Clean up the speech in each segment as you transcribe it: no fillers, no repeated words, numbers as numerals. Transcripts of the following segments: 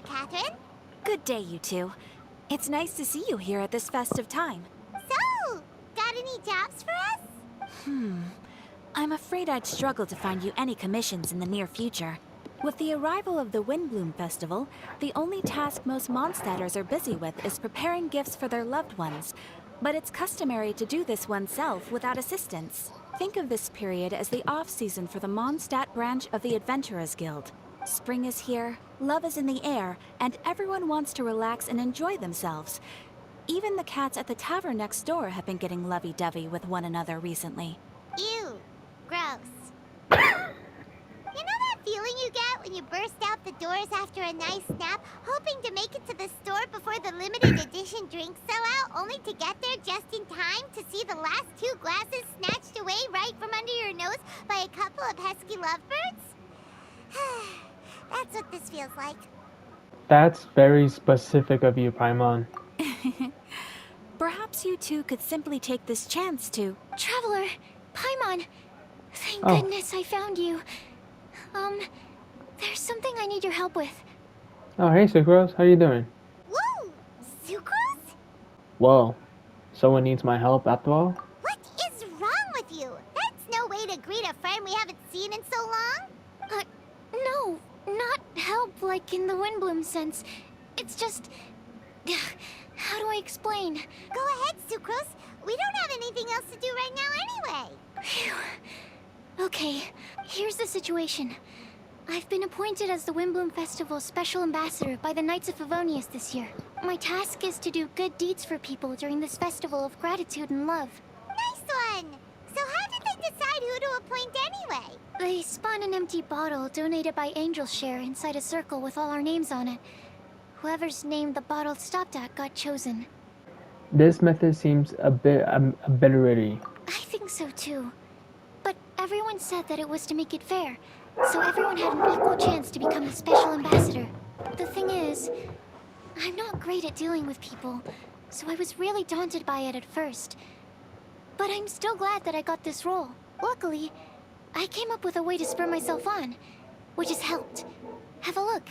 Catherine. Good day, you two. It's nice to see you here at this festive time. So, got any jobs for us? I'm afraid I'd struggle to find you any commissions in the near future. With the arrival of the Windblume festival, the only task most mondstatters are busy with is preparing gifts for their loved ones. But it's customary to do this oneself without assistance. Think of this period as the off-season for the Mondstadt branch of the Adventurers Guild. Spring is here, love is in the air, and everyone wants to relax and enjoy themselves. Even the cats at the tavern next door have been getting lovey-dovey with one another recently. Ew. Gross. You know that feeling you get when you burst out the doors after a nice nap, hoping to make it to the store before the limited edition drinks sell out, only to get there just in time to see the last 2 glasses snatched away right from under your nose by a couple of pesky lovebirds? That's what this feels like. That's very specific of you, Paimon. Perhaps you two could simply take this chance to... Traveler, Paimon, thank Oh. goodness I found you. There's something I need your help with. Oh, hey, Sucrose. How you doing? Whoa! Sucrose? Whoa. Someone needs my help after all? What is wrong with you? That's no way to greet a friend we haven't seen in so long. No, not help like in the Windblume sense. It's just... How do I explain? Go ahead, Sucrose. We don't have anything else to do right now anyway. Phew. Okay, here's the situation. I've been appointed as the Windblume Festival's special ambassador by the Knights of Favonius this year. My task is to do good deeds for people during this festival of gratitude and love. Nice one! So how did they decide who to appoint anyway? They spun an empty bottle donated by Angel's Share inside a circle with all our names on it. Whoever's name the bottle stopped at got chosen. This method seems a bit arbitrary. I think so too. But everyone said that it was to make it fair, so everyone had an equal chance to become the special ambassador. The thing is, I'm not great at dealing with people, so I was really daunted by it at first. But I'm still glad that I got this role. Luckily, I came up with a way to spur myself on, which has helped. Have a look.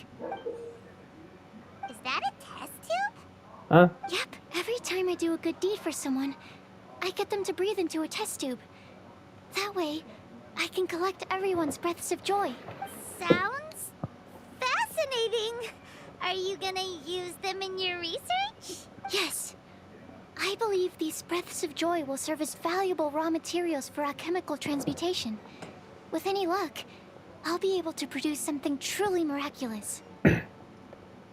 Is that a test tube? Huh? Yep, every time I do a good deed for someone, I get them to breathe into a test tube. That way, I can collect everyone's breaths of joy. Sounds fascinating. Are you gonna use them in your research? Yes. I believe these breaths of joy will serve as valuable raw materials for alchemical transmutation. With any luck, I'll be able to produce something truly miraculous.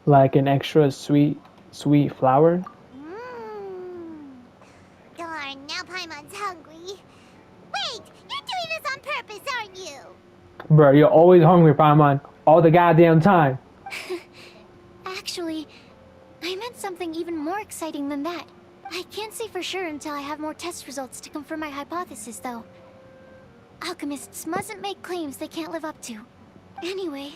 Like an extra sweet flower? Darn, now Paimon's hungry. Wait, you're doing this on purpose, aren't you? Bro, you're always hungry, Paimon. All the goddamn time. Actually, I meant something even more exciting than that. I can't say for sure until I have more test results to confirm my hypothesis, though. Alchemists mustn't make claims they can't live up to. Anyway,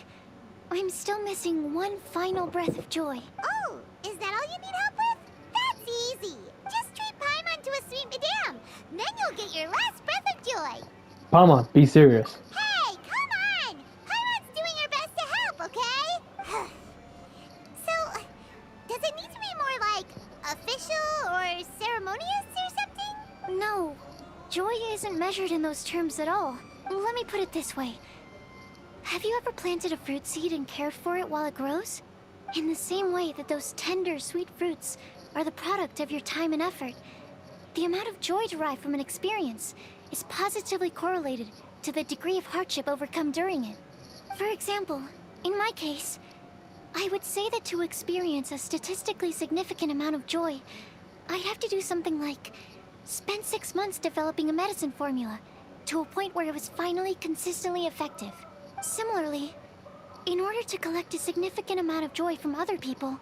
I'm still missing one final breath of joy. Oh, is that all you need help with? That's easy. Just treat Paimon to a sweet madame. Then you'll get your last breath of joy. Paimon, be serious. Hey, come on! Paimon's doing her best to help, okay? So, does it need to be more like official or ceremonious or something? No, joy isn't measured in those terms at all. Let me put it this way. Have you ever planted a fruit seed and cared for it while it grows? In the same way that those tender, sweet fruits are the product of your time and effort, the amount of joy derived from an experience is positively correlated to the degree of hardship overcome during it. For example, in my case, I would say that to experience a statistically significant amount of joy, I'd have to do something like spend 6 months developing a medicine formula to a point where it was finally consistently effective. Similarly, in order to collect a significant amount of joy from other people,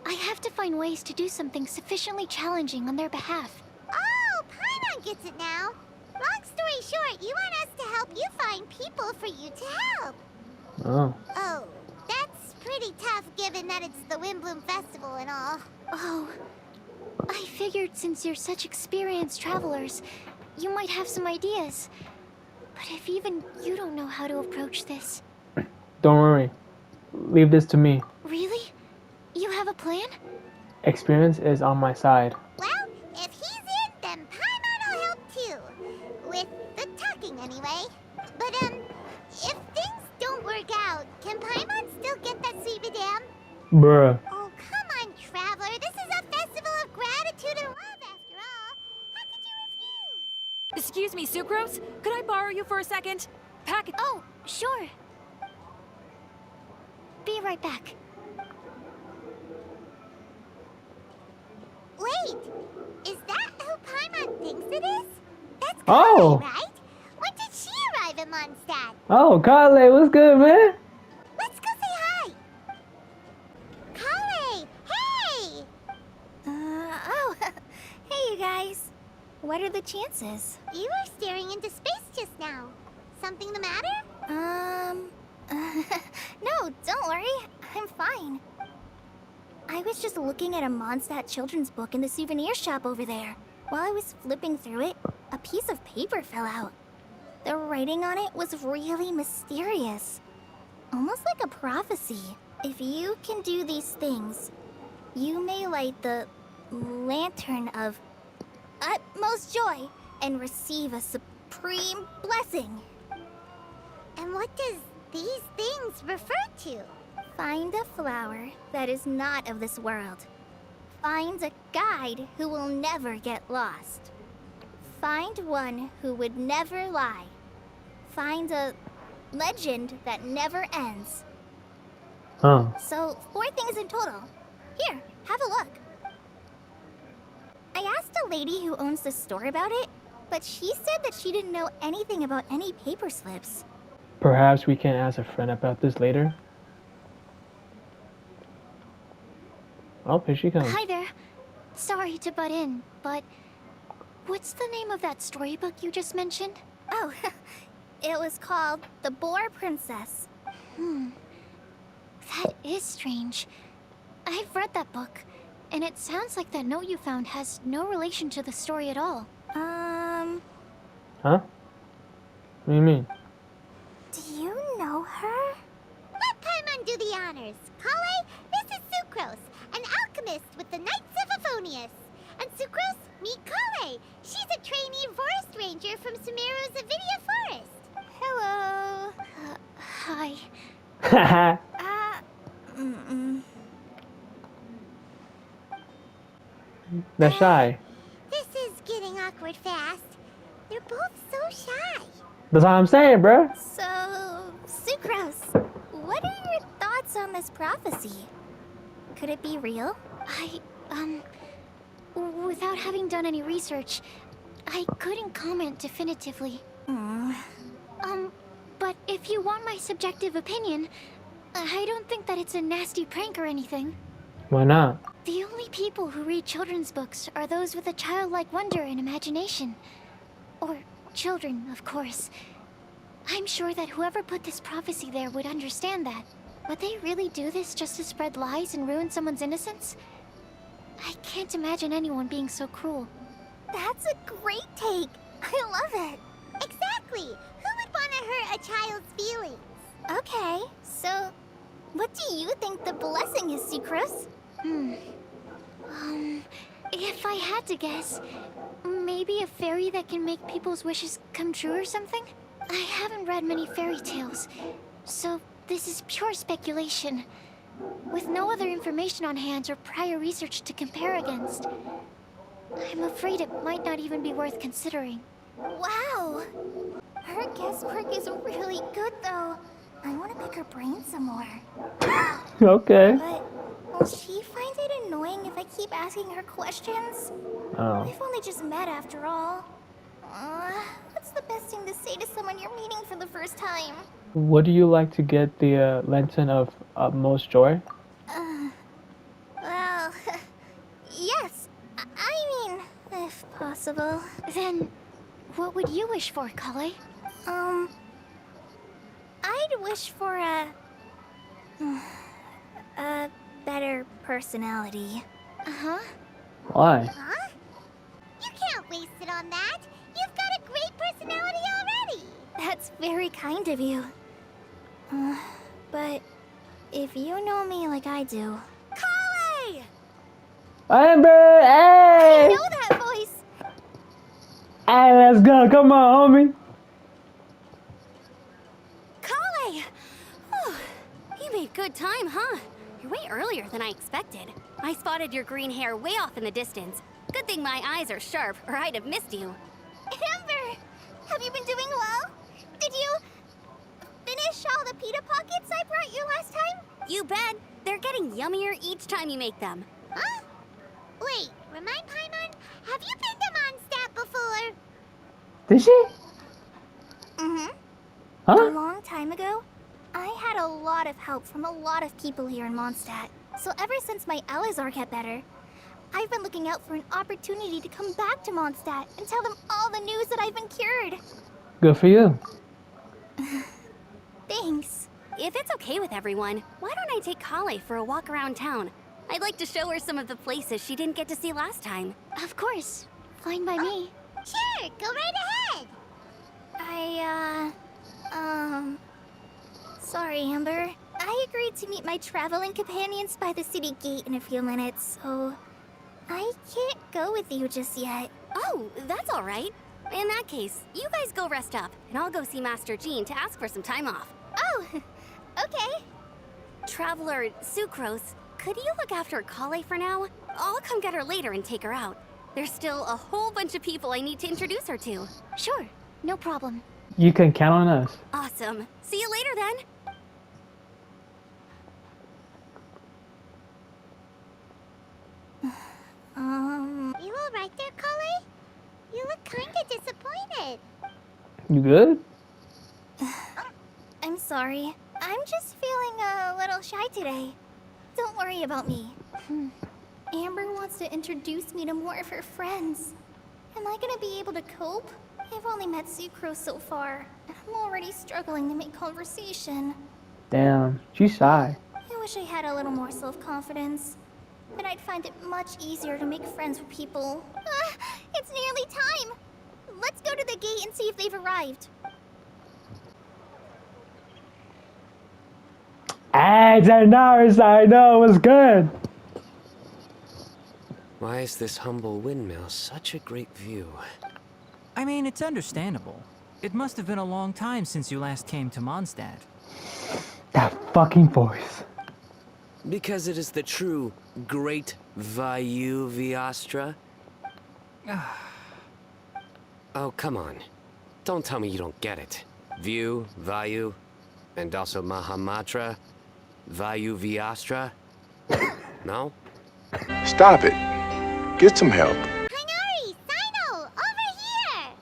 I have to find ways to do something sufficiently challenging on their behalf. Oh, Paimon gets it now. Long story short, you want us to help you find people for you to help. Oh. Oh, that's pretty tough given that it's the Windblume Festival and all. Oh, I figured since you're such experienced travelers, you might have some ideas. But if even you don't know how to approach this... Don't worry. Leave this to me. Really? Experience is on my side. Well, if he's in, then Paimon will help too. With the talking, anyway. But, if things don't work out, can Paimon still get that sweet madame? Bruh. Oh, come on, Traveler. This is a festival of gratitude and love, after all. How could you refuse? Excuse me, Sucrose? Could I borrow you for a second? Pack. Oh, sure. Be right back. Wait, is that who Paimon thinks it is? That's Oh. Kale, right? When did she arrive in Mondstadt? Oh, Kale, what's good, man? Let's go say hi. Kale, hey! Oh, hey you guys. What are the chances? You were staring into space just now. Something the matter? No, don't worry. I'm fine. I was just looking at a Mondstadt children's book in the souvenir shop over there. While I was flipping through it, a piece of paper fell out. The writing on it was really mysterious. Almost like a prophecy. If you can do these things, you may light the lantern of utmost joy and receive a supreme blessing. And what does these things refer to? Find a flower that is not of this world. Find a guide who will never get lost. Find one who would never lie. Find a legend that never ends. Huh. So, 4 things in total. Here, have a look. I asked a lady who owns the store about it, but she said that she didn't know anything about any paper slips. Perhaps we can ask a friend about this later. Oh, here she comes. Hi there. Sorry to butt in, but what's the name of that storybook you just mentioned? Oh, it was called The Boar Princess. That is strange. I've read that book, and it sounds like that note you found has no relation to the story at all. Huh? What do you mean? Do you know her? Let Paimon do the honors. Kale, this is Sucrose, an alchemist with the Knights of Aphonius. And Sucrose, meet Kale. She's a trainee forest ranger from Sumeru's Avidia Forest. Hello. Hi. Haha. They're shy. This is getting awkward fast. They're both so shy. That's what I'm saying, bruh. So, Sucrose, what are your thoughts on this prophecy? Could it be real? Without having done any research, I couldn't comment definitively. But if you want my subjective opinion, I don't think that it's a nasty prank or anything. Why not? The only people who read children's books are those with a childlike wonder and imagination. Or children, of course. I'm sure that whoever put this prophecy there would understand that. Would they really do this just to spread lies and ruin someone's innocence? I can't imagine anyone being so cruel. That's a great take. I love it. Exactly. Who would want to hurt a child's feelings? Okay, so what do you think the blessing is, Sucrose? If I had to guess, maybe a fairy that can make people's wishes come true or something? I haven't read many fairy tales, so this is pure speculation. With no other information on hand or prior research to compare against, I'm afraid it might not even be worth considering. Wow! Her guesswork is really good, though. I want to pick her brain some more. Okay. But will she find it annoying if I keep asking her questions? Oh. We've only just met after all. What's the best thing to say to someone you're meeting for the first time? Would you like to get the lantern of utmost joy? Well, yes. I mean, if possible. Then, what would you wish for, Kale? I'd wish for a better personality. Uh-huh. Why? Huh? You can't waste it on that. You've got a great personality already. That's very kind of you. But if you know me like I do... Kale! Amber, I hey! know that voice. Hey, let's go. Come on, homie. Kale! Whew. You made good time, huh? You're way earlier than I expected. I spotted your green hair way off in the distance. Good thing my eyes are sharp, or I'd have missed you. Amber, have you been doing well? Did you finish all the pita pockets I brought you last time? You bet. They're getting yummier each time you make them. Huh? Wait, remind Paimon, have you been to Mondstadt before? Did she? Mm-hmm. A Huh? long time ago, I had a lot of help from a lot of people here in Mondstadt. So ever since my Elazar got better, I've been looking out for an opportunity to come back to Mondstadt and tell them all the news that I've been cured. Good for you. Thanks. If it's okay with everyone, why don't I take Kale for a walk around town? I'd like to show her some of the places she didn't get to see last time. Of course. Fine by me. Sure, go right ahead. Sorry, Amber. I agreed to meet my traveling companions by the city gate in a few minutes, so I can't go with you just yet. Oh, that's all right. In that case, you guys go rest up, and I'll go see Master Jean to ask for some time off. Oh, okay. Traveler Sucrose, could you look after Kale for now? I'll come get her later and take her out. There's still a whole bunch of people I need to introduce her to. Sure, no problem. You can count on us. Awesome. See you later then. You all right there, Kale? You look kinda disappointed. You good? I'm sorry. I'm just feeling a little shy today. Don't worry about me. Amber wants to introduce me to more of her friends. Am I gonna be able to cope? I've only met Sucrose so far, and I'm already struggling to make conversation. Damn, she's shy. I wish I had a little more self-confidence. Then I'd find it much easier to make friends with people. It's nearly time! Let's go to the gate and see if they've arrived. Hey, Daenerys, I know, what's good? Why is this humble windmill such a great view? I mean, it's understandable. It must have been a long time since you last came to Mondstadt. That fucking voice. Because it is the true Great Vayu Viastra? Oh, come on. Don't tell me you don't get it. View, Vayu, and also Mahamatra, Vayu Viastra? No? Stop it. Get some help. Hinari! Sino! Over here!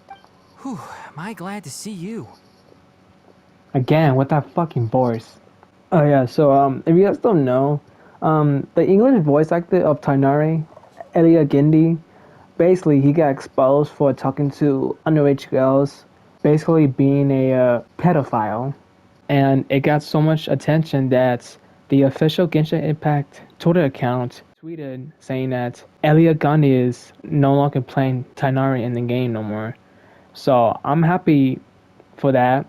Whew, am I glad to see you. Again, with that fucking voice. Oh yeah, so if you guys don't know, the English voice actor of Tainari, Elia Gindi, basically he got exposed for talking to underage girls, basically being a pedophile. And it got so much attention that the official Genshin Impact Twitter account tweeted saying that Elia Gandhi is no longer playing Tainari in the game no more. So I'm happy for that.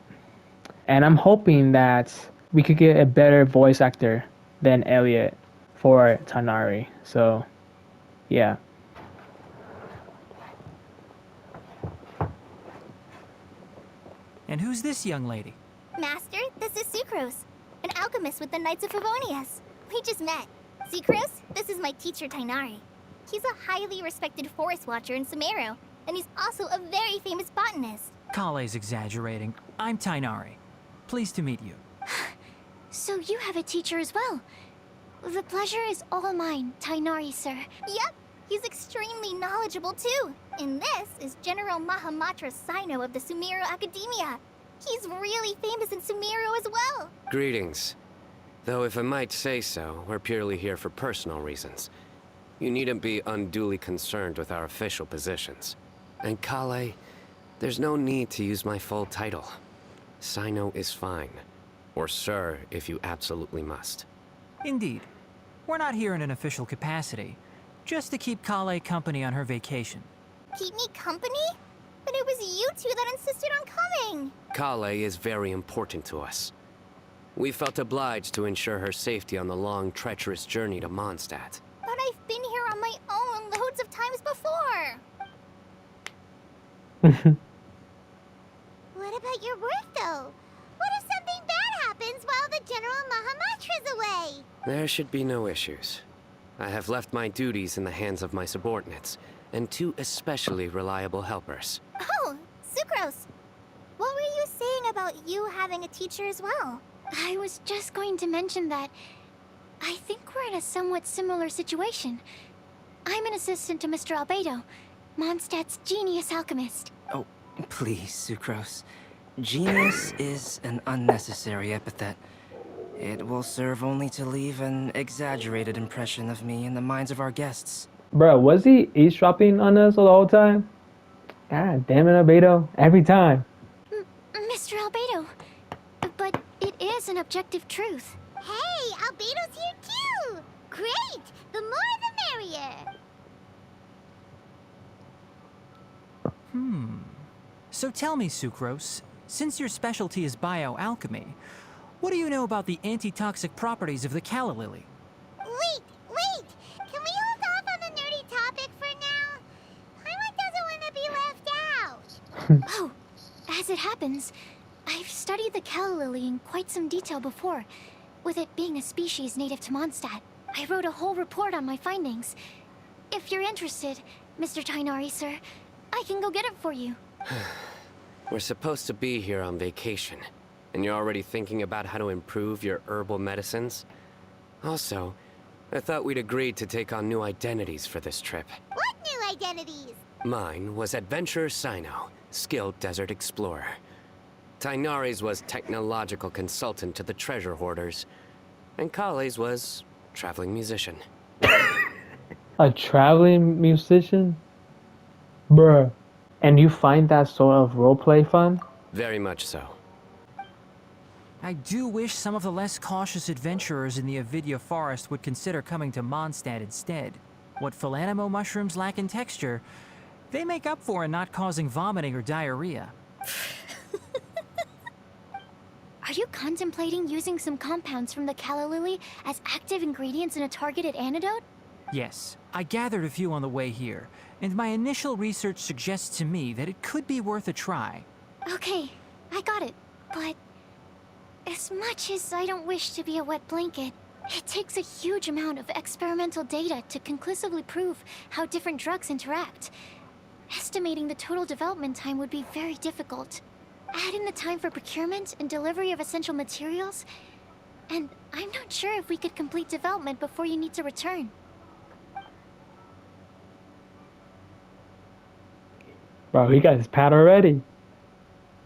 And I'm hoping that we could get a better voice actor than Elliot for Tainari. So, yeah. And who's this young lady? Master, this is Sucrose, an alchemist with the Knights of Favonius. We just met. Sucrose, this is my teacher Tainari. He's a highly respected forest watcher in Sumeru, and he's also a very famous botanist. Kale's exaggerating. I'm Tainari. Pleased to meet you. So you have a teacher as well. The pleasure is all mine, Tainari, sir. Yep, he's extremely knowledgeable too. And this is General Mahamatra Sino of the Sumeru Academia. He's really famous in Sumeru as well. Greetings. Though if I might say so, we're purely here for personal reasons. You needn't be unduly concerned with our official positions. And Kale, there's no need to use my full title. Sino is fine. Or sir, if you absolutely must. Indeed. We're not here in an official capacity, just to keep Kale company on her vacation. Keep me company? But it was you two that insisted on coming. Kale is very important to us. We felt obliged to ensure her safety on the long, treacherous journey to Mondstadt. But I've been here on my What about your work, though? What if something bad happens while the General Mahamatra's away? There should be no issues. I have left my duties in the hands of my subordinates, and 2 especially reliable helpers. Oh, Sucrose. What were you saying about you having a teacher as well? I was just going to mention that I think we're in a somewhat similar situation. I'm an assistant to Mr. Albedo, Mondstadt's genius alchemist. Oh, please, Sucrose. Genius is an unnecessary epithet. It will serve only to leave an exaggerated impression of me in the minds of our guests. Bro, was he eavesdropping on us the whole time? God damn it, Albedo. Every time. Mr. Albedo, but it is an objective truth. Hey, Albedo's here too! Great! The more the merrier! So tell me, Sucrose, since your specialty is bioalchemy, what do you know about the antitoxic properties of the calla lily? Wait! Can we hold off on the nerdy topic for now? Paimon doesn't want to be left out. Oh, as it happens, I've studied the calla lily in quite some detail before, with it being a species native to Mondstadt. I wrote a whole report on my findings. If you're interested, Mr. Tainari, sir, I can go get it for you. We're supposed to be here on vacation, and you're already thinking about how to improve your herbal medicines? Also, I thought we'd agreed to take on new identities for this trip. What new identities? Mine was Adventurer Sino, skilled desert explorer. Tainari's was technological consultant to the treasure hoarders, and Kale's was traveling musician. A traveling musician? Bruh. And you find that sort of roleplay fun? Very much so. I do wish some of the less cautious adventurers in the Avidya forest would consider coming to Mondstadt instead. What Philanimo mushrooms lack in texture, they make up for in not causing vomiting or diarrhea. Are you contemplating using some compounds from the calla lily as active ingredients in a targeted antidote? Yes, I gathered a few on the way here, and my initial research suggests to me that it could be worth a try. Okay, I got it. But as much as I don't wish to be a wet blanket, it takes a huge amount of experimental data to conclusively prove how different drugs interact. Estimating the total development time would be very difficult. Add in the time for procurement and delivery of essential materials, and I'm not sure if we could complete development before you need to return. Bro, he got his pad already.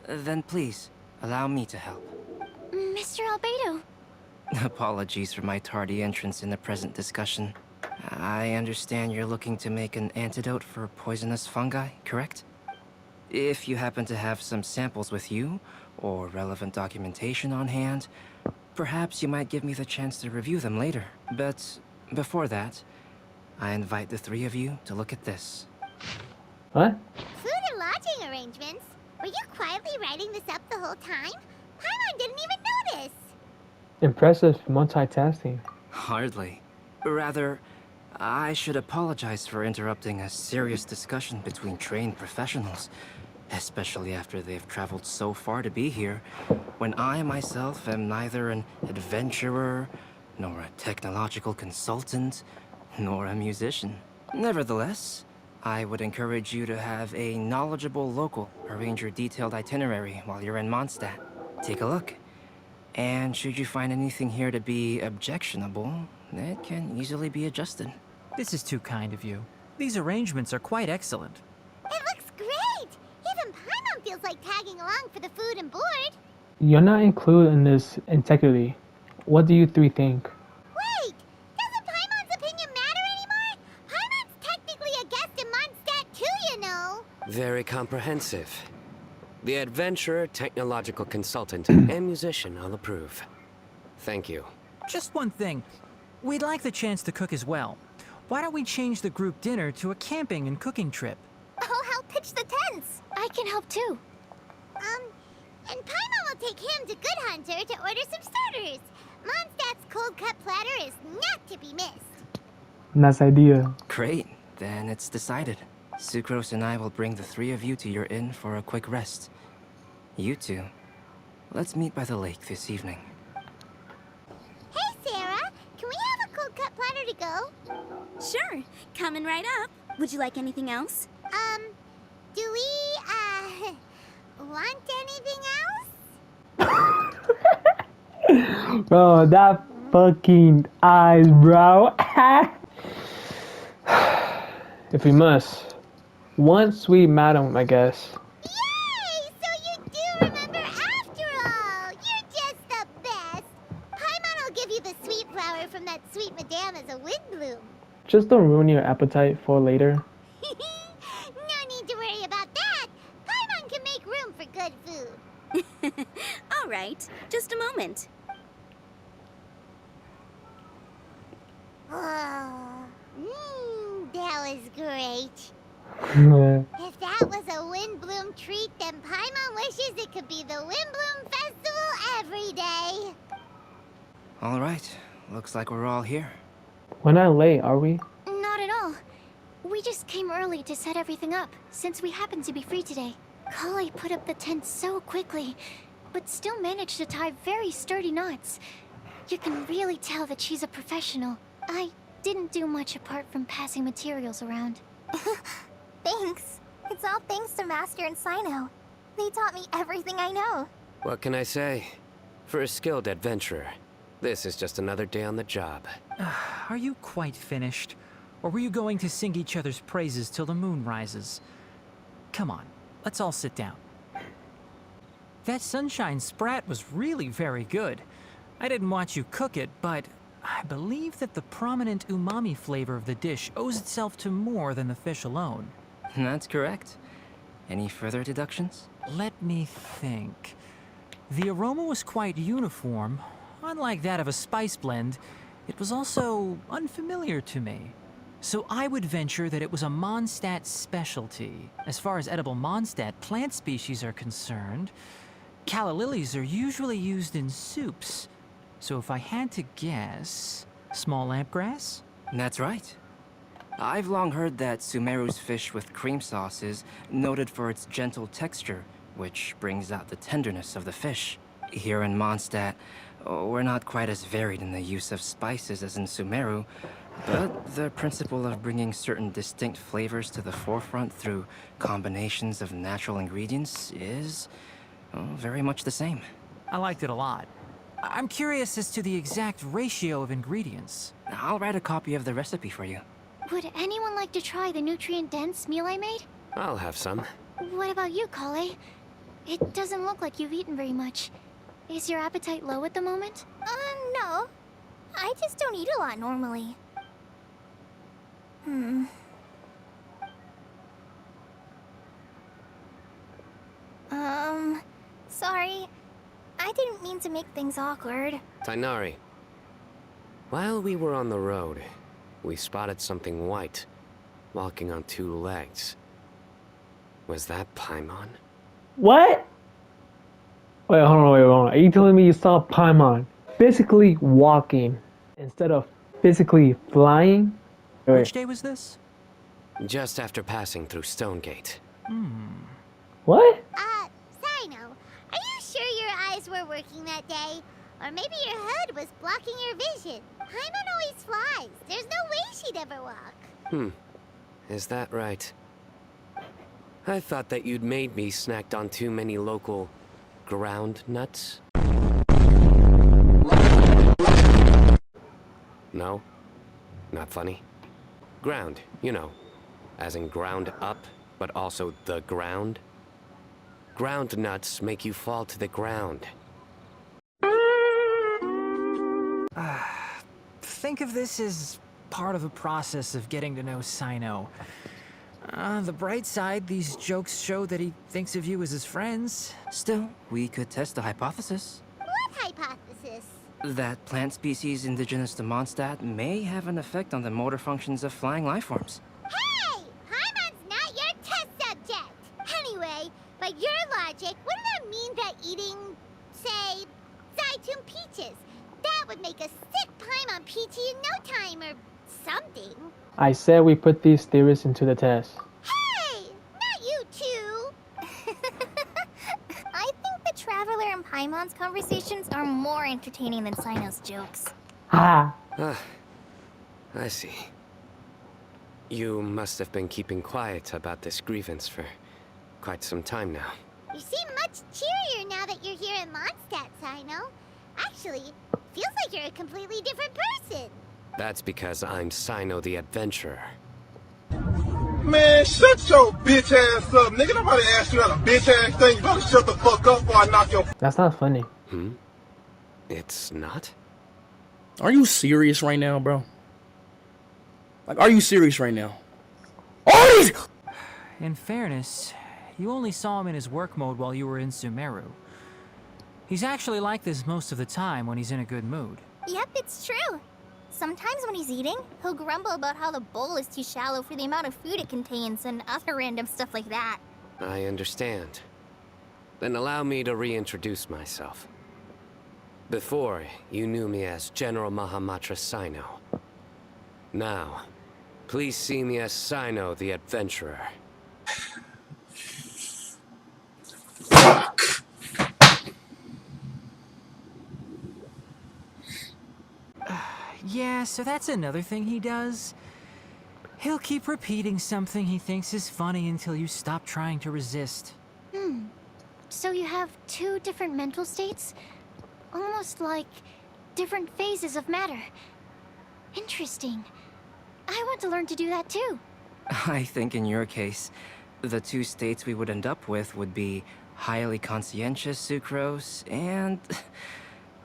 Then please, allow me to help. Mr. Albedo. Apologies for my tardy entrance in the present discussion. I understand you're looking to make an antidote for poisonous fungi, correct? If you happen to have some samples with you, or relevant documentation on hand, perhaps you might give me the chance to review them later. But before that, I invite the 3 of you to look at this. What? Food and lodging arrangements? Were you quietly writing this up the whole time? Paimon didn't even notice! Impressive multitasking. Hardly. Rather, I should apologize for interrupting a serious discussion between trained professionals, especially after they've traveled so far to be here, when I myself am neither an adventurer, nor a technological consultant, nor a musician. Nevertheless, I would encourage you to have a knowledgeable local arrange your detailed itinerary while you're in Mondstadt. Take a look. And should you find anything here to be objectionable, it can easily be adjusted. This is too kind of you. These arrangements are quite excellent. It looks great! Even Paimon feels like tagging along for the food and board. You're not included in this integrity. What do you 3 think? Wait! Doesn't Paimon's opinion matter anymore? Paimon's technically a guest in Mondstadt too, you know. Very comprehensive. The adventurer, technological consultant, and musician all approve. Thank you. Just one thing. We'd like the chance to cook as well. Why don't we change the group dinner to a camping and cooking trip? I'll help pitch the tents. I can help too. And Paimon will take him to Good Hunter to order some starters. Mondstadt's cold cut platter is not to be missed. Nice idea. Great, then it's decided. Sucrose and I will bring the three of you to your inn for a quick rest. You two, let's meet by the lake this evening. Hey, Sarah! Can we have a cold cut platter to go? Sure, coming right up. Would you like anything else? Do we, want anything else? Bro, that fucking eyes, bro. If we must. One sweet madam, I guess. Yay! So you do remember after all! You're just the best! Paimon will give you the sweet flower from that sweet madame as a Windblume. Just don't ruin your appetite for later. No need to worry about that! Paimon can make room for good food. All right, just a moment. Oh, that was great. If that was a Windblume treat, then Paimon wishes it could be the Windblume Festival every day. All right, looks like we're all here. We're not late, are we? Not at all. We just came early to set everything up, since we happen to be free today. Kale put up the tent so quickly, but still managed to tie very sturdy knots. You can really tell that she's a professional. I didn't do much apart from passing materials around. Thanks. It's all thanks to Master and Sino. They taught me everything I know. What can I say? For a skilled adventurer, this is just another day on the job. Are you quite finished? Or were you going to sing each other's praises till the moon rises? Come on, let's all sit down. That sunshine sprat was really very good. I didn't watch you cook it, but I believe that the prominent umami flavor of the dish owes itself to more than the fish alone. That's correct. Any further deductions? Let me think. The aroma was quite uniform. Unlike that of a spice blend, it was also unfamiliar to me. So I would venture that it was a mondstadt specialty. As far as edible mondstadt plant species are concerned, calla lilies are usually used in soups. So if I had to guess, small lampgrass? That's right. I've long heard that Sumeru's fish with cream sauce is noted for its gentle texture, which brings out the tenderness of the fish. Here in Mondstadt, we're not quite as varied in the use of spices as in Sumeru, but the principle of bringing certain distinct flavors to the forefront through combinations of natural ingredients is very much the same. I liked it a lot. I'm curious as to the exact ratio of ingredients. I'll write a copy of the recipe for you. Would anyone like to try the nutrient-dense meal I made? I'll have some. What about you, Kale? It doesn't look like you've eaten very much. Is your appetite low at the moment? No. I just don't eat a lot normally. Sorry. I didn't mean to make things awkward. Tainari. While we were on the road, we spotted something white, walking on two legs. Was that Paimon? What? Wait, hold on. Are you telling me you saw Paimon physically walking instead of physically flying? Wait. Which day was this? Just after passing through Stonegate. What? Sino, are you sure your eyes were working that day? Or maybe your hood was blocking your vision? Paimon always flies. There's no way she'd ever walk. Is that right? I thought that you'd made me snacked on too many local ground nuts. No? Not funny? Ground, you know. As in ground up, but also the ground. Ground nuts make you fall to the ground. Think of this as part of the process of getting to know Sino. The bright side, these jokes show that he thinks of you as his friends. Still, we could test the hypothesis. What hypothesis? That plant species indigenous to Mondstadt may have an effect on the motor functions of flying lifeforms. Hey! Paimon's not your test subject! Anyway, by your logic, wouldn't that mean that eating, say, Zaitun peaches, that would make a sick Paimon peachy in no time or something? I said we put these theories into the test. Hey! Leon's conversations are more entertaining than Sino's jokes. Ah. I see. You must have been keeping quiet about this grievance for quite some time now. You seem much cheerier now that you're here in Mondstadt, Sino. Actually, feels like you're a completely different person. That's because I'm Sino the Adventurer. Man, shut your bitch ass up, nigga. Nobody asked you that a bitch ass thing. You better shut the fuck up before I knock your... That's not funny. It's not? Are you serious right now, bro? Like, are you serious right now? Are you? In fairness, you only saw him in his work mode while you were in Sumeru. He's actually like this most of the time when he's in a good mood. Yep, it's true. Sometimes when he's eating, he'll grumble about how the bowl is too shallow for the amount of food it contains and other random stuff like that. I understand. Then allow me to reintroduce myself. Before, you knew me as General Mahamatra Sino. Now, please see me as Sino the Adventurer. Yeah, so that's another thing he does. He'll keep repeating something he thinks is funny until you stop trying to resist. So you have two different mental states? Almost like different phases of matter. Interesting. I want to learn to do that too. I think in your case, the two states we would end up with would be highly conscientious sucrose and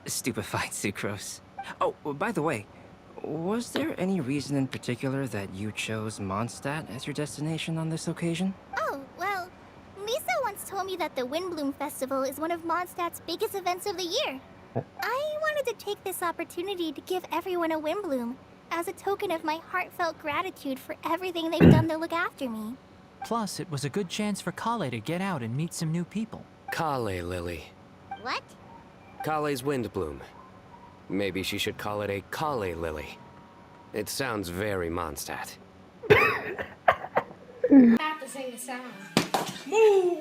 stupefied sucrose. Oh, by the way, was there any reason in particular that you chose Mondstadt as your destination on this occasion? Oh, well, Lisa once told me that the Windblume Festival is one of Mondstadt's biggest events of the year. I wanted to take this opportunity to give everyone a Windblume as a token of my heartfelt gratitude for everything they've done to look after me. Plus, it was a good chance for Kale to get out and meet some new people. Kale Lily. What? Kale's Windblume. Maybe she should call it a Kale Lily. It sounds very Mondstadt. Have to sing a sound. Move!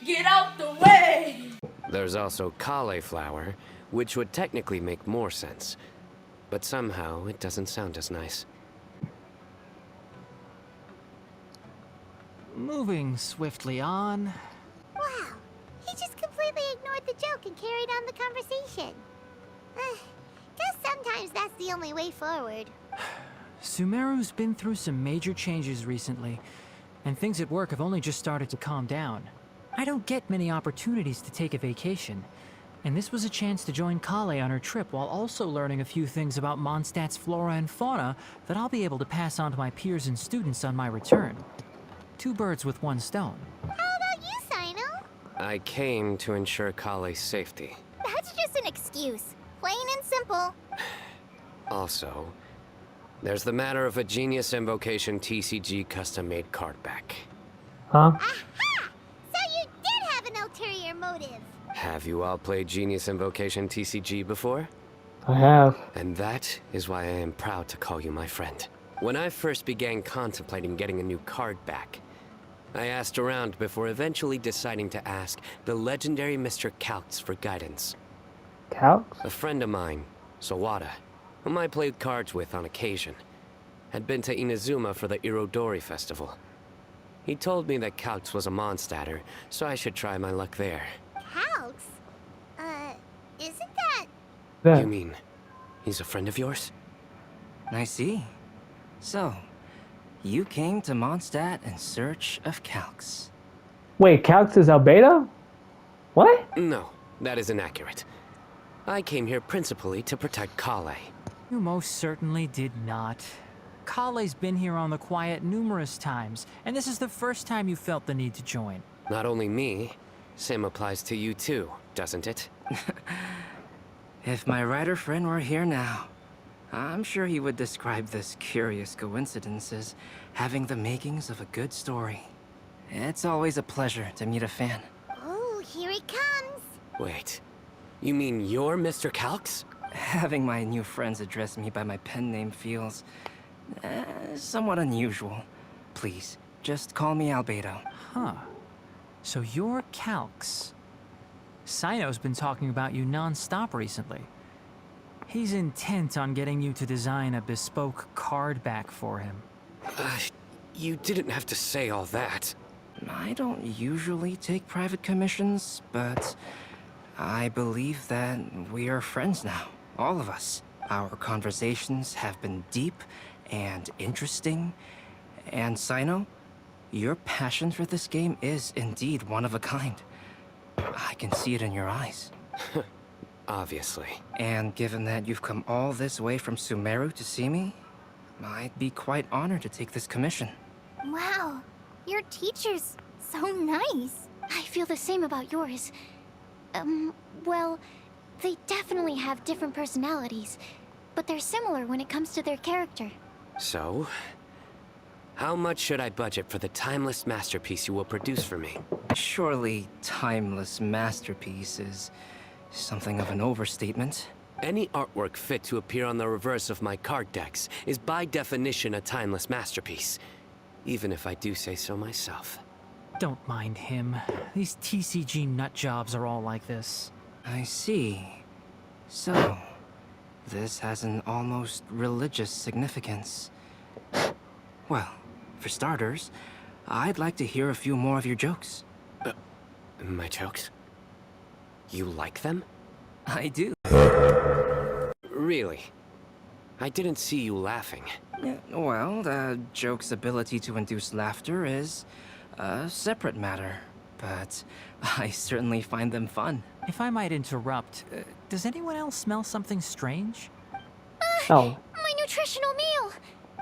Get out the way! There's also cauliflower, which would technically make more sense. But somehow, it doesn't sound as nice. Moving swiftly on. Wow, he just completely ignored the joke and carried on the conversation. Guess sometimes that's the only way forward. Sumeru's been through some major changes recently, and things at work have only just started to calm down. I don't get many opportunities to take a vacation, and this was a chance to join Kale on her trip while also learning a few things about Mondstadt's flora and fauna that I'll be able to pass on to my peers and students on my return. Two birds with one stone. How about you, Sino? I came to ensure Kale's safety. That's just an excuse. Plain and simple. Also, there's the matter of a Genius Invocation TCG custom-made card back. Huh? Aha! So you did have an ulterior motive. Have you all played Genius Invocation TCG before? I have. And that is why I am proud to call you my friend. When I first began contemplating getting a new card back, I asked around before eventually deciding to ask the legendary Mr. Calx for guidance. Calx? A friend of mine, Sawada, whom I played cards with on occasion, had been to Inazuma for the Irodori festival. He told me that Calx was a Mondstadter, so I should try my luck there. Calx? Isn't that... That. You mean, he's a friend of yours? I see. So, you came to Mondstadt in search of Calx. Wait, Calx is Albedo? What? No, that is inaccurate. I came here principally to protect Kale. You most certainly did not. Kale's been here on the quiet numerous times, and this is the first time you felt the need to join. Not only me, same applies to you too, doesn't it? If my writer friend were here now, I'm sure he would describe this curious coincidence as having the makings of a good story. It's always a pleasure to meet a fan. Oh, here he comes. Wait, you mean you're Mr. Calx? Having my new friends address me by my pen name feels somewhat unusual. Please, just call me Albedo. Huh. So you're Calx. Sino's been talking about you non-stop recently. He's intent on getting you to design a bespoke card back for him. You didn't have to say all that. I don't usually take private commissions, but I believe that we are friends now, all of us. Our conversations have been deep and interesting, and Sino, your passion for this game is indeed one of a kind. I can see it in your eyes. Obviously. And given that you've come all this way from Sumeru to see me, I'd be quite honored to take this commission. Wow, your teacher's so nice. I feel the same about yours. Well, they definitely have different personalities, but they're similar when it comes to their character. So, how much should I budget for the timeless masterpiece you will produce for me? Surely, timeless masterpiece is something of an overstatement. Any artwork fit to appear on the reverse of my card decks is by definition a timeless masterpiece, even if I do say so myself. Don't mind him. These TCG nut jobs are all like this. I see. So, this has an almost religious significance. Well, for starters, I'd like to hear a few more of your jokes. My jokes? You like them? I do. Really? I didn't see you laughing. Well, the joke's ability to induce laughter is a separate matter, but I certainly find them fun. If I might interrupt, does anyone else smell something strange? Oh. My nutritional meal!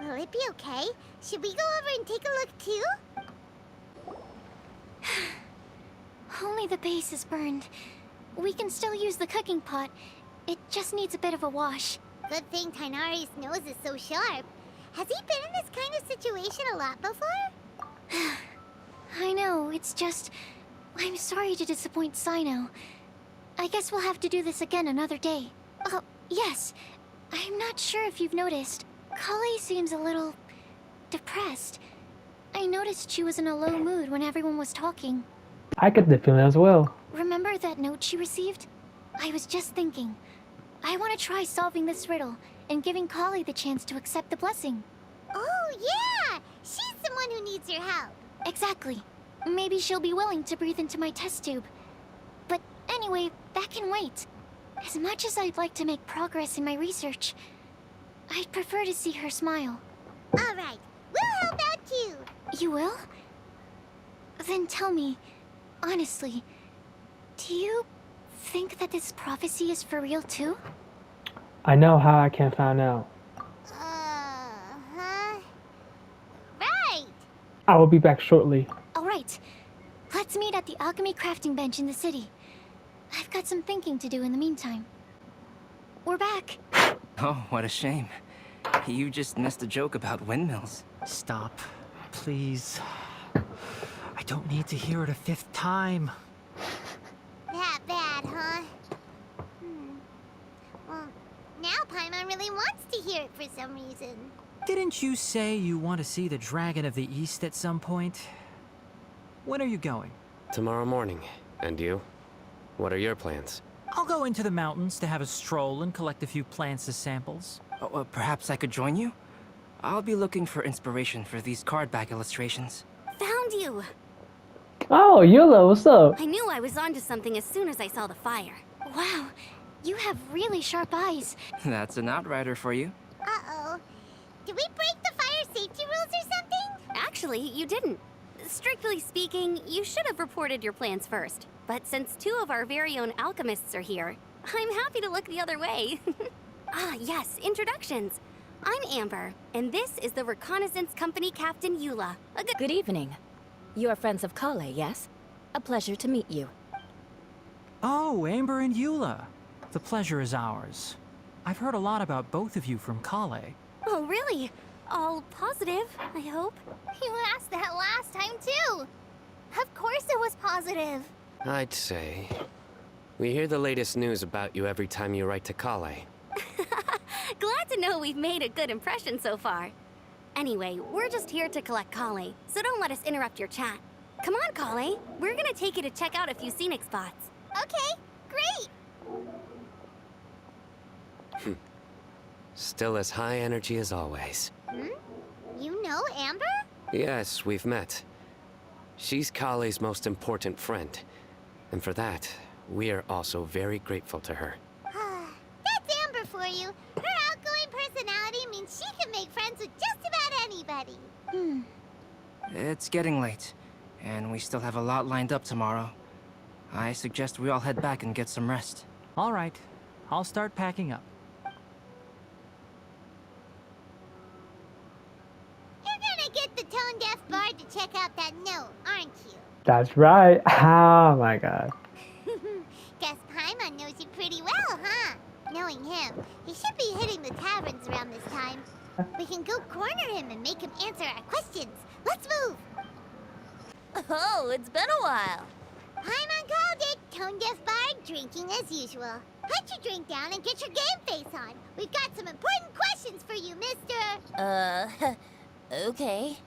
Will it be okay? Should we go over and take a look too? Only the base is burned. We can still use the cooking pot. It just needs a bit of a wash. Good thing Tainari's nose is so sharp. Has he been in this kind of situation a lot before? I know, it's just... I'm sorry to disappoint Sino. I guess we'll have to do this again another day. Oh, yes. I'm not sure if you've noticed. Kale seems a little... depressed. I noticed she was in a low mood when everyone was talking. I get the feeling as well. Remember that note she received? I was just thinking. I want to try solving this riddle and giving Kale the chance to accept the blessing. Oh, yeah! She's someone who needs your help. Exactly. Maybe she'll be willing to breathe into my test tube. But anyway, that can wait. As much as I'd like to make progress in my research, I'd prefer to see her smile. All right, we'll help out too. You will? Then tell me, honestly, do you think that this prophecy is for real too? I know how I can find out. Huh? Right! I will be back shortly. Alright, let's meet at the alchemy crafting bench in the city. I've got some thinking to do in the meantime. We're back. Oh, what a shame. You just missed a joke about windmills. Stop, please. I don't need to hear it a fifth time. That bad, huh? Well, now Paimon really wants to hear it for some reason. Didn't you say you want to see the Dragon of the East at some point? When are you going? Tomorrow morning. And you? What are your plans? I'll go into the mountains to have a stroll and collect a few plants as samples. Oh, perhaps I could join you? I'll be looking for inspiration for these card back illustrations. Found you! Oh, Yula, what's up? I knew I was onto something as soon as I saw the fire. Wow, you have really sharp eyes. That's an outrider for you. Uh-oh. Did we break the fire safety rules or something? Actually, you didn't. Strictly speaking, you should have reported your plans first. But since two of our very own alchemists are here, I'm happy to look the other way. Ah, yes, introductions. I'm Amber, and this is the Reconnaissance Company Captain Eula. Good evening. You are friends of Kale, yes? A pleasure to meet you. Oh, Amber and Eula. The pleasure is ours. I've heard a lot about both of you from Kale. Oh, really? All positive, I hope. You asked that last time, too. Of course it was positive. I'd say. We hear the latest news about you every time you write to Kale. Glad to know we've made a good impression so far. Anyway, we're just here to collect Kale, so don't let us interrupt your chat. Come on, Kale. We're gonna take you to check out a few scenic spots. Okay, great. Still as high energy as always. You know Amber? Yes, we've met. She's Kale's most important friend. And for that, we are also very grateful to her. That's Amber for you. Her outgoing personality means she can make friends with just about anybody. It's getting late, and we still have a lot lined up tomorrow. I suggest we all head back and get some rest. All right, I'll start packing up. You're gonna get the tone-deaf bard to check out that note, aren't you? That's right. Oh my god. Guess Paimon knows you pretty well, huh? Knowing him, he should be hitting the taverns around this time. We can go corner him and make him answer our questions. Let's move! Oh, it's been a while. Paimon called it. Tone-deaf bard drinking as usual. Put your drink down and get your game face on. We've got some important questions for you, mister. Okay.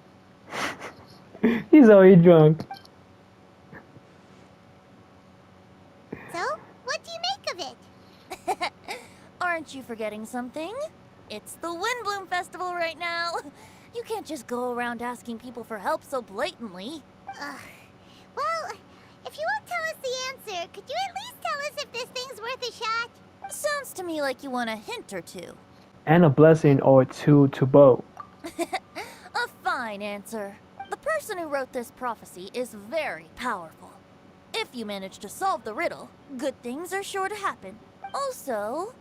He's already drunk. So, what do you make of it? Aren't you forgetting something? It's the Windblume Festival right now. You can't just go around asking people for help so blatantly. Well, if you won't tell us the answer, could you at least tell us if this thing's worth a shot? Sounds to me like you want a hint or two. And a blessing or two to both. A fine answer. The person who wrote this prophecy is very powerful. If you manage to solve the riddle, good things are sure to happen. Also,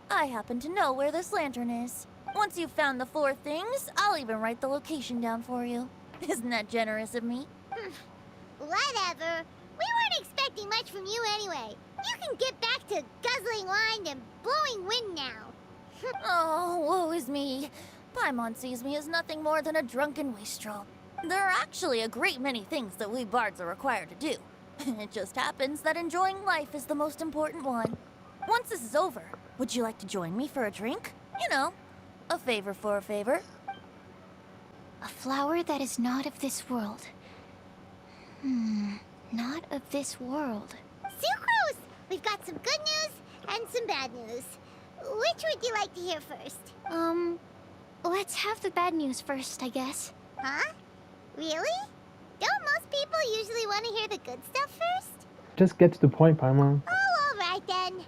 I happen to know where this lantern is. Once you've found the 4 things, I'll even write the location down for you. Isn't that generous of me? Whatever. We weren't expecting much from you anyway. You can get back to guzzling wine and blowing wind now. Oh, woe is me. Paimon sees me as nothing more than a drunken wastrel. There are actually a great many things that we bards are required to do. It just happens that enjoying life is the most important one. Once this is over, would you like to join me for a drink? You know, a favor for a favor. A flower that is not of this world. Not of this world. Sucrose! We've got some good news and some bad news. Which would you like to hear first? Let's have the bad news first, I guess. Huh? Really? Don't most people usually want to hear the good stuff first? Just get to the point, Paimon. Oh, alright then.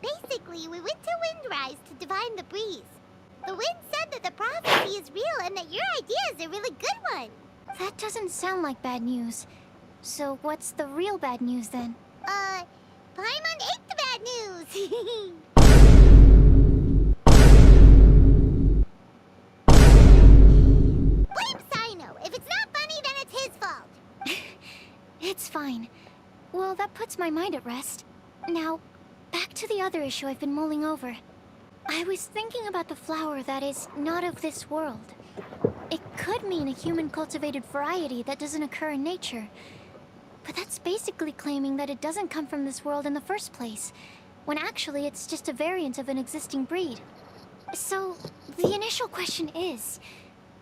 Basically, we went to Windrise to divine the breeze. The wind said that the prophecy is real and that your idea is a really good one. That doesn't sound like bad news. So what's the real bad news then? Paimon ate the bad news! Blame Sino. If it's not funny, then it's his fault. It's fine. Well, that puts my mind at rest. Now, back to the other issue I've been mulling over. I was thinking about the flower that is not of this world. It could mean a human-cultivated variety that doesn't occur in nature. But that's basically claiming that it doesn't come from this world in the first place, when actually it's just a variant of an existing breed. So, the initial question is,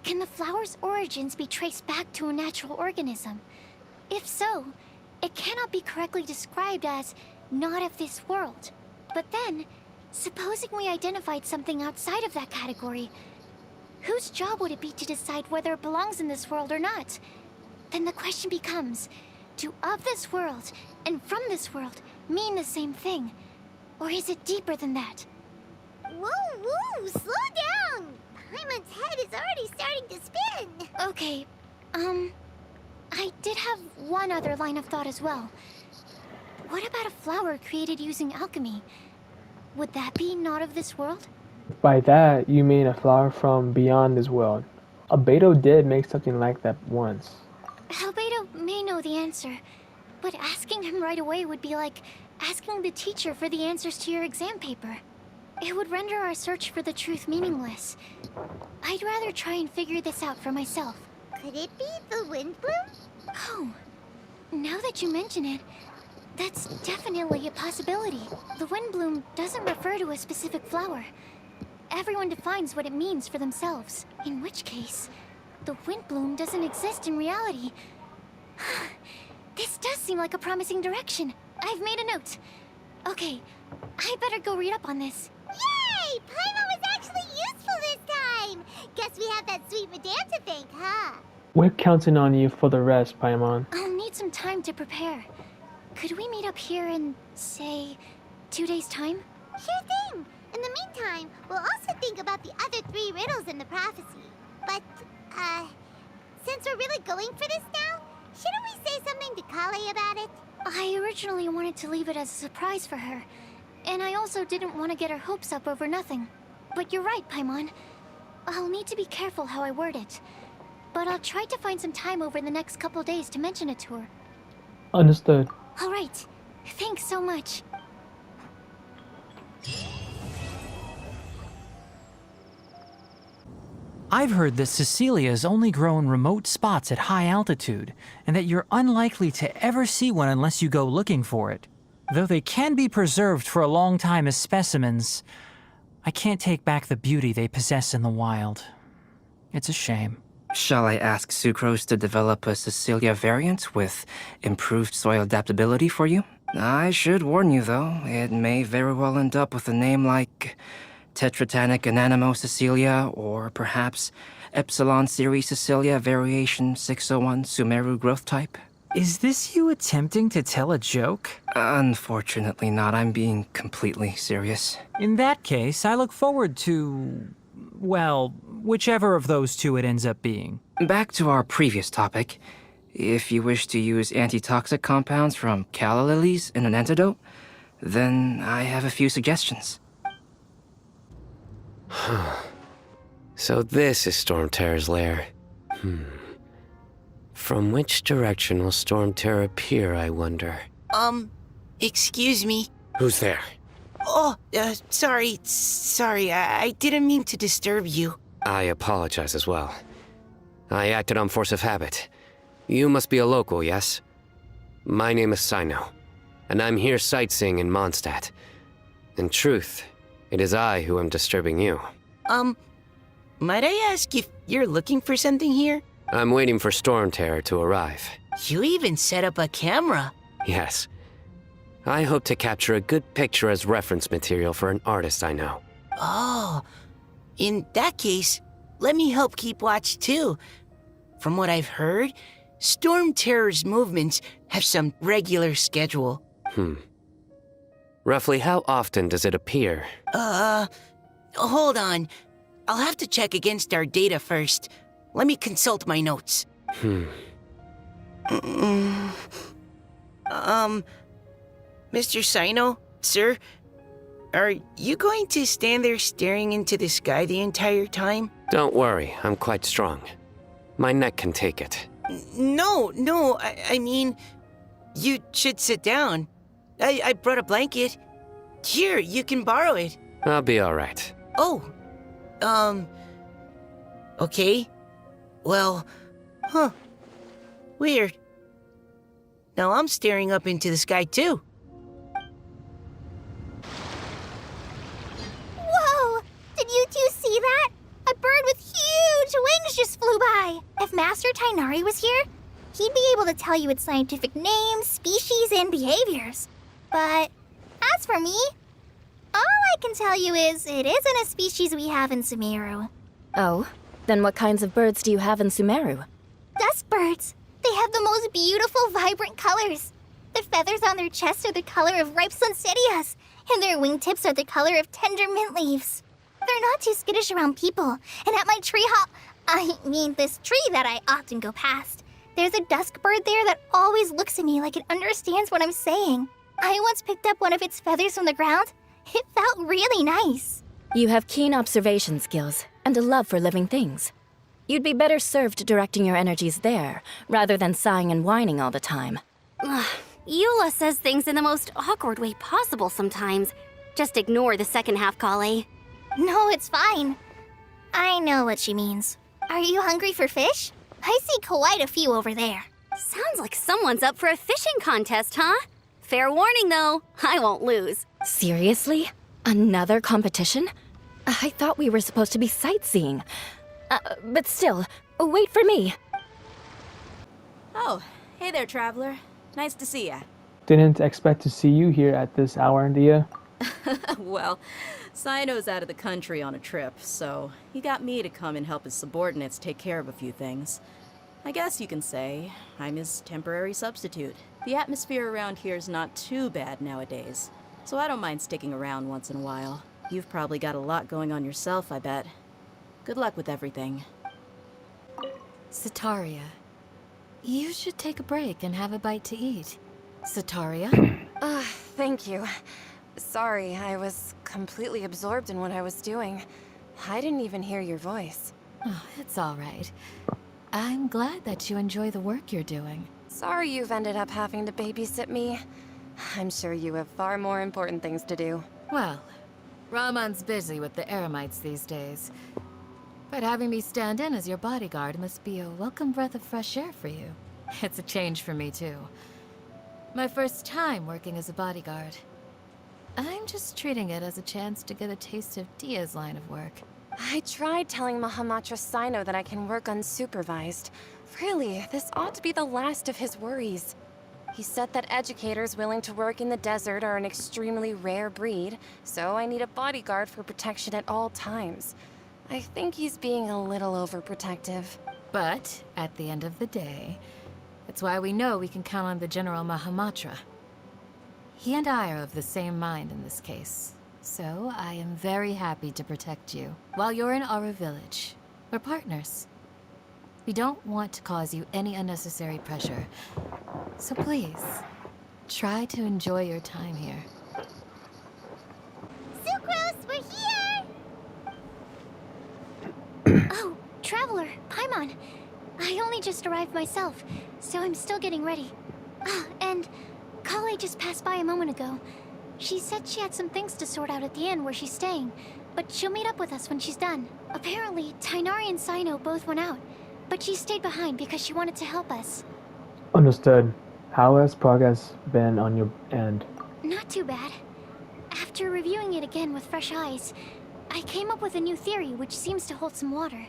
can the flower's origins be traced back to a natural organism? If so, it cannot be correctly described as not of this world. But then, supposing we identified something outside of that category, whose job would it be to decide whether it belongs in this world or not? Then the question becomes, do of this world and from this world mean the same thing? Or is it deeper than that? Whoa, whoa, slow down! Paimon's head is already starting to spin. Okay, I did have one other line of thought as well. What about a flower created using alchemy? Would that be not of this world? By that, you mean a flower from beyond this world. Albedo did make something like that once. Albedo may know the answer, but asking him right away would be like asking the teacher for the answers to your exam paper. It would render our search for the truth meaningless. I'd rather try and figure this out for myself. Could it be the Windblume? Oh, now that you mention it, that's definitely a possibility. The Windblume doesn't refer to a specific flower. Everyone defines what it means for themselves. In which case, the Windblume doesn't exist in reality. This does seem like a promising direction. I've made a note. Okay, I better go read up on this. Yay! Paimon was actually useful this time! Guess we have that sweet madame to thank, huh? We're counting on you for the rest, Paimon. I'll need some time to prepare. Could we meet up here in, say, 2 days' time? Sure thing! In the meantime, we'll also think about the other 3 riddles in the prophecy. But, since we're really going for this now, shouldn't we say something to Kale about it? I originally wanted to leave it as a surprise for her, and I also didn't want to get her hopes up over nothing. But you're right, Paimon. I'll need to be careful how I word it. But I'll try to find some time over the next couple days to mention it to her. Understood. All right. Thanks so much. I've heard that Cecilia's only grow in remote spots at high altitude, and that you're unlikely to ever see one unless you go looking for it. Though they can be preserved for a long time as specimens, I can't take back the beauty they possess in the wild. It's a shame. Shall I ask Sucrose to develop a Cecilia variant with improved soil adaptability for you? I should warn you, though, it may very well end up with a name like Tetratanic Ananimo Cecilia, or perhaps Epsilon Series Cecilia Variation 601 Sumeru Growth Type. Is this you attempting to tell a joke? Unfortunately not. I'm being completely serious. In that case, I look forward to, well, whichever of those two it ends up being. Back to our previous topic. If you wish to use antitoxic compounds from calla lilies in an antidote, then I have a few suggestions. So this is Storm Terror's lair. From which direction will Storm Terror appear, I wonder? Excuse me. Who's there? Oh, sorry, I didn't mean to disturb you. I apologize as well. I acted on force of habit. You must be a local, yes? My name is Sino, and I'm here sightseeing in Mondstadt. In truth, it is I who am disturbing you. Might I ask if you're looking for something here? I'm waiting for Storm Terror to arrive. You even set up a camera. Yes. I hope to capture a good picture as reference material for an artist I know. Oh, in that case, let me help keep watch too. From what I've heard, Storm Terror's movements have some regular schedule. Roughly how often does it appear? Hold on. I'll have to check against our data first. Let me consult my notes. Mr. Sino, sir, are you going to stand there staring into the sky the entire time? Don't worry, I'm quite strong. My neck can take it. No, I mean, you should sit down. I brought a blanket. Here, you can borrow it. I'll be alright. Oh, okay. Well, weird. Now I'm staring up into the sky too. Whoa! Did you two see that? A bird with huge wings just flew by. If Master Tighnari was here, he'd be able to tell you its scientific names, species, and behaviors. But as for me, all I can tell you is it isn't a species we have in Sumeru. Oh, then what kinds of birds do you have in Sumeru? Dusk birds. They have the most beautiful, vibrant colors. The feathers on their chests are the color of ripe sunsettias, and their wingtips are the color of tender mint leaves. They're not too skittish around people, and at my this tree that I often go past, there's a dusk bird there that always looks at me like it understands what I'm saying. I once picked up one of its feathers from the ground. It felt really nice. You have keen observation skills and a love for living things. You'd be better served directing your energies there, rather than sighing and whining all the time. Eula says things in the most awkward way possible sometimes. Just ignore the second half, Kale. No, it's fine. I know what she means. Are you hungry for fish? I see quite a few over there. Sounds like someone's up for a fishing contest, huh? Fair warning, though. I won't lose. Seriously? Another competition? I thought we were supposed to be sightseeing. But still, wait for me. Oh, hey there, traveler. Nice to see ya. Didn't expect to see you here at this hour, Dia. Well, Sino's out of the country on a trip, so he got me to come and help his subordinates take care of a few things. I guess you can say I'm his temporary substitute. The atmosphere around here is not too bad nowadays, so I don't mind sticking around once in a while. You've probably got a lot going on yourself, I bet. Good luck with everything. Sataria, you should take a break and have a bite to eat. Sataria? Thank you. Sorry, I was completely absorbed in what I was doing. I didn't even hear your voice. Oh, it's all right. I'm glad that you enjoy the work you're doing. Sorry you've ended up having to babysit me. I'm sure you have far more important things to do. Well, Ramon's busy with the Eremites these days. But having me stand in as your bodyguard must be a welcome breath of fresh air for you. It's a change for me, too. My first time working as a bodyguard. I'm just treating it as a chance to get a taste of Dia's line of work. I tried telling Mahamatra Sino that I can work unsupervised. Really, this ought to be the last of his worries. He said that educators willing to work in the desert are an extremely rare breed, so I need a bodyguard for protection at all times. I think he's being a little overprotective. But, at the end of the day, it's why we know we can count on the General Mahamatra. He and I are of the same mind in this case, so I am very happy to protect you while you're in our village. We're partners. We don't want to cause you any unnecessary pressure, so please, try to enjoy your time here. Sucrose, we're here! Oh, Traveler, Paimon. I only just arrived myself, so I'm still getting ready. And Kale just passed by a moment ago. She said she had some things to sort out at the inn where she's staying, but she'll meet up with us when she's done. Apparently, Tighnari and Sino both went out, but she stayed behind because she wanted to help us. Understood. How has progress been on your end? Not too bad. After reviewing it again with fresh eyes, I came up with a new theory which seems to hold some water.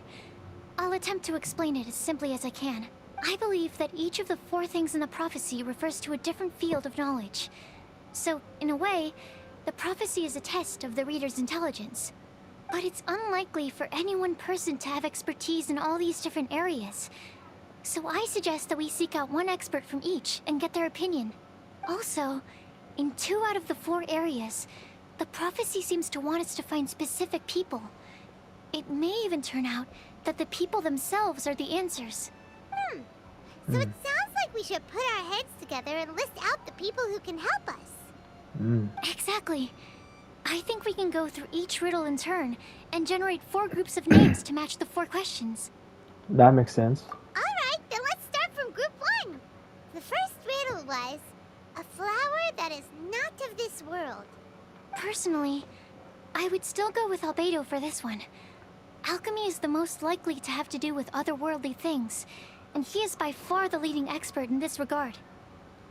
I'll attempt to explain it as simply as I can. I believe that each of the 4 things in the prophecy refers to a different field of knowledge. So, in a way, the prophecy is a test of the reader's intelligence. But it's unlikely for any one person to have expertise in all these different areas. So I suggest that we seek out one expert from each and get their opinion. Also, in 2 out of the 4 areas, the prophecy seems to want us to find specific people. It may even turn out that the people themselves are the answers. So it sounds like we should put our heads together and list out the people who can help us. Exactly. I think we can go through each riddle in turn and generate 4 groups of names to match the 4 questions. That makes sense. Alright, then let's start from group 1. The first riddle was, a flower that is not of this world. Personally, I would still go with Albedo for this one. Alchemy is the most likely to have to do with otherworldly things, and he is by far the leading expert in this regard.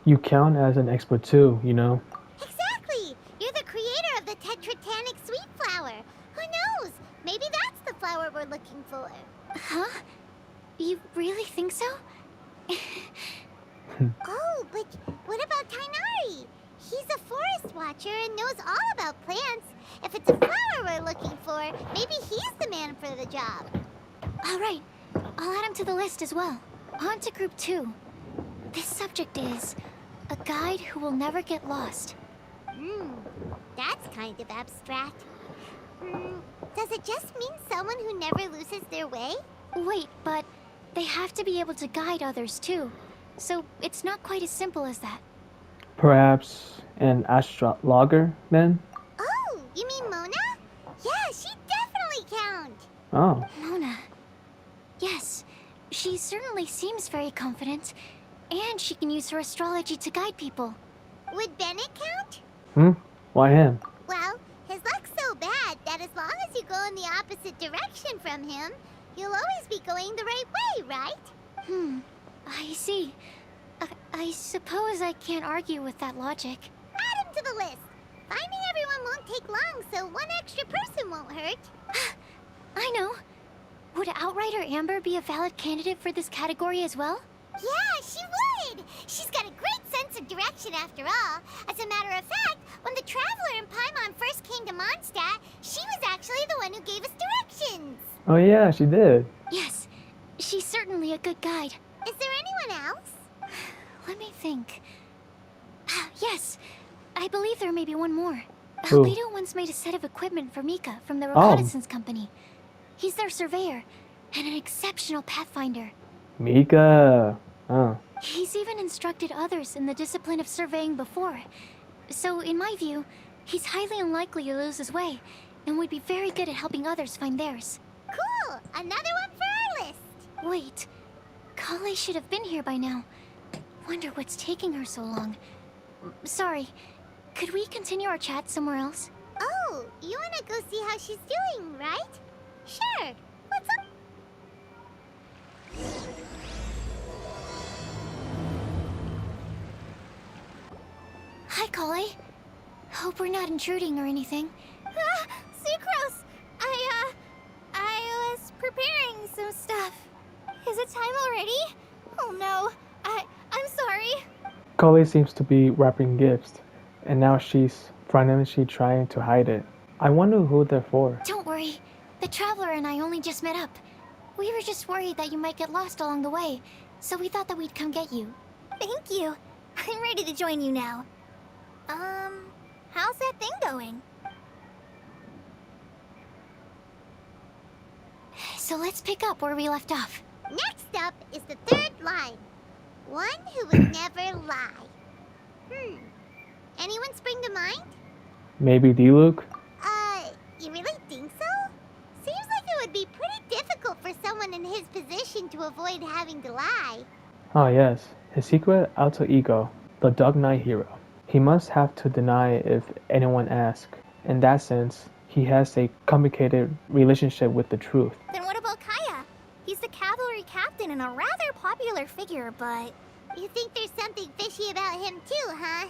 You count as an expert too, you know? Exactly! You're the creator of the tetratanic sweet flower. Who knows? Maybe that's the flower we're looking for. Huh? You really think so? Oh, but what about Tighnari? He's a forest watcher and knows all about plants. If it's a flower we're looking for, maybe he's the man for the job. All right. I'll add him to the list as well. On to group 2. This subject is a guide who will never get lost. That's kind of abstract. Does it just mean someone who never loses their way? Wait, but they have to be able to guide others too. So it's not quite as simple as that. Perhaps an astrologer, then? Oh, you mean Mona? Yeah, she definitely counts. Oh. Mona. Yes, she certainly seems very confident, and she can use her astrology to guide people. Would Bennett count? Why him? Well, his luck's so bad that as long as you go in the opposite direction from him, you'll always be going the right way, right? I see. I suppose I can't argue with that logic. Add him to the list. Finding everyone won't take long, so one extra person won't hurt. I know. Would Outrider Amber be a valid candidate for this category as well? Yeah, she did! She's got a great sense of direction after all. As a matter of fact, when the Traveler and Paimon first came to Mondstadt, she was actually the one who gave us directions. Oh yeah, she did. Yes, she's certainly a good guide. Is there anyone else? Let me think. Yes, I believe there may be one more. Who? Albedo once made a set of equipment for Mika from the reconnaissance company. He's their surveyor and an exceptional pathfinder. Mika. Oh. He's even instructed others in the discipline of surveying before. So, in my view, he's highly unlikely to lose his way and would be very good at helping others find theirs. Cool! Another one for our list! Wait, Kale should have been here by now. Wonder what's taking her so long. Sorry, could we continue our chat somewhere else? Oh, you wanna go see how she's doing, right? Sure. What's up? Hi, Kale. Hope we're not intruding or anything. Sucrose! I was preparing some stuff. Is it time already? Oh no, I'm sorry. Kale seems to be wrapping gifts, and now she's frantically trying to hide it. I wonder who they're for. Don't worry. The Traveler and I only just met up. We were just worried that you might get lost along the way, so we thought that we'd come get you. Thank you. I'm ready to join you now. How's that thing going? So let's pick up where we left off. Next up is the third line. One who would never lie. Anyone spring to mind? Maybe D-Luke? You really think so? Seems like it would be pretty difficult for someone in his position to avoid having to lie. Oh yes, his secret alter ego, the Dark Knight hero. He must have to deny if anyone asks. In that sense, he has a complicated relationship with the truth. Then what about Kaya? He's the cavalry captain and a rather popular figure, but... You think there's something fishy about him too, huh?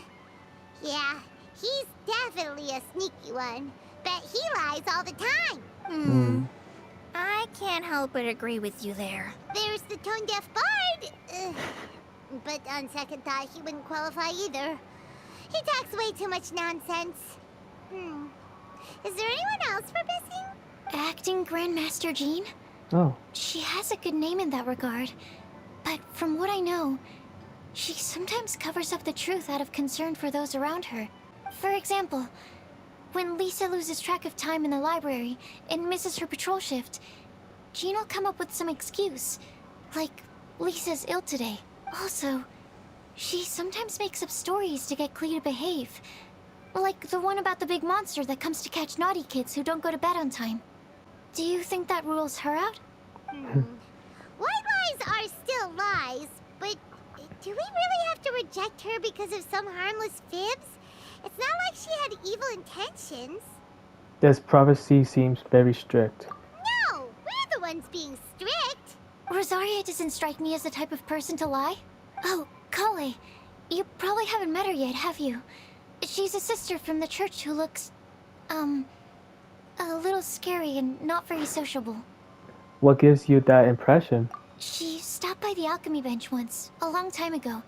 Yeah, he's definitely a sneaky one. Bet he lies all the time. I can't help but agree with you there. There's the tone-deaf bard. But on second thought, he wouldn't qualify either. He talks way too much nonsense. Is there anyone else for missing? Acting Grandmaster Jean? Oh. She has a good name in that regard. But from what I know, she sometimes covers up the truth out of concern for those around her. For example, when Lisa loses track of time in the library and misses her patrol shift, Jean will come up with some excuse, like Lisa's ill today. Also, she sometimes makes up stories to get Clea to behave. Like the one about the big monster that comes to catch naughty kids who don't go to bed on time. Do you think that rules her out? White lies are still lies, but do we really have to reject her because of some harmless fibs? It's not like she had evil intentions. This prophecy seems very strict. No, we're the ones being strict. Rosaria doesn't strike me as the type of person to lie. Oh, Kale, you probably haven't met her yet, have you? She's a sister from the church who looks, a little scary and not very sociable. What gives you that impression? She stopped by the alchemy bench once, a long time ago,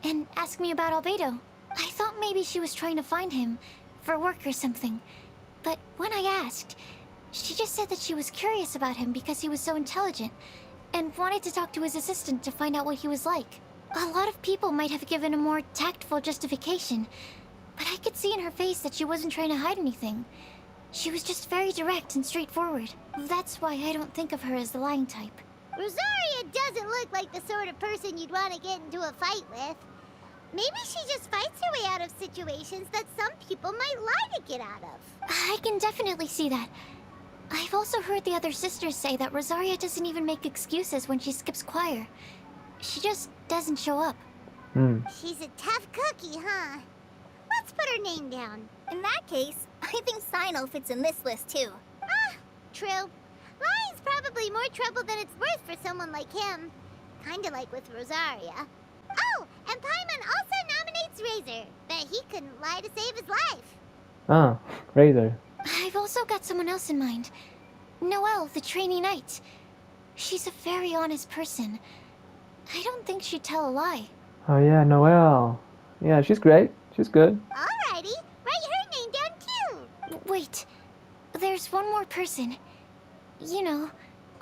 and asked me about Albedo. I thought maybe she was trying to find him, for work or something. But when I asked, she just said that she was curious about him because he was so intelligent, and wanted to talk to his assistant to find out what he was like. A lot of people might have given a more tactful justification, but I could see in her face that she wasn't trying to hide anything. She was just very direct and straightforward. That's why I don't think of her as the lying type. Rosaria doesn't look like the sort of person you'd want to get into a fight with. Maybe she just fights her way out of situations that some people might lie to get out of. I can definitely see that. I've also heard the other sisters say that Rosaria doesn't even make excuses when she skips choir. She just doesn't show up. She's a tough cookie, huh? Let's put her name down. In that case, I think Sino fits in this list too. True. Lying's probably more trouble than it's worth for someone like him. Kinda like with Rosaria. Oh, and Paimon also nominates Razor, but he couldn't lie to save his life. Ah, Razor. I've also got someone else in mind. Noelle, the trainee knight. She's a very honest person. I don't think she'd tell a lie. Oh yeah, Noelle. Yeah, she's great. She's good. Alrighty, write her name down too. Wait, there's one more person. You know,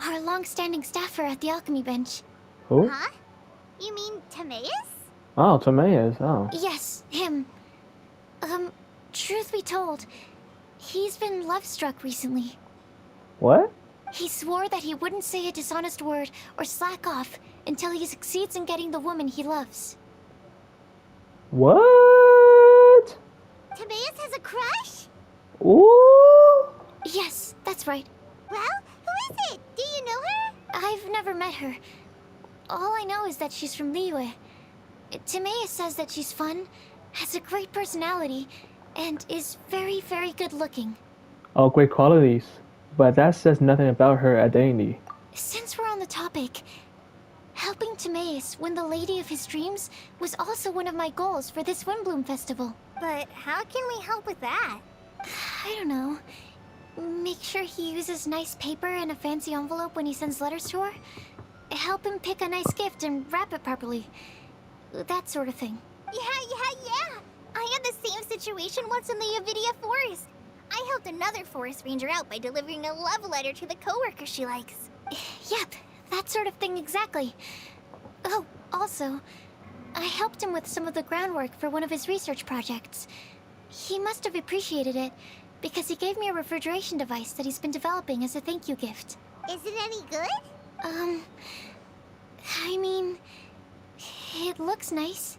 our long-standing staffer at the alchemy bench. Who? Huh? You mean Timaeus? Oh, Timaeus. Oh. Yes, him. Truth be told, he's been love-struck recently. What? He swore that he wouldn't say a dishonest word or slack off until he succeeds in getting the woman he loves. What? Timaeus has a crush? Ooh. Yes, that's right. Well, who is it? Do you know her? I've never met her. All I know is that she's from Liyue. Timaeus says that she's fun, has a great personality, and is very, very good looking. Oh, great qualities. But that says nothing about her identity. Since we're on the topic, helping Timaeus win the lady of his dreams was also one of my goals for this Windblume festival. But how can we help with that? I don't know. Make sure he uses nice paper and a fancy envelope when he sends letters to her. Help him pick a nice gift and wrap it properly. That sort of thing. Yeah. I had the same situation once in the Avidia forest. I helped another forest ranger out by delivering a love letter to the coworker she likes. Yep, that sort of thing exactly. Oh, also, I helped him with some of the groundwork for one of his research projects. He must have appreciated it, because he gave me a refrigeration device that he's been developing as a thank you gift. Is it any good? I mean, it looks nice.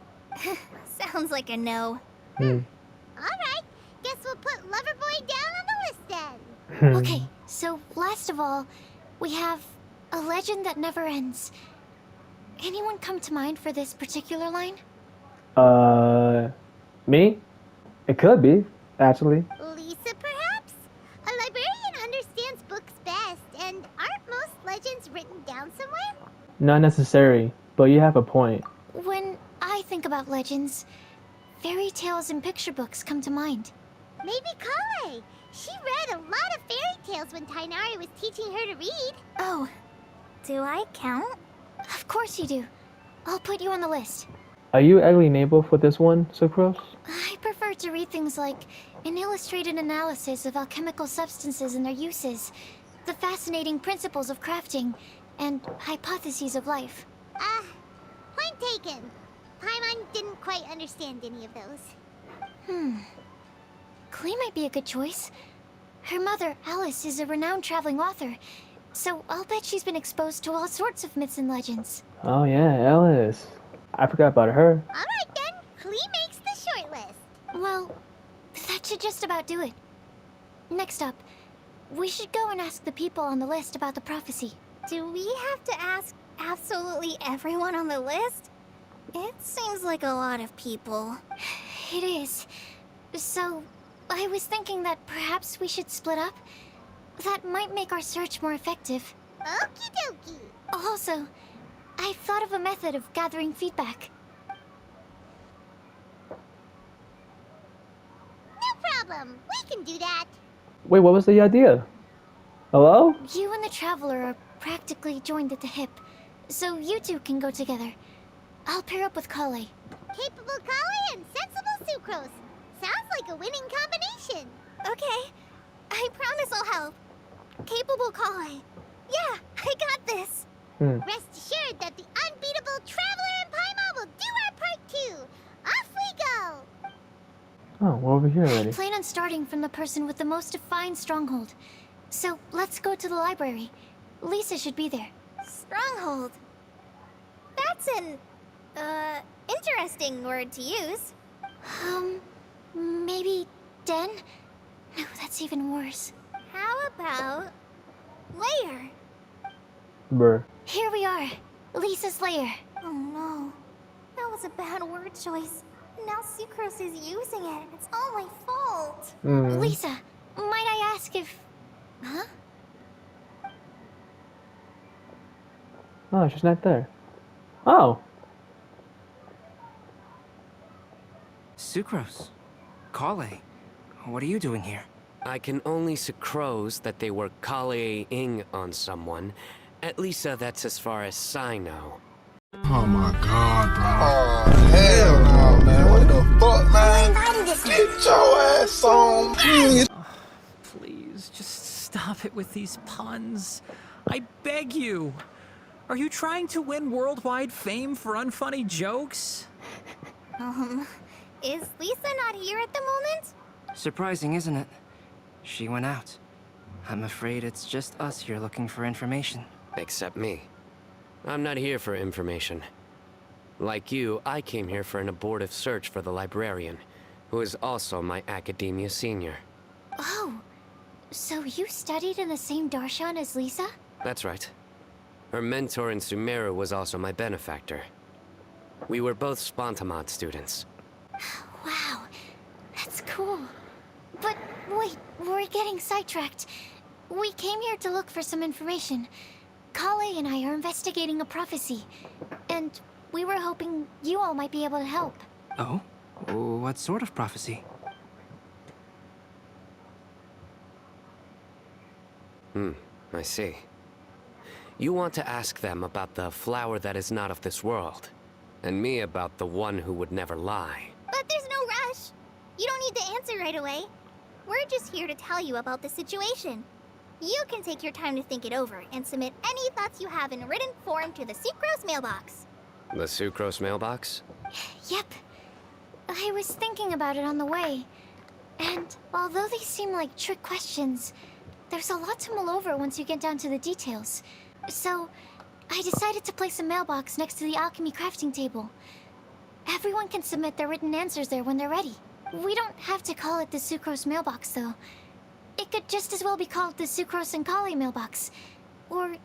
Sounds like a no. Alright, guess we'll put Loverboy down on the list then. Okay, so last of all, we have a legend that never ends. Anyone come to mind for this particular line? Me? It could be, actually. Lisa, perhaps? A librarian understands books best, and aren't most legends written down somewhere? Not necessary, but you have a point. When I think about legends, fairy tales and picture books come to mind. Maybe Kale. She read a lot of fairy tales when Tainari was teaching her to read. Oh, Do I count? of course you do. I'll put you on the list. Are you enabled for this one, Sucrose? I prefer to read things like an illustrated analysis of alchemical substances and their uses, the fascinating principles of crafting, and hypotheses of life. Point taken. Paimon didn't quite understand any of those. Klee might be a good choice. Her mother, Alice, is a renowned traveling author, so I'll bet she's been exposed to all sorts of myths and legends. Oh yeah, Alice. I forgot about her. Alright then, Klee makes the short list. Well, that should just about do it. Next up, we should go and ask the people on the list about the prophecy. Do we have to ask absolutely everyone on the list? It seems like a lot of people. It is. So, I was thinking that perhaps we should split up. That might make our search more effective. Okie dokie. Also, I've thought of a method of gathering feedback. No problem. We can do that. Wait, what was the idea? Hello? You and the Traveler are practically joined at the hip, so you two can go together. I'll pair up with Kale. Capable Kale and sensible Sucrose. Sounds like a winning combination. Okay. I promise I'll help. Capable Kale. Yeah, I got this. Rest assured that the unbeatable Traveler and Paimon will do our part too. Off we go. Oh, we're over here already. I plan on starting from the person with the most defined stronghold. So let's go to the library. Lisa should be there. Stronghold. That's an, interesting word to use. Maybe den? No, that's even worse. How about lair? Brr. Here we are. Lisa's lair. Oh no. That was a bad word choice. Now Sucrose is using it. It's all my fault. Lisa, might I ask if... Huh? Oh, she's not there. Oh. Sucrose. Kale. What are you doing here? I can only sucrose that they were Kale-ing on someone. At least that's as far as I know. Oh my god, bro. Oh, hell no, man. What the fuck, man? Get your ass on. Please, just stop it with these puns. I beg you. Are you trying to win worldwide fame for unfunny jokes? Is Lisa not here at the moment? Surprising, isn't it? She went out. I'm afraid it's just us here looking for information. Except me. I'm not here for information. Like you, I came here for an abortive search for the librarian, who is also my academia senior. Oh, so you studied in the same darshan as Lisa? That's right. Her mentor in Sumeru was also my benefactor. We were both Spontamod students. Wow, that's cool. But wait, we're getting sidetracked. We came here to look for some information. Kale and I are investigating a prophecy, and we were hoping you all might be able to help. Oh? What sort of prophecy? I see. You want to ask them about the flower that is not of this world, and me about the one who would never lie. But there's no rush. You don't need to answer right away. We're just here to tell you about the situation. You can take your time to think it over and submit any thoughts you have in written form to the Sucrose mailbox. The Sucrose mailbox? Yep. I was thinking about it on the way. And although they seem like trick questions, there's a lot to mull over once you get down to the details. So, I decided to place a mailbox next to the alchemy crafting table. Everyone can submit their written answers there when they're ready. We don't have to call it the Sucrose mailbox, though. It could just as well be called the Sucrose and Kale mailbox. Or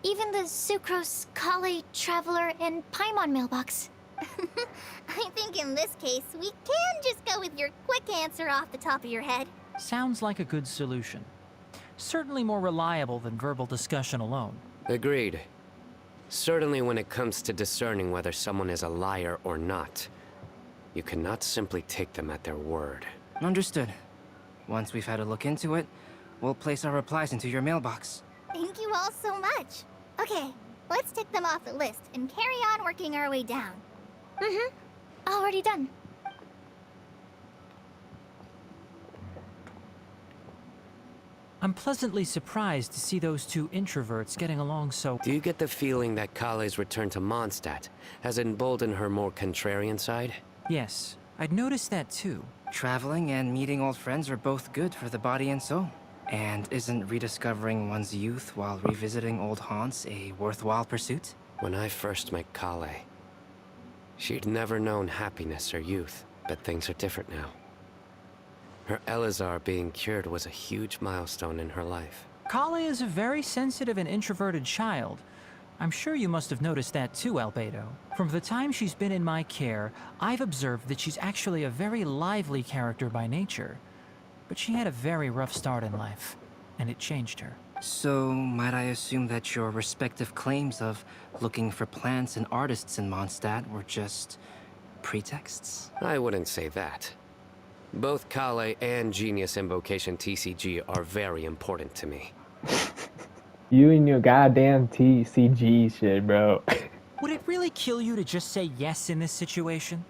even the Sucrose, Kale, Traveler, and Paimon mailbox. I think in this case, we can just go with your quick answer off the top of your head. Sounds like a good solution. Certainly more reliable than verbal discussion alone. Agreed. Certainly when it comes to discerning whether someone is a liar or not, you cannot simply take them at their word. Understood. Once we've had a look into it, we'll place our replies into your mailbox. Thank you all so much. Okay, let's tick them off the list and carry on working our way down. Already done. I'm pleasantly surprised to see those two introverts getting along so... Do you get the feeling that Kale's return to Mondstadt has emboldened her more contrarian side? Yes, I'd noticed that too. Traveling and meeting old friends are both good for the body and soul. And isn't rediscovering one's youth while revisiting old haunts a worthwhile pursuit? When I first met Kale, she'd never known happiness or youth, but things are different now. Her Elazar being cured was a huge milestone in her life. Kale is a very sensitive and introverted child. I'm sure you must have noticed that too, Albedo. From the time she's been in my care, I've observed that she's actually a very lively character by nature. But she had a very rough start in life, and it changed her. So, might I assume that your respective claims of looking for plants and artists in Mondstadt were just pretexts? I wouldn't say that. Both Kale and Genius Invocation TCG are very important to me. You and your goddamn TCG shit, bro. Would it really kill you to just say yes in this situation?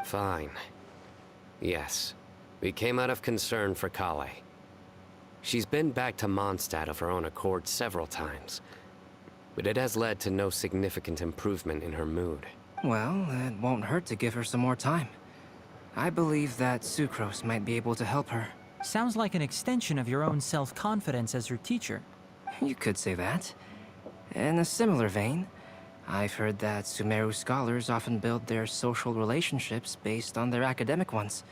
Fine. Yes. We came out of concern for Kale. She's been back to Mondstadt of her own accord several times, but it has led to no significant improvement in her mood. Well, it won't hurt to give her some more time. I believe that Sucrose might be able to help her. Sounds like an extension of your own self-confidence as your teacher. You could say that. In a similar vein, I've heard that Sumeru scholars often build their social relationships based on their academic ones.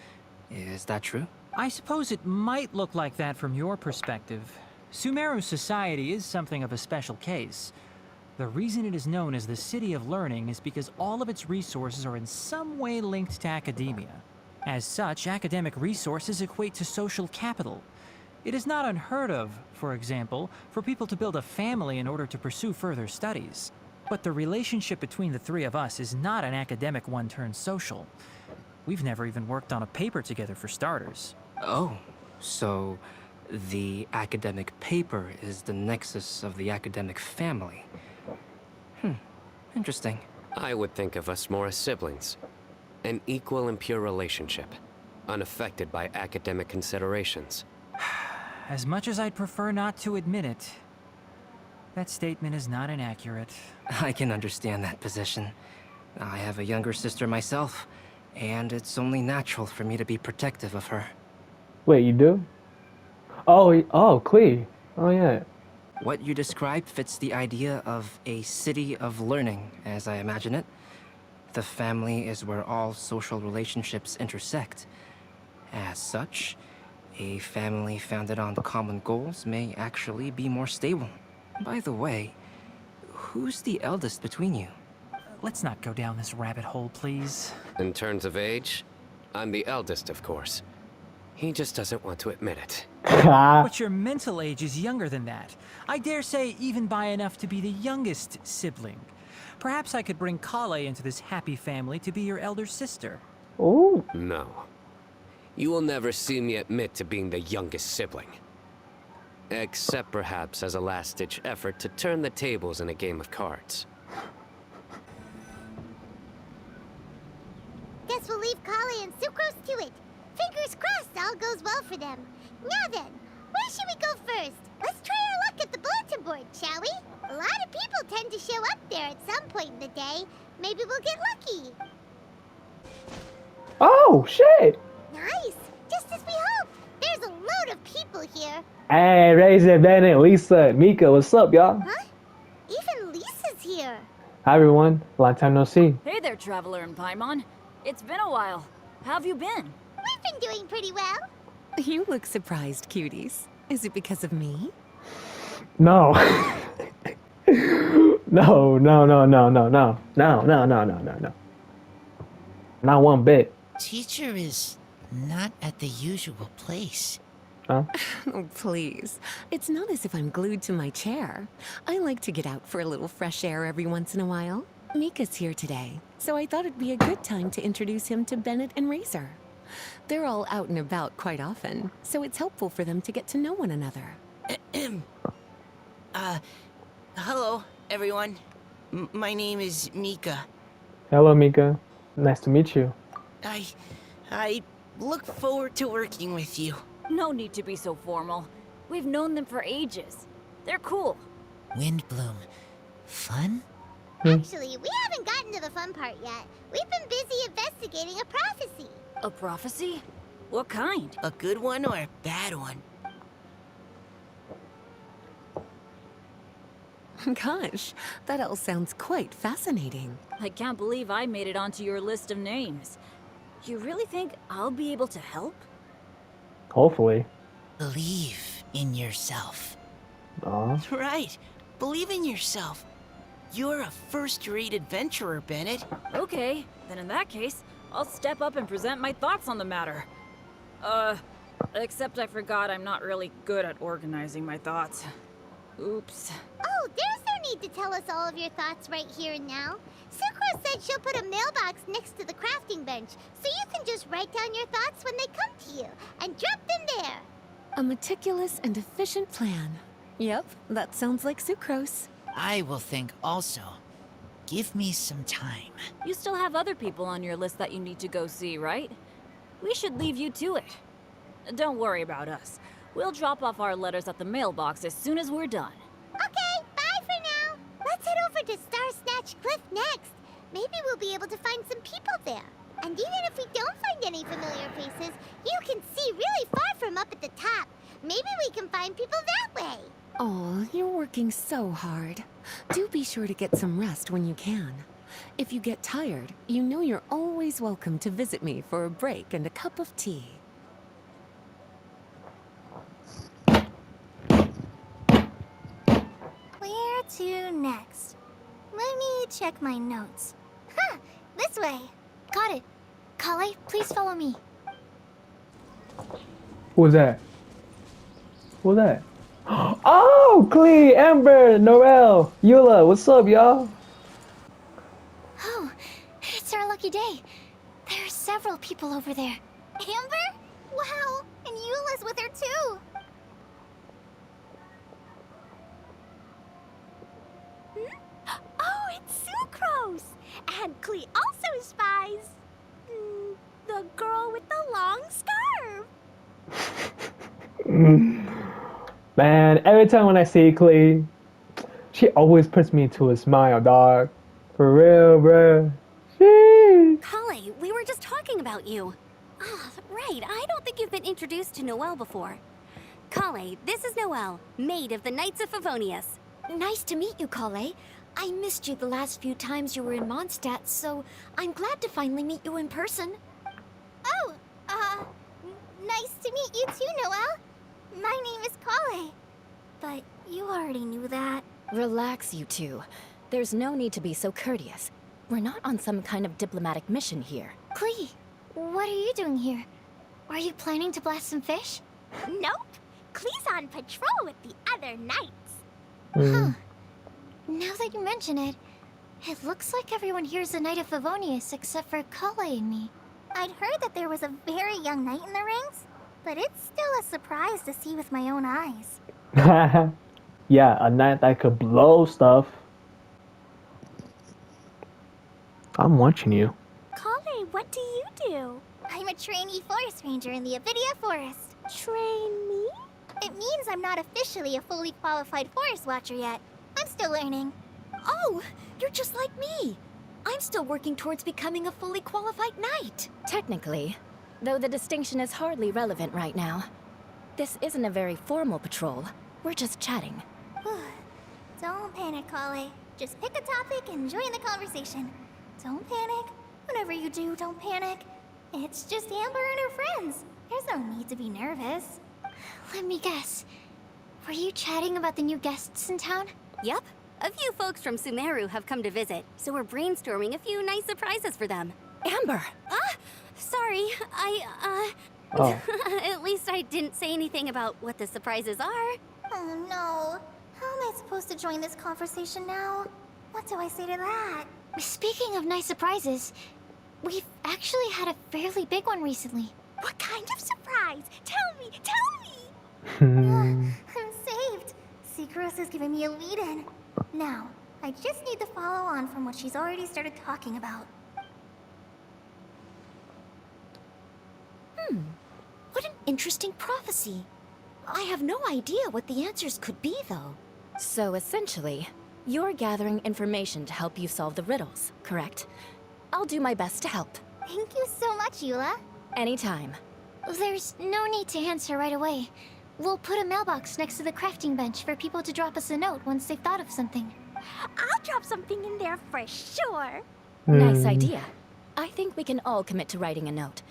Is that true? I suppose it might look like that from your perspective. Sumeru society is something of a special case. The reason it is known as the City of Learning is because all of its resources are in some way linked to academia. As such, academic resources equate to social capital. It is not unheard of, for example, for people to build a family in order to pursue further studies. But the relationship between the three of us is not an academic one turned social. We've never even worked on a paper together for starters. Oh, so the academic paper is the nexus of the academic family. Interesting. I would think of us more as siblings. An equal and pure relationship, unaffected by academic considerations. As much as I'd prefer not to admit it, that statement is not inaccurate. I can understand that position. I have a younger sister myself, and it's only natural for me to be protective of her. Wait, you do? Oh, Klee. Oh, yeah. What you described fits the idea of a city of learning, as I imagine it. The family is where all social relationships intersect. As such, a family founded on common goals may actually be more stable. By the way, who's the eldest between you? Let's not go down this rabbit hole, please. In terms of age, I'm the eldest, of course. He just doesn't want to admit it. But your mental age is younger than that. I dare say even by enough to be the youngest sibling. Perhaps I could bring Kale into this happy family to be your elder sister. Oh. No. You will never see me admit to being the youngest sibling. Except perhaps as a last-ditch effort to turn the tables in a game of cards. Guess we'll leave Kale and Sucrose to it. Fingers crossed all goes well for them. Now then, where should we go first? Let's try our luck at the bulletin board, shall we? A lot of people tend to show up there at some point in the day. Maybe we'll get lucky. Oh, shit! Nice! Just as we hoped. There's a load of people here. Hey, Razor, Bennett, Lisa, Mika, what's up, y'all? Huh? Even Lisa's here. Hi, everyone. Long time no see. Hey there, Traveler and Paimon. It's been a while. How have you been? We've been doing pretty well. You look surprised, cuties. Is it because of me? No. No. Not one bit. Teacher is not at the usual place. Huh? Oh, please. It's not as if I'm glued to my chair. I like to get out for a little fresh air every once in a while. Mika's here today, so I thought it'd be a good time to introduce him to Bennett and Razor. They're all out and about quite often, so it's helpful for them to get to know one another. Hello, everyone. My name is Mika. Hello, Mika. Nice to meet you. I look forward to working with you. No need to be so formal. We've known them for ages. They're cool. Windblume. Fun? Actually, we haven't gotten to the fun part yet. We've been busy investigating a prophecy. A prophecy? What kind? A good one or a bad one? Gosh, that all sounds quite fascinating. I can't believe I made it onto your list of names. You really think I'll be able to help? Hopefully. Believe in yourself. Aw. Right. Believe in yourself. You're a first-rate adventurer, Bennett. Okay, then in that case, I'll step up and present my thoughts on the matter. Except I forgot I'm not really good at organizing my thoughts. Oops. Oh, there's no need to tell us all of your thoughts right here and now. Sucrose said she'll put a mailbox next to the crafting bench, so you can just write down your thoughts when they come to you, and drop them there. A meticulous and efficient plan. Yep, that sounds like Sucrose. I will think also. Give me some time. You still have other people on your list that you need to go see, right? We should leave you to it. Don't worry about us. We'll drop off our letters at the mailbox as soon as we're done. Okay, bye for now. Let's head over to Star Snatch Cliff next. Maybe we'll be able to find some people there. And even if we don't find any familiar faces, you can see really far from up at the top. Maybe we can find people that way. Oh, you're working so hard. Do be sure to get some rest when you can. If you get tired, you know you're always welcome to visit me for a break and a cup of tea. Where to next? Let me check my notes. Huh, this way. Got it. Kale, please follow me. Who was that? Who was that? Oh, Klee, Amber, Norel, Eula, what's up, y'all? Oh, it's our lucky day. There are several people over there. Amber? Wow, and Eula's with her too. Oh, it's Sucrose! Man, every time when I see Klee, she always puts me into a smile, dog. For real, bruh. Sheesh. Kale, we were just talking about you. Ah, right. I don't think you've been introduced to Noelle before. Kale, this is Noelle, maid of the Knights of Favonius. Nice to meet you, Kale. I missed you the last few times you were in Mondstadt, so I'm glad to finally meet you in person. Oh, nice to meet you too, Noelle. My name is Kale. But you already knew that. Relax, you two. There's no need to be so courteous. We're not on some kind of diplomatic mission here. Klee, what are you doing here? Are you planning to blast some fish? Nope. Klee's on patrol with the other knights. Huh. Now that you mention it, it looks like everyone here's a Knight of Favonius except for Kale and me. I'd heard that there was a very young knight in the rings, but it's still a surprise to see with my own eyes. Yeah, a knight that could blow stuff. I'm watching you. Kale, what do you do? I'm a trainee forest ranger in the Avidia Forest. Trainee? It means I'm not officially a fully qualified forest watcher yet. I'm still learning. Oh, you're just like me. I'm still working towards becoming a fully qualified knight. Technically, though the distinction is hardly relevant right now. This isn't a very formal patrol. We're just chatting. Don't panic, Kale. Just pick a topic and join the conversation. Don't panic. Whenever you do, don't panic. It's just Amber and her friends. There's no need to be nervous. Let me guess. Were you chatting about the new guests in town? Yup. A few folks from Sumeru have come to visit, so we're brainstorming a few nice surprises for them. Amber! Sorry. Oh. At least I didn't say anything about what the surprises are. Oh no. How am I supposed to join this conversation now? What do I say to that? Speaking of nice surprises, we've actually had a fairly big one recently. What kind of surprise? Tell me! I'm saved. Secros is giving me a lead-in. Now, I just need to follow on from what she's already started talking about. What an interesting prophecy. I have no idea what the answers could be, though. So essentially, you're gathering information to help you solve the riddles, correct? I'll do my best to help. Thank you so much, Eula. Anytime. There's no need to answer right away. We'll put a mailbox next to the crafting bench for people to drop us a note once they've thought of something. I'll drop something in there for sure. Nice idea. I think we can all commit to writing a note.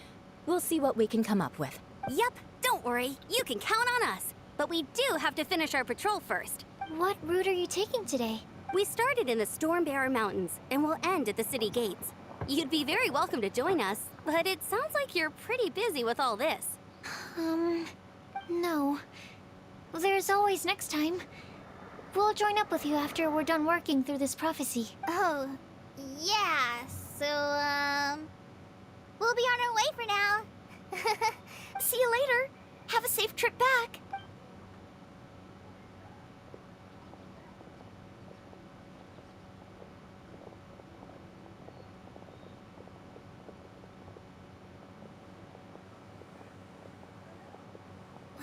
We'll see what we can come up with. Yup, don't worry. You can count on us. But we do have to finish our patrol first. What route are you taking today? We started in the Stormbearer Mountains, and we'll end at the city gates. You'd be very welcome to join us, but it sounds like you're pretty busy with all this. No. There's always next time. We'll join up with you after we're done working through this prophecy. Oh, yeah, so, we'll be on our way for now. See you later. Have a safe trip back.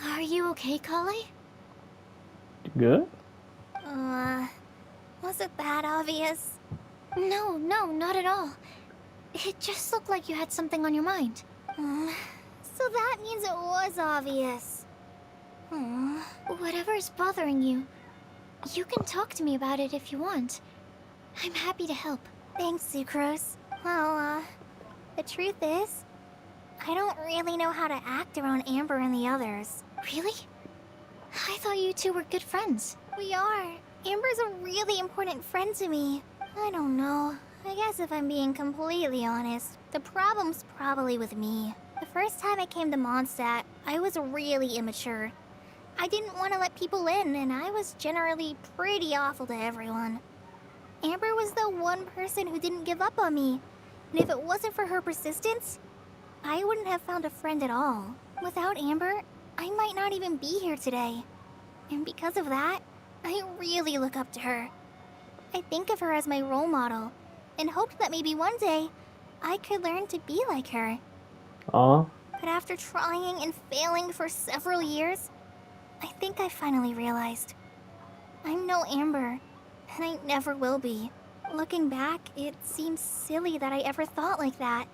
Are you okay, Kale? Good? Was it that obvious? No, not at all. It just looked like you had something on your mind. So that means it was obvious. Whatever's bothering you, you can talk to me about it if you want. I'm happy to help. Thanks, Sucrose. Well, the truth is, I don't really know how to act around Amber and the others. Really? I thought you two were good friends. We are. Amber's a really important friend to me. I don't know. I guess if I'm being completely honest, the problem's probably with me. The first time I came to Mondstadt, I was really immature. I didn't want to let people in, and I was generally pretty awful to everyone. Amber was the one person who didn't give up on me, and if it wasn't for her persistence, I wouldn't have found a friend at all. Without Amber, I might not even be here today. And because of that, I really look up to her. I think of her as my role model, and hoped that maybe one day, I could learn to be like her. Aw. But after trying and failing for several years, I think I finally realized. I'm no Amber, and I never will be. Looking back, it seems silly that I ever thought like that.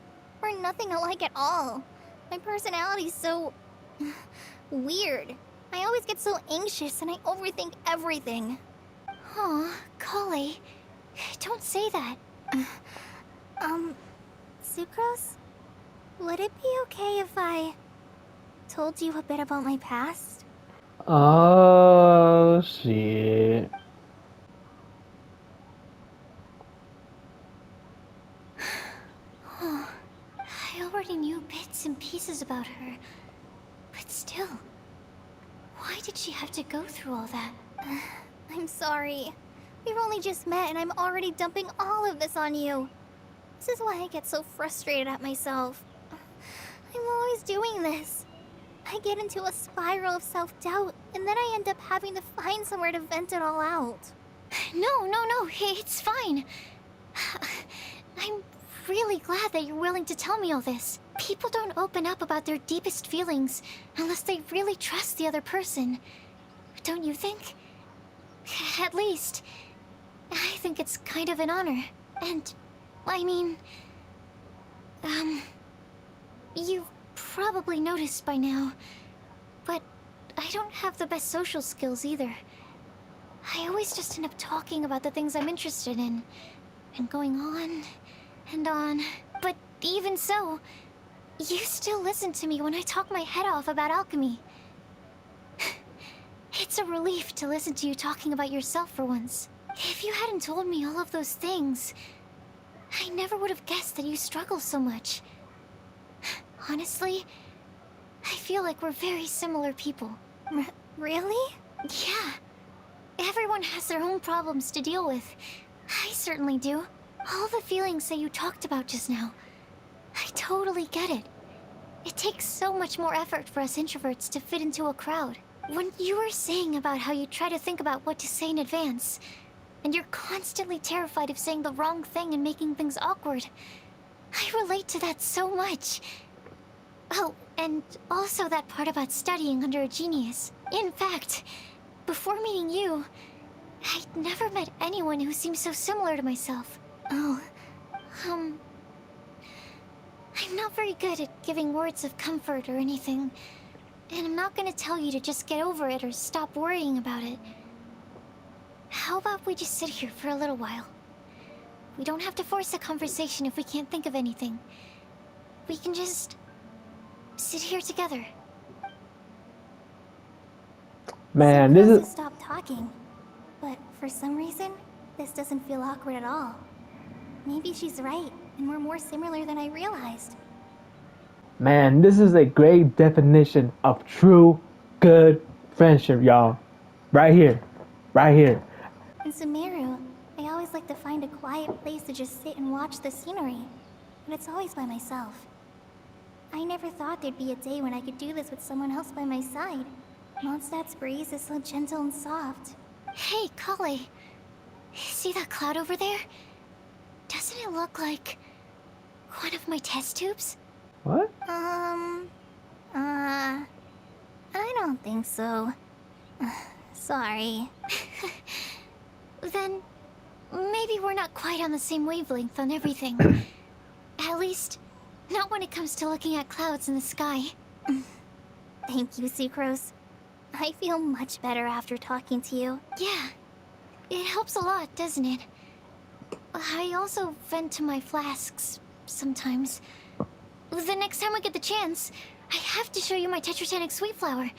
We're nothing alike at all. My personality's so... weird. I always get so anxious and I overthink everything. Aw, Kale, don't say that. Sucrose? Would it be okay if I told you a bit about my past? Oh, shit. Oh, I already knew bits and pieces about her. But still, why did she have to go through all that? I'm sorry. We've only just met and I'm already dumping all of this on you. This is why I get so frustrated at myself. I'm always doing this. I get into a spiral of self-doubt, and then I end up having to find somewhere to vent it all out. No, it's fine. I'm really glad that you're willing to tell me all this. People don't open up about their deepest feelings unless they really trust the other person. Don't you think? At least, I think it's kind of an honor. And, I mean... You've probably noticed by now, but I don't have the best social skills either. I always just end up talking about the things I'm interested in, and going on and on. But even so, you still listen to me when I talk my head off about alchemy. It's a relief to listen to you talking about yourself for once. If you hadn't told me all of those things, I never would have guessed that you struggle so much. Honestly, I feel like we're very similar people. Really? Yeah. Everyone has their own problems to deal with. I certainly do. All the feelings that you talked about just now. I totally get it. It takes so much more effort for us introverts to fit into a crowd. When you were saying about how you try to think about what to say in advance, and you're constantly terrified of saying the wrong thing and making things awkward, I relate to that so much. Oh, and also that part about studying under a genius. In fact, before meeting you, I'd never met anyone who seemed so similar to myself. Oh, I'm not very good at giving words of comfort or anything, and I'm not gonna tell you to just get over it or stop worrying about it. How about we just sit here for a little while? We don't have to force a conversation if we can't think of anything. We can just sit here together. Man, this is... Stop talking, but for some reason, this doesn't feel awkward at all. Maybe she's right, and we're more similar than I realized. Man, this is a great definition of true, good friendship, y'all. Right here. Right here. In Sumeru, I always like to find a quiet place to just sit and watch the scenery, but it's always by myself. I never thought there'd be a day when I could do this with someone else by my side. Mondstadt's breeze is so gentle and soft. Hey, Kale. See that cloud over there? Doesn't it look like one of my test tubes? What? I don't think so. Sorry. Then, maybe we're not quite on the same wavelength on everything. At least, not when it comes to looking at clouds in the sky. Thank you, Sucrose. I feel much better after talking to you. Yeah, it helps a lot, doesn't it? I also vent to my flasks sometimes. The next time we get the chance, I have to show you my Tetratanic Sweet Flower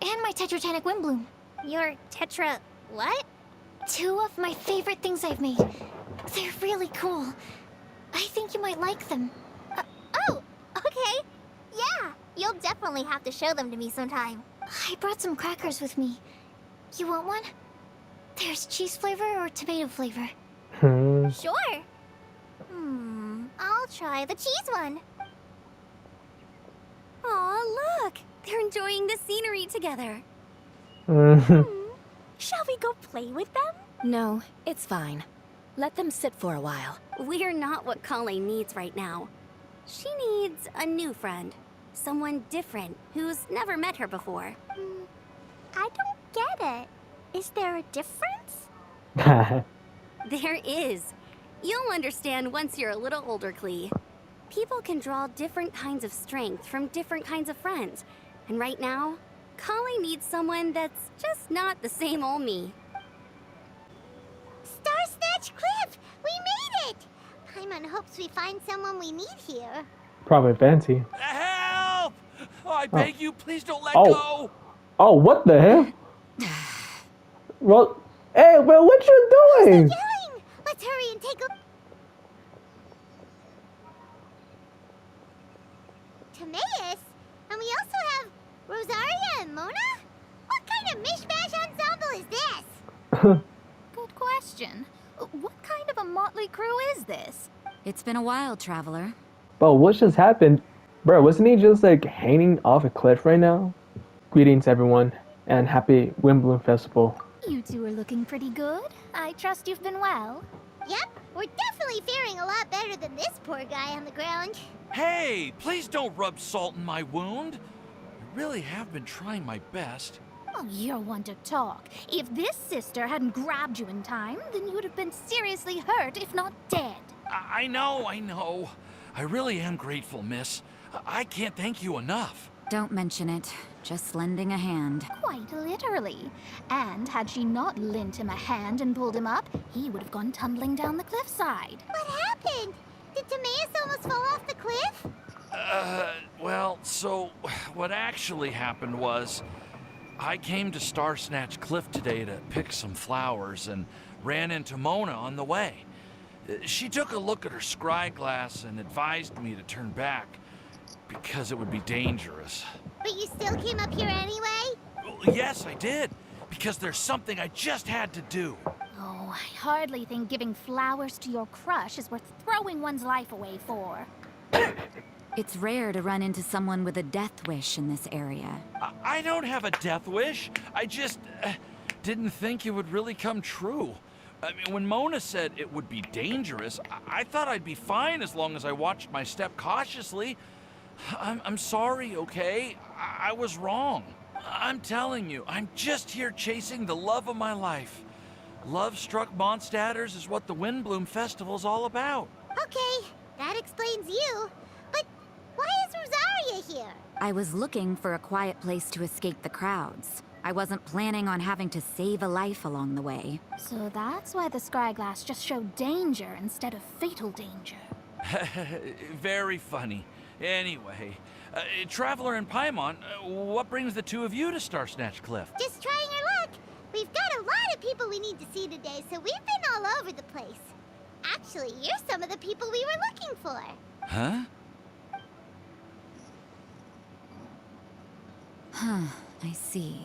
and my Tetratanic Windblume. Your Tetra... what? 2 of my favorite things I've made. They're really cool. I think you might like them. Oh, okay. Yeah, you'll definitely have to show them to me sometime. I brought some crackers with me. You want one? There's cheese flavor or tomato flavor. Sure. I'll try the cheese one. Aw, look! They're enjoying the scenery together. Shall we go play with them? No, it's fine. Let them sit for a while. We're not what Kale needs right now. She needs a new friend. Someone different, who's never met her before. I don't get it. Is there a difference? There is. You'll understand once you're a little older, Klee. People can draw different kinds of strength from different kinds of friends. And right now, Kali needs someone that's just not the same old me. Star Snatch Cliff! We made it! Paimon hopes we find someone we need here. Probably fancy. Help! Oh, I beg you, please don't let Oh. go. Oh, what the hell? Well, hey, well, what you doing? Yelling! Let's hurry and take a... Timaeus? And we also have Rosaria and Mona? What kind of mishmash ensemble is this? Good question. What kind of a motley crew is this? It's been a while, Traveler. Bro, what just happened? Bro, wasn't he just like hanging off a cliff right now? Greetings, everyone, and happy Windblume Festival. You two are looking pretty good. I trust you've been well. Yep, we're definitely faring a lot better than this poor guy on the ground. Hey, please don't rub salt in my wound. I really have been trying my best. Oh, you're one to talk. If this sister hadn't grabbed you in time, then you would have been seriously hurt, if not dead. I know. I really am grateful, miss. I can't thank you enough. Don't mention it. Just lending a hand. Quite literally. And had she not lent him a hand and pulled him up, he would have gone tumbling down the cliffside. What happened? Did Timaeus almost fall off the cliff? Well, so what actually happened was I came to Star Snatch Cliff today to pick some flowers and ran into Mona on the way. She took a look at her scry glass and advised me to turn back because it would be dangerous. But you still came up here anyway? Well, yes, I did, because there's something I just had to do. Oh, I hardly think giving flowers to your crush is worth throwing one's life away for. It's rare to run into someone with a death wish in this area. I don't have a death wish. I just didn't think it would really come true. I mean, when Mona said it would be dangerous, I thought I'd be fine as long as I watched my step cautiously. I'm sorry, okay? I was wrong. I'm telling you, I'm just here chasing the love of my life. Love-struck Mondstatters is what the Windblume Festival's all about. Okay, that explains you. But why is Rosaria here? I was looking for a quiet place to escape the crowds. I wasn't planning on having to save a life along the way. So that's why the scryglass just showed danger instead of fatal danger. Very funny. Anyway, Traveler and Paimon, what brings the two of you to Star Snatch Cliff? Just trying our luck. We've got a lot of people we need to see today, so we've been all over the place. Actually, you're some of the people we were looking for. Huh? Huh, I see.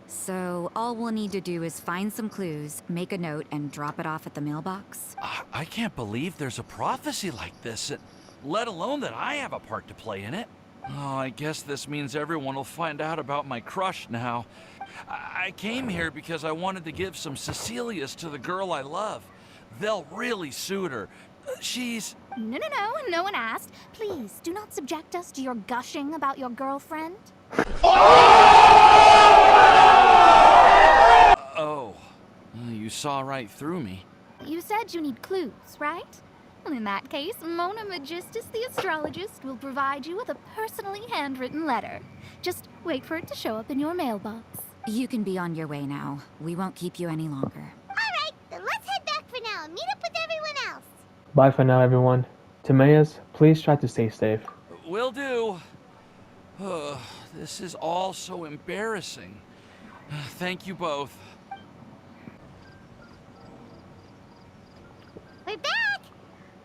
So all we'll need to do is find some clues, make a note, and drop it off at the mailbox? I can't believe there's a prophecy like this, let alone that I have a part to play in it. Oh, I guess this means everyone will find out about my crush now. I came here because I wanted to give some Cecilias to the girl I love. They'll really suit her. She's... No one asked. Please, do not subject us to your gushing about your girlfriend. Oh, you saw right through me. You said you need clues, right? Well, in that case, Mona Magistus the astrologist will provide you with a personally handwritten letter. Just wait for it to show up in your mailbox. You can be on your way now. We won't keep you any longer. Alright, then let's head back for now and meet up with everyone else. Bye for now, everyone. Timaeus, please try to stay safe. Will do. This is all so embarrassing. Thank you both. We're back!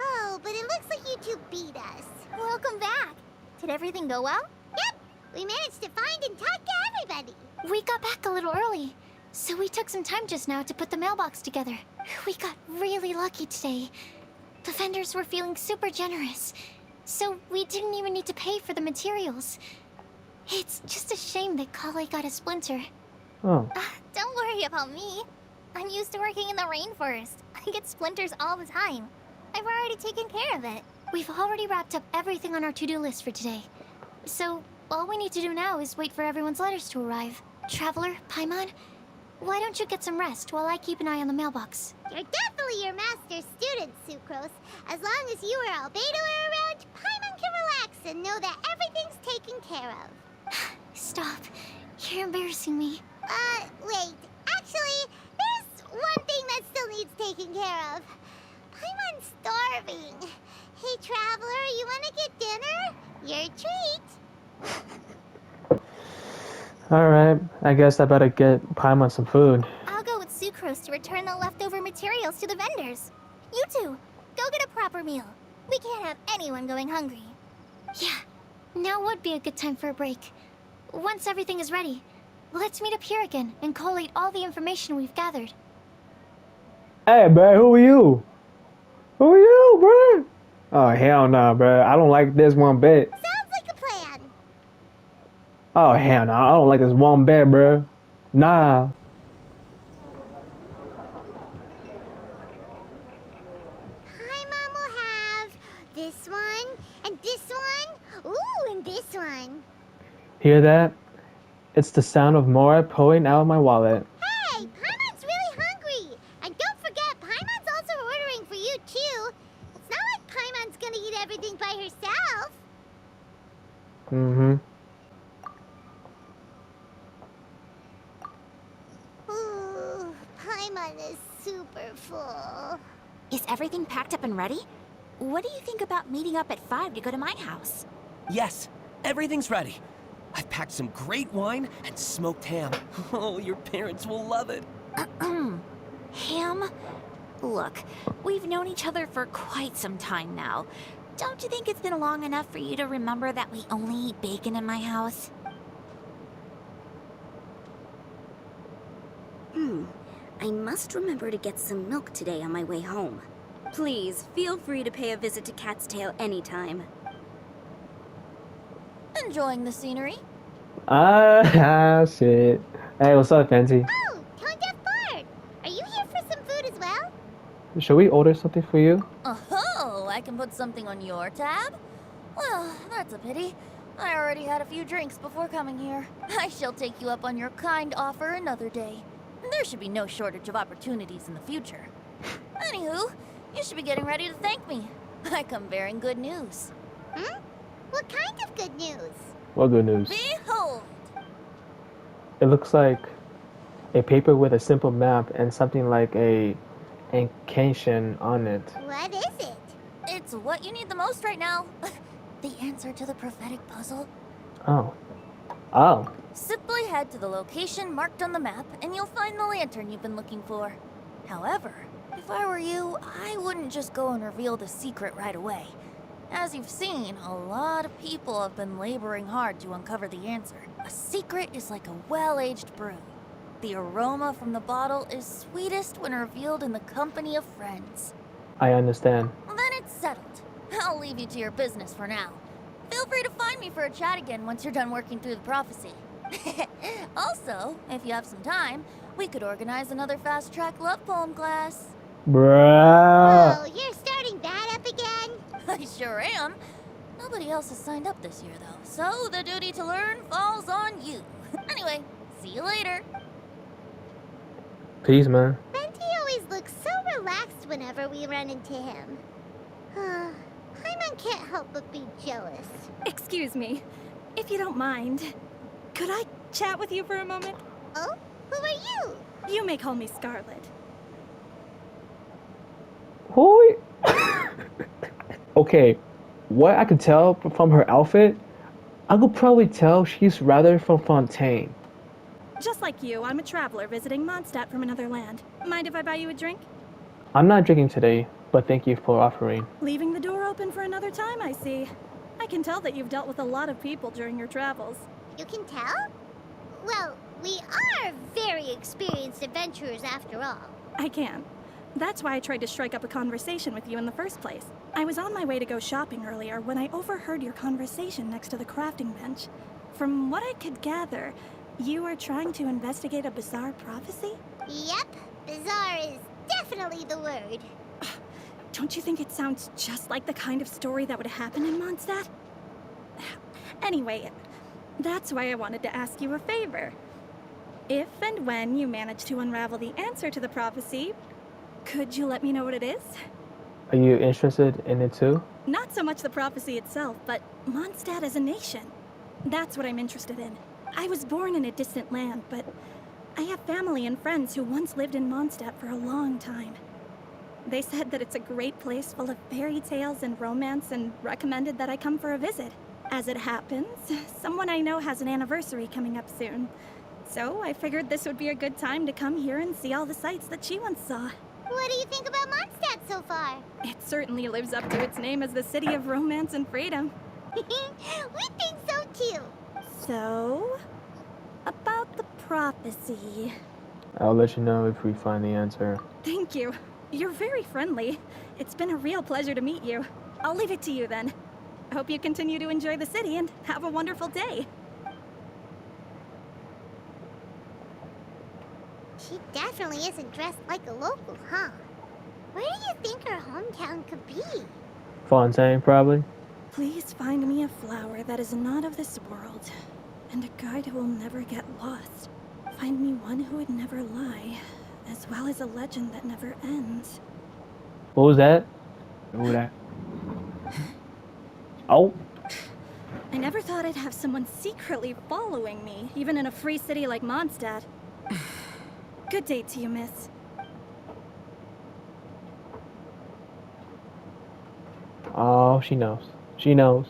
Oh, but it looks like you two beat us. Welcome back. Did everything go well? Yep, we managed to find and talk to everybody. We got back a little early, so we took some time just now to put the mailbox together. We got really lucky today. The vendors were feeling super generous, so we didn't even need to pay for the materials. It's just a shame that Kale got a splinter. Oh. Don't worry about me. I'm used to working in the rainforest. I get splinters all the time. I've already taken care of it. We've already wrapped up everything on our to-do list for today. So, all we need to do now is wait for everyone's letters to arrive. Traveler, Paimon, why don't you get some rest while I keep an eye on the mailbox? You're definitely your master's student, Sucrose. As long as you or Albedo are around, Paimon can relax and know that everything's taken care of. Stop. You're embarrassing me. Wait. Actually, there's one thing that still needs taking care of. Paimon's starving. Hey, Traveler, you want to get dinner? Your treat. Alright, I guess I better get Paimon some food. I'll go with Sucrose to return the leftover materials to the vendors. You two, go get a proper meal. We can't have anyone going hungry. Yeah, now would be a good time for a break. Once everything is ready, let's meet up here again and collate all the information we've gathered. Hey, bro, who are you? Who are you, bro? Oh, hell nah, bro. I don't like this one bit. Sounds like a plan. Oh, hell nah. I don't like this one bit, bro. Nah. Paimon will have this one, and this one, ooh, and this one. Hear that? It's the sound of Mora pulling out my wallet. Hey, Paimon's really hungry. And don't forget, Paimon's also ordering for you, too. It's not like Paimon's gonna eat everything by herself. Mm-hmm. Ooh, Paimon is super full. Is everything packed up and ready? What do you think about meeting up at 5 to go to my house? Yes, everything's ready. I've packed some great wine and smoked ham. Oh, your parents will love it. Ham? Look, we've known each other for quite some time now. Don't you think it's been long enough for you to remember that we only eat bacon in my house? I must remember to get some milk today on my way home. Please, feel free to pay a visit to Cat's Tail anytime. Enjoying the scenery? Shit. Hey, what's up, Fancy? Oh, Tone Deaf Bard. Are you here for some food as well? Should we order something for you? Oh, I can put something on your tab? Well, that's a pity. I already had a few drinks before coming here. I shall take you up on your kind offer another day. There should be no shortage of opportunities in the future. Anywho, you should be getting ready to thank me. I come bearing good news. What kind of good news? What good news? Behold! It looks like a paper with a simple map and something like a incantation on it. What is it? It's what you need the most right now. The answer to the prophetic puzzle. Oh. Oh. Simply head to the location marked on the map and you'll find the lantern you've been looking for. However, if I were you, I wouldn't just go and reveal the secret right away. As you've seen, a lot of people have been laboring hard to uncover the answer. A secret is like a well-aged brew. The aroma from the bottle is sweetest when revealed in the company of friends. I understand. Then it's settled. I'll leave you to your business for now. Feel free to find me for a chat again once you're done working through the prophecy. Also, if you have some time, we could organize another fast-track love poem class. Bruh. Oh, you're starting that up again? I sure am. Nobody else has signed up this year, though, so the duty to learn falls on you. Anyway, see you later. Peace, man. Venti always looks so relaxed whenever we run into him. Paimon can't help but be jealous. Excuse me, if you don't mind, could I chat with you for a moment? Oh? Who are you? You may call me Scarlet. Who? Okay, what I can tell from her outfit, I could probably tell she's rather from Fontaine. Just like you, I'm a traveler visiting Mondstadt from another land. Mind if I buy you a drink? I'm not drinking today, but thank you for offering. Leaving the door open for another time, I see. I can tell that you've dealt with a lot of people during your travels. You can tell? Well, we are very experienced adventurers after all. I can. That's why I tried to strike up a conversation with you in the first place. I was on my way to go shopping earlier when I overheard your conversation next to the crafting bench. From what I could gather, you were trying to investigate a bizarre prophecy? Yep, bizarre is definitely the word. Don't you think it sounds just like the kind of story that would happen in Mondstadt? Anyway, that's why I wanted to ask you a favor. If and when you manage to unravel the answer to the prophecy, could you let me know what it is? Are you interested in it too? Not so much the prophecy itself, but Mondstadt as a nation. That's what I'm interested in. I was born in a distant land, but I have family and friends who once lived in Mondstadt for a long time. They said that it's a great place full of fairy tales and romance and recommended that I come for a visit. As it happens, someone I know has an anniversary coming up soon. So I figured this would be a good time to come here and see all the sights that she once saw. What do you think about Mondstadt so far? It certainly lives up to its name as the city of romance and freedom. We think so too. So, about the prophecy. I'll let you know if we find the answer. Thank you. You're very friendly. It's been a real pleasure to meet you. I'll leave it to you then. I hope you continue to enjoy the city and have a wonderful day. She definitely isn't dressed like a local, huh? Where do you think her hometown could be? Fontaine, probably. Please find me a flower that is not of this world, and a guide who will never get lost. Find me one who would never lie, as well as a legend that never ends. What was that? What was that? Oh. I never thought I'd have someone secretly following me, even in a free city like Mondstadt. Good day to you, miss. Oh, she knows. She knows.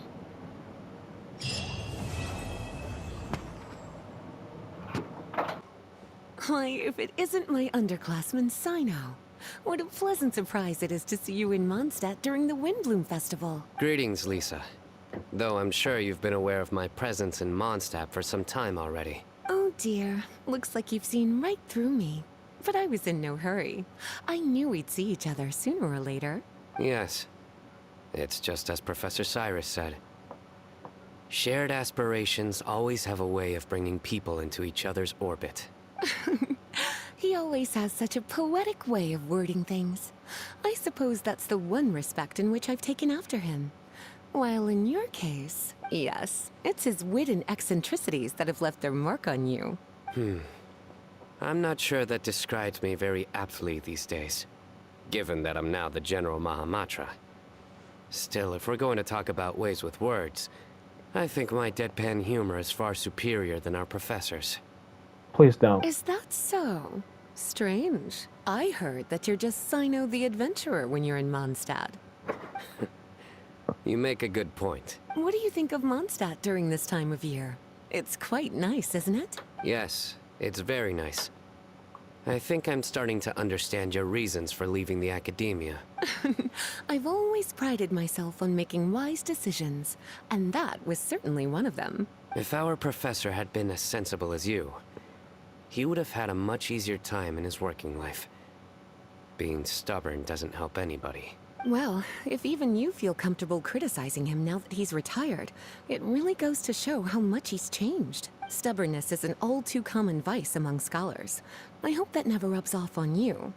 Why, if it isn't my underclassman, Sino. What a pleasant surprise it is to see you in Mondstadt during the Windblume Festival. Greetings, Lisa. Though I'm sure you've been aware of my presence in Mondstadt for some time already. Oh dear, looks like you've seen right through me. But I was in no hurry. I knew we'd see each other sooner or later. Yes. It's just as Professor Cyrus said. Shared aspirations always have a way of bringing people into each other's orbit. He always has such a poetic way of wording things. I suppose that's the one respect in which I've taken after him. While in your case, yes, it's his wit and eccentricities that have left their mark on you. I'm not sure that describes me very aptly these days, given that I'm now the General Mahamatra. Still, if we're going to talk about ways with words, I think my deadpan humor is far superior than our professor's. Please don't. Is that so? Strange. I heard that you're just Sino the Adventurer when you're in Mondstadt. You make a good point. What do you think of Mondstadt during this time of year? It's quite nice, isn't it? Yes, it's very nice. I think I'm starting to understand your reasons for leaving the academia. I've always prided myself on making wise decisions, and that was certainly one of them. If our professor had been as sensible as you, he would have had a much easier time in his working life. Being stubborn doesn't help anybody. Well, if even you feel comfortable criticizing him now that he's retired, it really goes to show how much he's changed. Stubbornness is an all-too-common vice among scholars. I hope that never rubs off on you.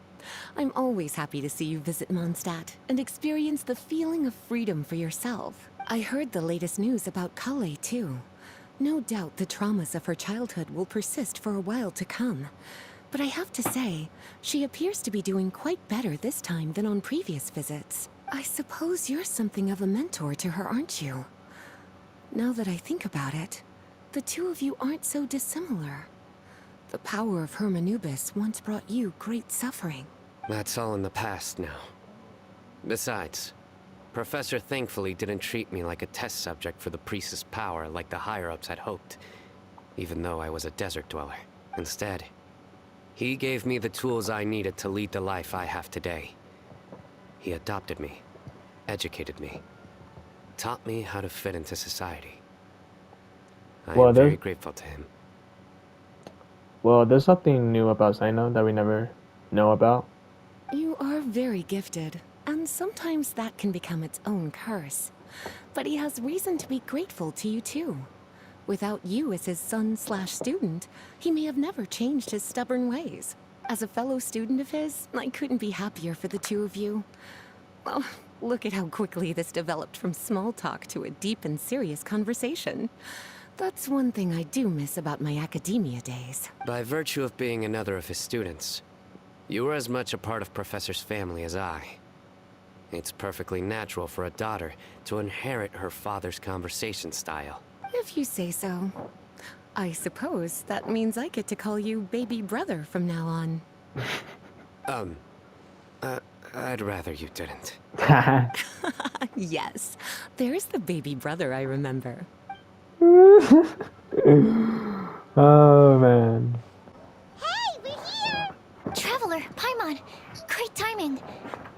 I'm always happy to see you visit Mondstadt and experience the feeling of freedom for yourself. I heard the latest news about Kale, too. No doubt the traumas of her childhood will persist for a while to come. But I have to say, she appears to be doing quite better this time than on previous visits. I suppose you're something of a mentor to her, aren't you? Now that I think about it, the two of you aren't so dissimilar. The power of Hermanubis once brought you great suffering. That's all in the past now. Besides, Professor thankfully didn't treat me like a test subject for the priest's power like the higher-ups had hoped, even though I was a desert dweller. Instead, he gave me the tools I needed to lead the life I have today. He adopted me, educated me, taught me how to fit into society. I am very grateful to him. Well, there's something new about Sino that we never know about. You are very gifted, and sometimes that can become its own curse. But he has reason to be grateful to you too. Without you as his son/student, he may have never changed his stubborn ways. As a fellow student of his, I couldn't be happier for the two of you. Well, look at how quickly this developed from small talk to a deep and serious conversation. That's one thing I do miss about my academia days. By virtue of being another of his students, you were as much a part of Professor's family as I. It's perfectly natural for a daughter to inherit her father's conversation style. If you say so. I suppose that means I get to call you baby brother from now on. I'd rather you didn't. Yes, there's the baby brother I remember. Oh, man. Hey, we're here! Traveler, Paimon, great timing.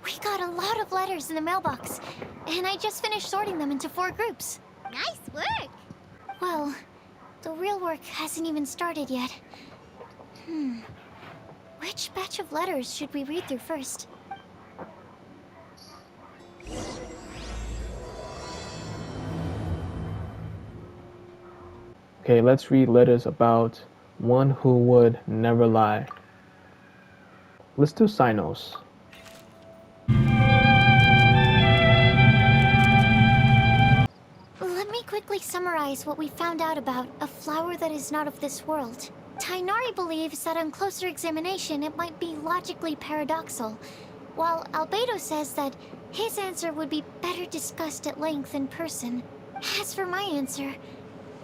We got a lot of letters in the mailbox, and I just finished sorting them into 4 groups. Nice work! Well, the real work hasn't even started yet. Which batch of letters should we read through first? Okay, let's read letters about one who would never lie. Let's do Sinos. Let me quickly summarize what we found out about a flower that is not of this world. Tighnari believes that on closer examination it might be logically paradoxal, while Albedo says that his answer would be better discussed at length in person. As for my answer,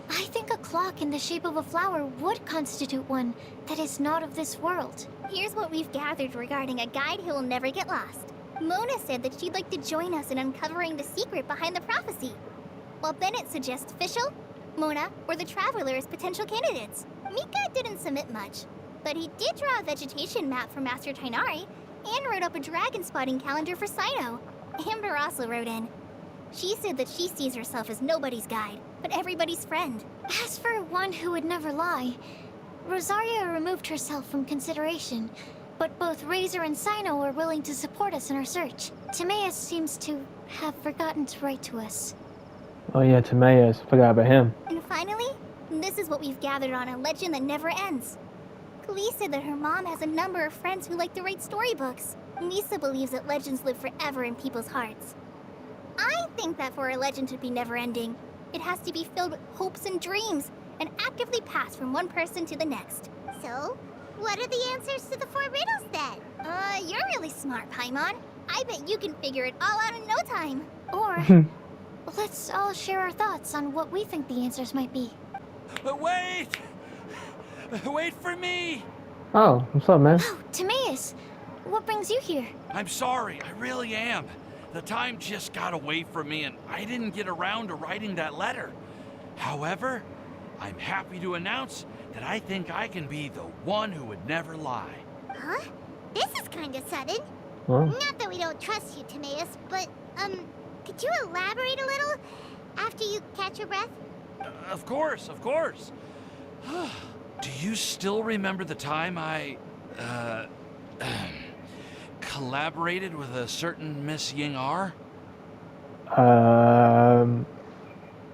I think a clock in the shape of a flower would constitute one that is not of this world. Here's what we've gathered regarding a guide who will never get lost. Mona said that she'd like to join us in uncovering the secret behind the prophecy, while Bennett suggests Fischl, Mona, or the Traveler as potential candidates. Mika didn't submit much, but he did draw a vegetation map for Master Tighnari and wrote up a dragon spotting calendar for Sino. Amber also wrote in. She said that she sees herself as nobody's guide, but everybody's friend. As for one who would never lie, Rosaria removed herself from consideration, but both Razor and Sino are willing to support us in our search. Timaeus seems to have forgotten to write to us. Oh yeah, Timaeus. Forgot about him. And finally, this is what we've gathered on a legend that never ends. Klee said that her mom has a number of friends who like to write storybooks. Misa believes that legends live forever in people's hearts. I think that for a legend to be never-ending, it has to be filled with hopes and dreams, and actively pass from one person to the next. So, what are the answers to the 4 riddles then? You're really smart, Paimon. I bet you can figure it all out in no time. Or, let's all share our thoughts on what we think the answers might be. Wait! Wait for me! Oh, what's up, man? Oh, Timaeus, what brings you here? I'm sorry, I really am. The time just got away from me and I didn't get around to writing that letter. However, I'm happy to announce that I think I can be the one who would never lie. Huh? This is kind of sudden. Huh? Not that we don't trust you, Timaeus, but, could you elaborate a little after you catch your breath? Of course, of course. Do you still remember the time I, collaborated with a certain Miss Ying-ar?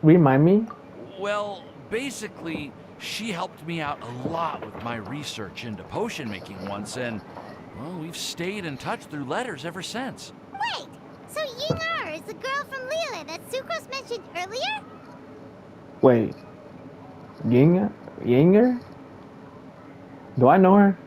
Remind me? Well, basically, she helped me out a lot with my research into potion making once, and, well, we've stayed in touch through letters ever since. Wait, so Ying-ar is the girl from Leland that Sucrose mentioned earlier? Wait. Yinger? Do I know her?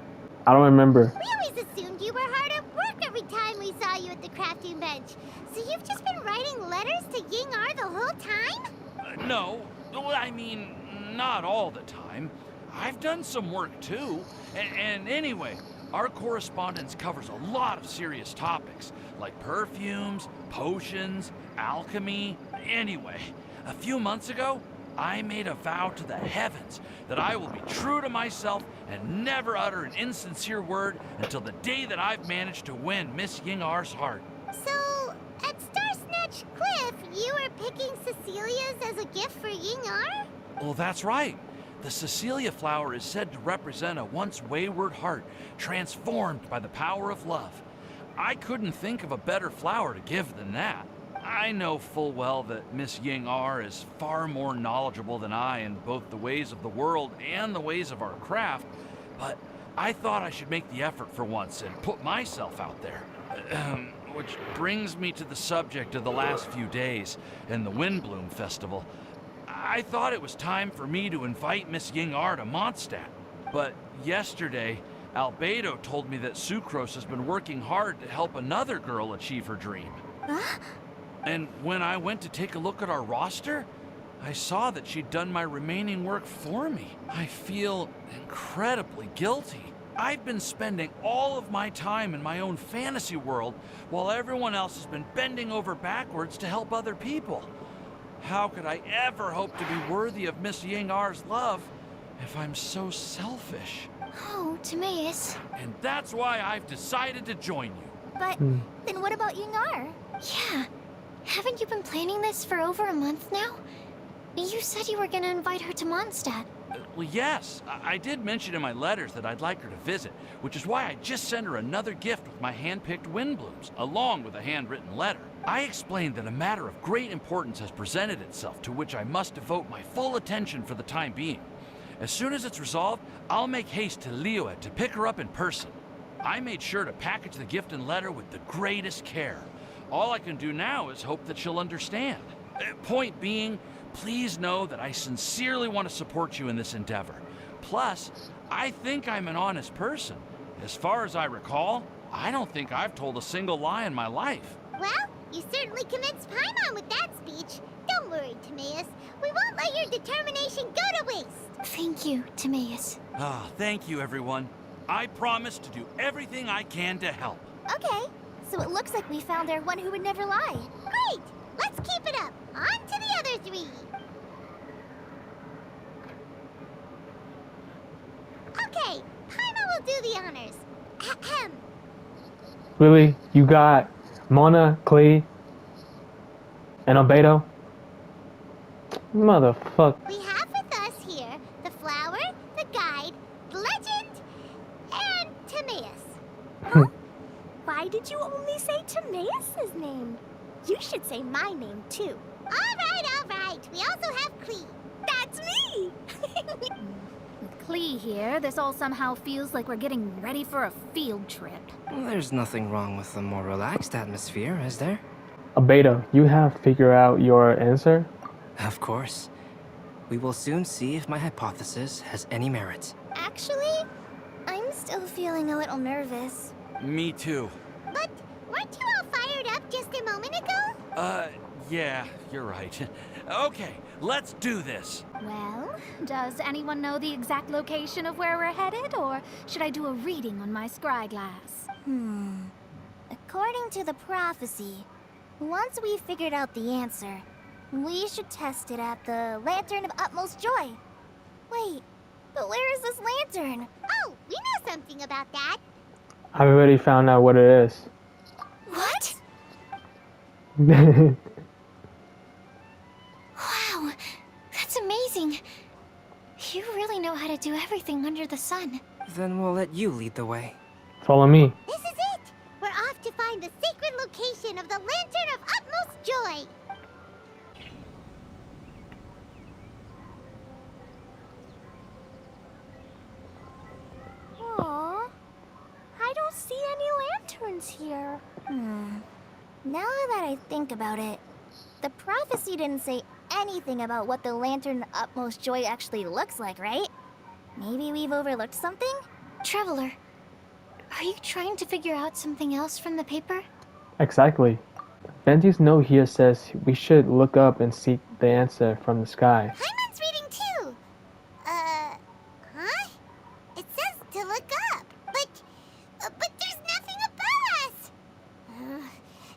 I don't remember. We always assumed you were hard at work every time we saw you at the crafting bench. So you've just been writing letters to Ying-ar the whole time? No, I mean, not all the time. I've done some work too. And anyway, our correspondence covers a lot of serious topics, like perfumes, potions, alchemy. Anyway, a few months ago, I made a vow to the heavens that I will be true to myself and never utter an insincere word until the day that I've managed to win Miss Ying-ar's heart. So, at Starsnatch Cliff, you were picking Cecilia's as a gift for Ying-ar? Well, that's right. The Cecilia flower is said to represent a once wayward heart transformed by the power of love. I couldn't think of a better flower to give than that. I know full well that Miss Ying-ar is far more knowledgeable than I in both the ways of the world and the ways of our craft, but I thought I should make the effort for once and put myself out there. Which brings me to the subject of the last few days and the Windblume Festival. I thought it was time for me to invite Miss Ying-ar to Mondstadt. But yesterday, Albedo told me that Sucrose has been working hard to help another girl achieve her dream. Huh? And when I went to take a look at our roster, I saw that she'd done my remaining work for me. I feel incredibly guilty. I've been spending all of my time in my own fantasy world while everyone else has been bending over backwards to help other people. How could I ever hope to be worthy of Miss Ying-ar's love if I'm so selfish? Oh, Timaeus. And that's why I've decided to join you. But then what about Ying-ar? Yeah. Haven't you been planning this for over a month now? You said you were gonna invite her to Mondstadt. Well, yes. I did mention in my letters that I'd like her to visit, which is why I just sent her another gift with my hand-picked Windblumes, along with a handwritten letter. I explained that a matter of great importance has presented itself to which I must devote my full attention for the time being. As soon as it's resolved, I'll make haste to Liyue to pick her up in person. I made sure to package the gift and letter with the greatest care. All I can do now is hope that she'll understand. Point being, please know that I sincerely want to support you in this endeavor. Plus, I think I'm an honest person. As far as I recall, I don't think I've told a single lie in my life. Well, you certainly convinced Paimon with that speech. Don't worry, Timaeus. We won't let your determination go to waste. Thank you, Timaeus. Ah, thank you, everyone. I promise to do everything I can to help. Okay, so it looks like we found our one who would never lie. Great! Let's keep it up. On to the other three. Okay, Paimon will do the honors. Ahem. Really? You got Mona, Klee, and Albedo? Motherfucker. We have with us here the flower, the guide, the legend, and Timaeus. Why did you only say Timaeus' name? You should say my name too. All right. We also have Klee. That's me. With Klee here, this all somehow feels like we're getting ready for a field trip. There's nothing wrong with a more relaxed atmosphere, is there? Albedo, you have figured out your answer? Of course. We will soon see if my hypothesis has any merit. Actually, I'm still feeling a little nervous. Me too. But weren't you all fired up just a moment ago? Yeah, you're right. Okay, let's do this. Well, does anyone know the exact location of where we're headed, or should I do a reading on my scry glass? According to the prophecy, once we figured out the answer, we should test it at the Lantern of Utmost Joy. Wait, but where is this lantern? Oh, we know something about that. I've already found out what it is. What? Wow, that's amazing. You really know how to do everything under the sun. Then we'll let you lead the way. Follow me. This is it! We're off to find the sacred location of the Lantern of Utmost Joy. Aww, I don't see any lanterns here. Now that I think about it, the prophecy didn't say anything about what the Lantern of Utmost Joy actually looks like, right? Maybe we've overlooked something? Traveler, are you trying to figure out something else from the paper? Exactly. Benji's note here says we should look up and seek the answer from the sky. Paimon's reading too. Huh? It says to look up, but there's nothing above us.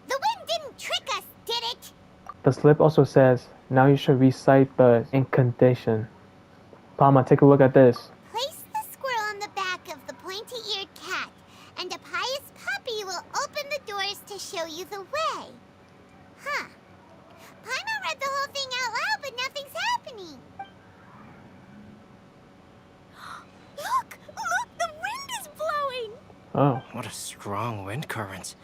The wind didn't trick us, did it? The slip also says, now you should recite the incantation. Palma, take a look at this. Place the squirrel on the back of the pointy-eared cat, and a pious puppy will open the doors to show you the way. Huh. Paimon read the whole thing out loud, but nothing's happening. Look! The wind is blowing! Oh. What a strong wind current.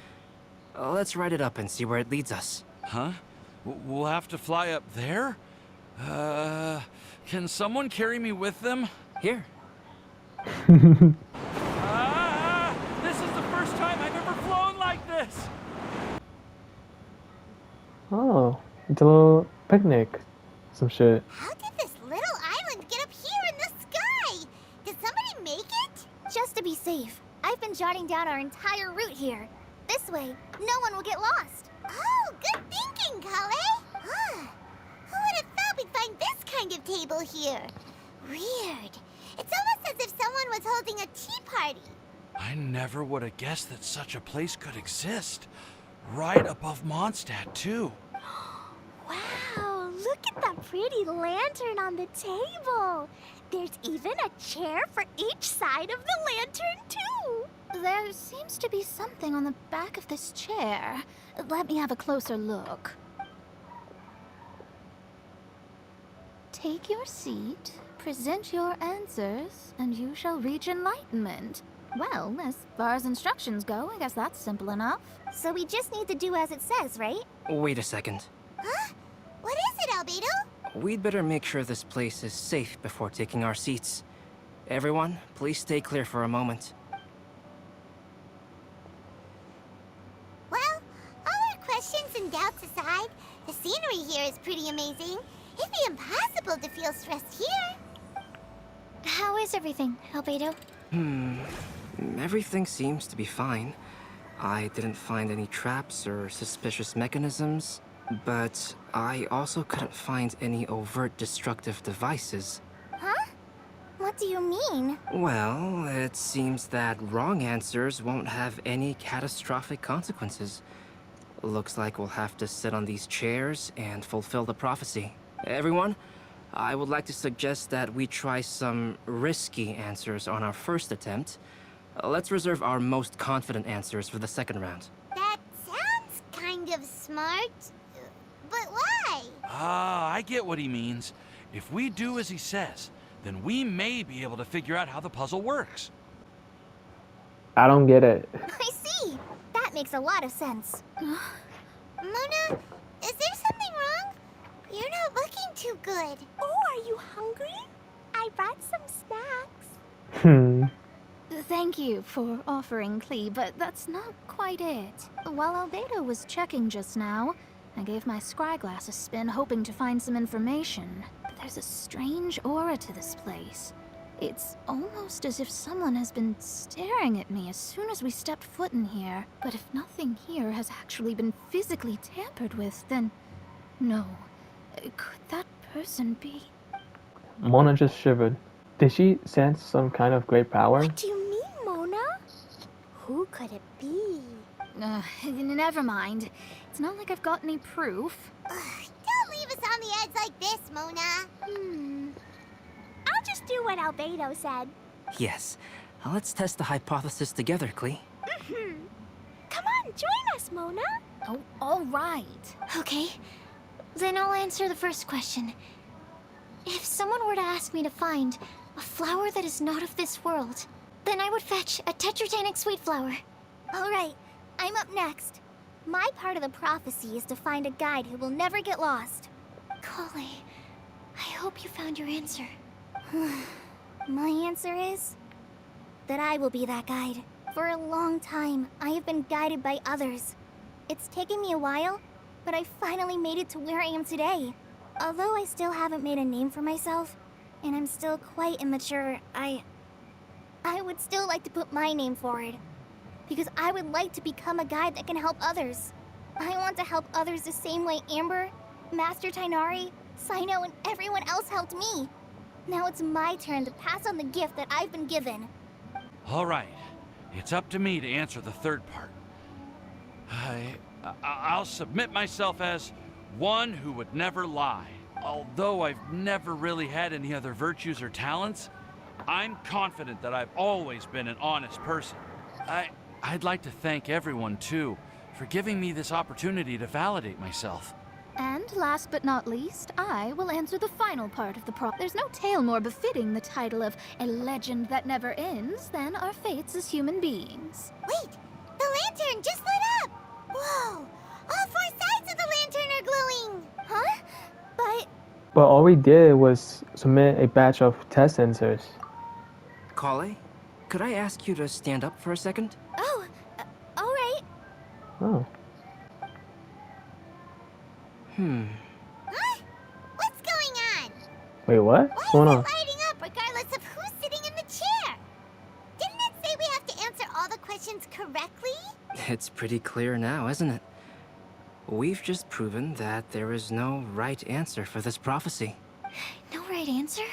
Let's ride it up and see where it leads us. Huh? We'll have to fly up there? Can someone carry me with them? Here. This is the first time I've ever flown like this! Oh, it's a little picnic. Some shit. How did jotting down our entire route here. This way, no one will get lost. Oh, good thinking, Kale. Huh. Who would have thought we'd find this kind of table here? Weird. It's almost as if someone was holding a tea party. I never would have guessed that such a place could exist. Right above Mondstadt, too. Wow, look at that pretty lantern on the table. There's even a chair for each side of the lantern, too. There seems to be something on the back of this chair. Let me have a closer look. Take your seat, present your answers, and you shall reach enlightenment. Well, as far as instructions go, I guess that's simple enough. So we just need to do as it says, right? Wait a second. Huh? What is it, Albedo? We'd better make sure this place is safe before taking our seats. Everyone, please stay clear for a moment. Well, all our questions and doubts aside, the scenery here is pretty amazing. It'd be impossible to feel stressed here. How is everything, Albedo? Everything seems to be fine. I didn't find any traps or suspicious mechanisms, but I also couldn't find any overt destructive devices. Huh? What do you mean? Well, it seems that wrong answers won't have any catastrophic consequences. Looks like we'll have to sit on these chairs and fulfill the prophecy. Everyone, I would like to suggest that we try some risky answers on our first attempt. Let's reserve our most confident answers for the second round. That sounds kind of smart. But why? I get what he means. If we do as he says, then we may be able to figure out how the puzzle works. I don't get it. I see. That makes a lot of sense. Mona, is there something wrong? You're not looking too good. Oh, are you hungry? I brought some snacks. Thank you for offering, Klee, but that's not quite it. While Albedo was checking just now, I gave my scryglass a spin hoping to find some information. But there's a strange aura to this place. It's almost as if someone has been staring at me as soon as we stepped foot in here. But if nothing here has actually been physically tampered with, then no. Could that person be? Mona just shivered. Did she sense some kind of great power? What do you mean, Mona? Who could it be? Never mind. It's not like I've got any proof. Don't leave us on the edge like this, Mona. I'll just do what Albedo said. Yes. Let's test the hypothesis together, Klee. Come on, join us, Mona. Oh, all right. Okay, then I'll answer the first question. If someone were to ask me to find a flower that is not of this world, then I would fetch a tetratanic sweet flower. All right, I'm up next. My part of the prophecy is to find a guide who will never get lost. Kale, I hope you found your answer. My answer is that I will be that guide. For a long time, I have been guided by others. It's taken me a while, but I finally made it to where I am today. Although I still haven't made a name for myself, and I'm still quite immature, I would still like to put my name forward. Because I would like to become a guide that can help others. I want to help others the same way Amber, Master Tighnari, Cyno, and everyone else helped me. Now it's my turn to pass on the gift that I've been given. All right. It's up to me to answer the third part. I'll submit myself as one who would never lie. Although I've never really had any other virtues or talents, I'm confident that I've always been an honest person. I'd like to thank everyone, too, for giving me this opportunity to validate myself. And last but not least, I will answer the final part of the prop. There's no tale more befitting the title of a legend that never ends than our fates as human beings. Wait! The lantern just lit up! Whoa! All four sides of the lantern are glowing! Huh? But all we did was submit a batch of test answers. Kale, could I ask you to stand up for a second? Oh, all right. Oh. Huh? What's going on? Wait, what? What's going on? Lighting up regardless of who's sitting in the chair. Didn't it say we have to answer all the questions It's pretty clear now, isn't it? We've just proven that there is no right answer for this prophecy. No right answer?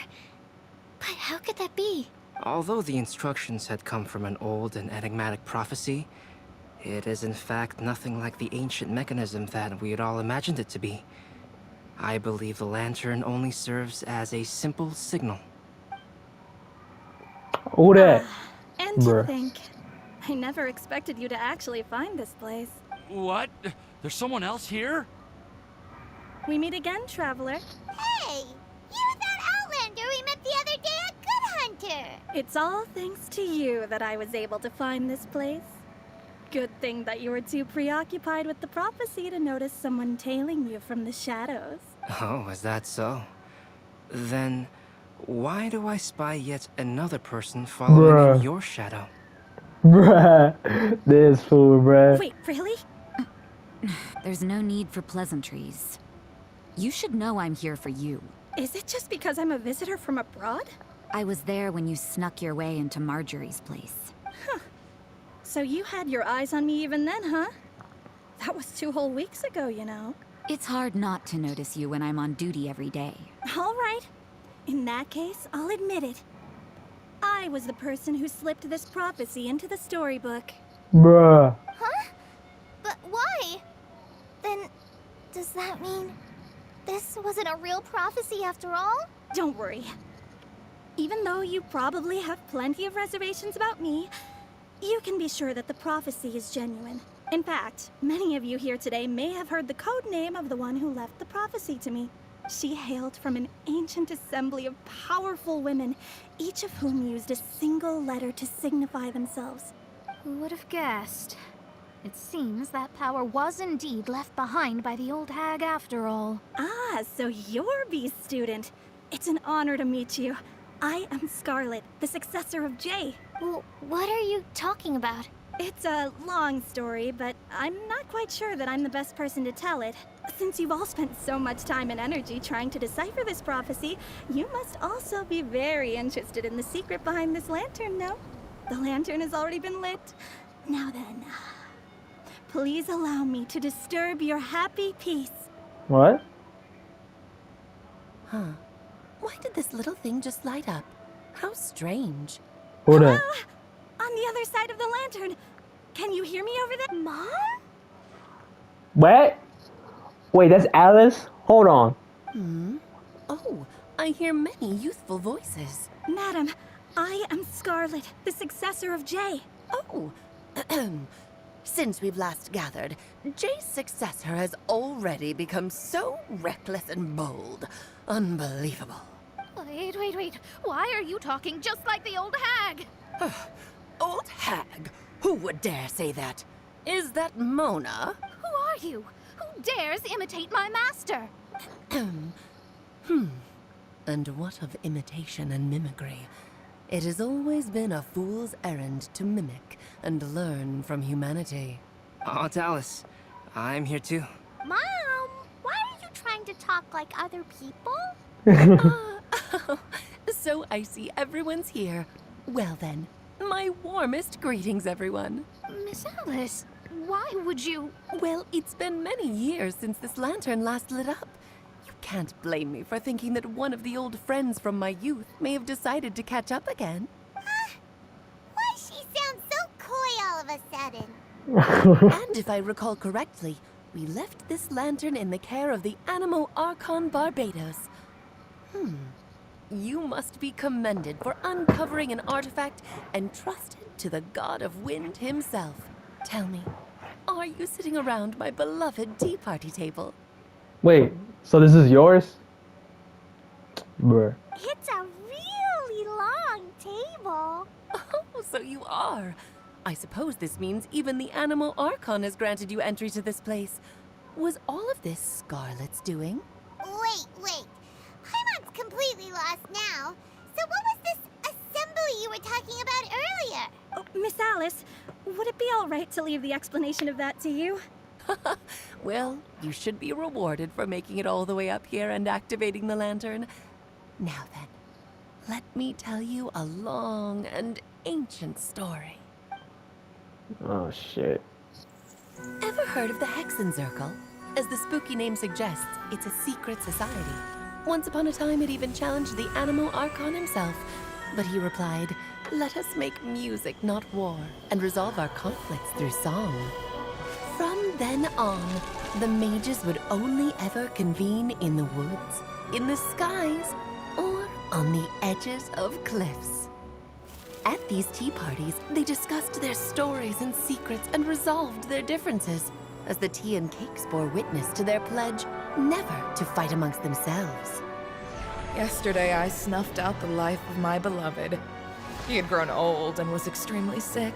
But how could that be? Although the instructions had come from an old and enigmatic prophecy, it is in fact nothing like the ancient mechanism that we had all imagined it to be. I believe the lantern only serves as a simple signal. Who that? And to Bruh. think, I never expected you to actually find this place. What? There's someone else here? We meet again, traveler. Hey! You're that outlander we met the other day at Good Hunter! It's all thanks to you that I was able to find this place. Good thing that you were too preoccupied with the prophecy to notice someone tailing you from the shadows. Oh, is that so? Then, why do I spy yet another person following Bruh. in your shadow? Bruh. This fool, bruh. Wait, really? There's no need for pleasantries. You should know I'm here for you. Is it just because I'm a visitor from abroad? I was there when you snuck your way into Marjorie's place. Huh. So you had your eyes on me even then, huh? That was 2 whole weeks ago, you know. It's hard not to notice you when I'm on duty every day. All right. In that case, I'll admit it. I was the person who slipped this prophecy into the storybook. Bruh. Huh? But why? Then, does that mean this wasn't a real prophecy after all? Don't worry. Even though you probably have plenty of reservations about me, you can be sure that the prophecy is genuine. In fact, many of you here today may have heard the code name of the one who left the prophecy to me. She hailed from an ancient assembly of powerful women, each of whom used a single letter to signify themselves. Who would have guessed? It seems that power was indeed left behind by the old hag after all. Ah, so you're B's student. It's an honor to meet you. I am Scarlet, the successor of Jay. Well, what are you talking about? It's a long story, but I'm not quite sure that I'm the best person to tell it. Since you've all spent so much time and energy trying to decipher this prophecy, you must also be very interested in the secret behind this lantern, no? The lantern has already been lit. Now then, please allow me to disturb your happy peace. What? Huh. Why did this little thing just light up? How strange. Who that? On the other side of the lantern. Can you hear me over there? Mom? What? Wait, that's Alice? Hold on. Oh, I hear many youthful voices. Madam, I am Scarlet, the successor of Jay. Oh, since we've last gathered, Jay's successor has already become so reckless and bold. Unbelievable. Wait. Why are you talking just like the old hag? Old hag? Who would dare say that? Is that Mona? Who are you? Who dares imitate my master? And what of imitation and mimicry? It has always been a fool's errand to mimic and learn from humanity. Oh, it's Alice. I'm here too. Mom, why are you trying to talk like other people? So I see everyone's here. Well then, my warmest greetings, everyone. Miss Alice, why would you... Well, it's been many years since this lantern last lit up. You can't blame me for thinking that one of the old friends from my youth may have decided to catch up again. Why she sounds so coy all of a sudden? And if I recall correctly, we left this lantern in the care of the Animo Archon Barbados. You must be commended for uncovering an artifact entrusted to the god of wind himself. Tell me, are you sitting around my beloved tea party table? Wait, so this is yours? Bruh. It's a really long table. Oh, so you are. I suppose this means even the Animo Archon has granted you entry to this place. Was all of this Scarlet's doing? Wait. Paimon's completely lost now. So what was this assembly you were talking about earlier? Oh, Miss Alice, would it be all right to leave the explanation of that to you? Well, you should be rewarded for making it all the way up here and activating the lantern. Now then, let me tell you a long and ancient story. Oh shit. Ever heard of the Hexenzirkel? As the spooky name suggests, it's a secret society. Once upon a time, it even challenged the Animo Archon himself. But he replied, "Let us make music, not war, and resolve our conflicts through song." From then on, the mages would only ever convene in the woods, in the skies, or on the edges of cliffs. At these tea parties, they discussed their stories and secrets and resolved their differences, as the tea and cakes bore witness to their pledge never to fight amongst themselves. Yesterday, I snuffed out the life of my beloved. He had grown old and was extremely sick.